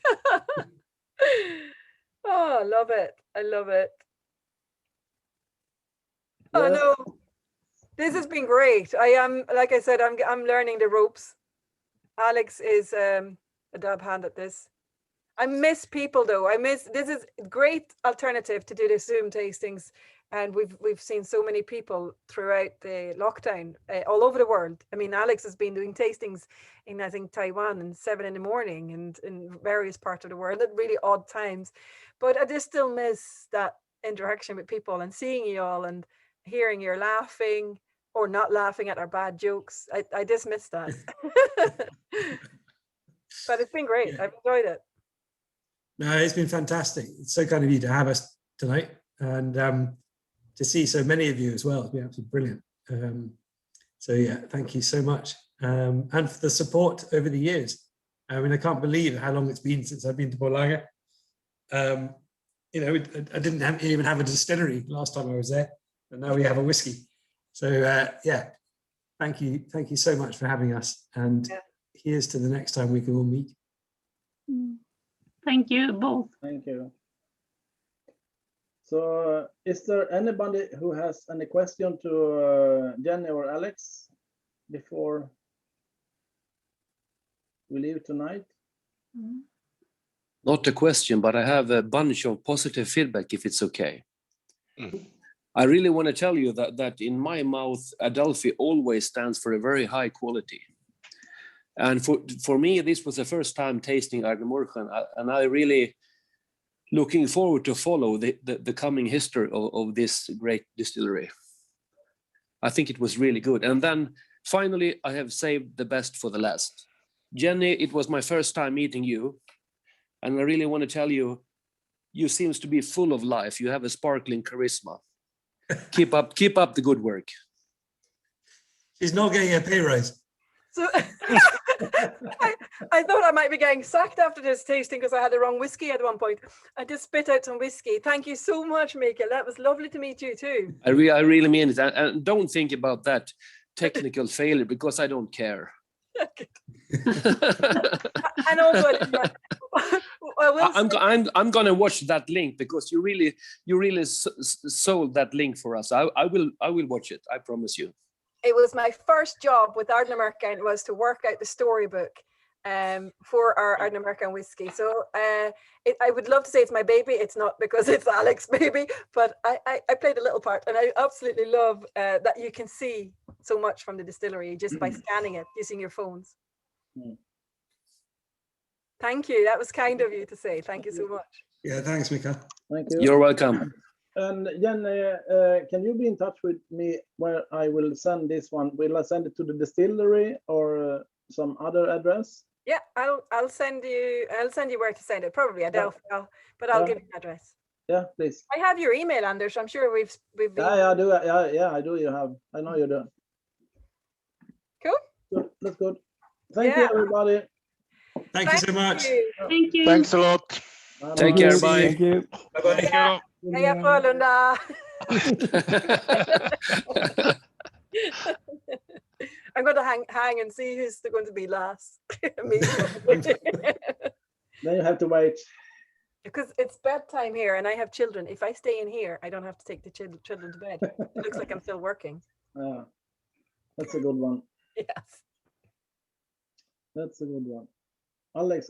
B: Oh, I love it. I love it. Oh no, this has been great. I am, like I said, I'm learning the ropes. Alex is a dab hand at this. I miss people though. This is a great alternative to do the Zoom tastings, and we've seen so many people throughout the lockdown all over the world. I mean, Alex has been doing tastings in, I think, Taiwan and 7 in the morning, and in various parts of the world at really odd times. But I just still miss that interaction with people and seeing you all and hearing you're laughing or not laughing at our bad jokes. I just miss that. But it's been great. I've enjoyed it.
C: No, it's been fantastic. It's so kind of you to have us tonight, and to see so many of you as well. It's been absolutely brilliant. So yeah, thank you so much, and for the support over the years. I mean, I can't believe how long it's been since I've been to Borlänge. You know, I didn't even have a distillery last time I was there, and now we have a whiskey. So yeah, thank you so much for having us, and here's to the next time we can all meet.
J: Thank you both.
A: Thank you. So is there anybody who has any question to Jenny or Alex before we leave tonight?
H: Not a question, but I have a bunch of positive feedback, if it's okay. I really want to tell you that in my mouth, Adelphi always stands for a very high quality. And for me, this was the first time tasting Ardnamurchan, and I really looking forward to follow the coming history of this great distillery. I think it was really good. And then finally, I have saved the best for the last. Jenny, it was my first time meeting you, and I really want to tell you, you seems to be full of life. You have a sparkling charisma. Keep up the good work.
C: She's not getting a pay rise.
B: So I thought I might be getting sacked after this tasting because I had the wrong whiskey at one point. I just spit out some whiskey. Thank you so much, Mikael. That was lovely to meet you too.
H: I really mean it. And don't think about that technical failure, because I don't care.
B: And also,
H: I'm gonna watch that link, because you really sold that link for us. I will watch it. I promise you.
B: It was my first job with Ardnamurchan, was to work out the storybook for our Ardnamurchan whiskey. So I would love to say it's my baby. It's not, because it's Alex's baby, but I played a little part, and I absolutely love that you can see so much from the distillery just by scanning it using your phones. Thank you. That was kind of you to say. Thank you so much.
C: Yeah, thanks, Mikael.
A: Thank you.
H: You're welcome.
A: And Jenny, can you be in touch with me where I will send this one? Will I send it to the distillery or some other address?
B: Yeah, I'll send you where to send it. Probably Adelphi, but I'll give you an address.
A: Yeah, please.
B: I have your email, Anders. I'm sure we've
A: Yeah, I do. Yeah, I do. You have. I know you do.
B: Cool.
A: Good. That's good. Thank you, everybody.
C: Thank you so much.
J: Thank you.
I: Thanks a lot.
H: Take care. Bye.
F: Thank you.
C: Bye-bye.
B: Heja Frölunda. I'm going to hang and see who's going to be last.
A: Then you have to wait.
B: Because it's bedtime here and I have children. If I stay in here, I don't have to take the children to bed. It looks like I'm still working.
A: That's a good one.
B: Yes.
A: That's a good one. Alex,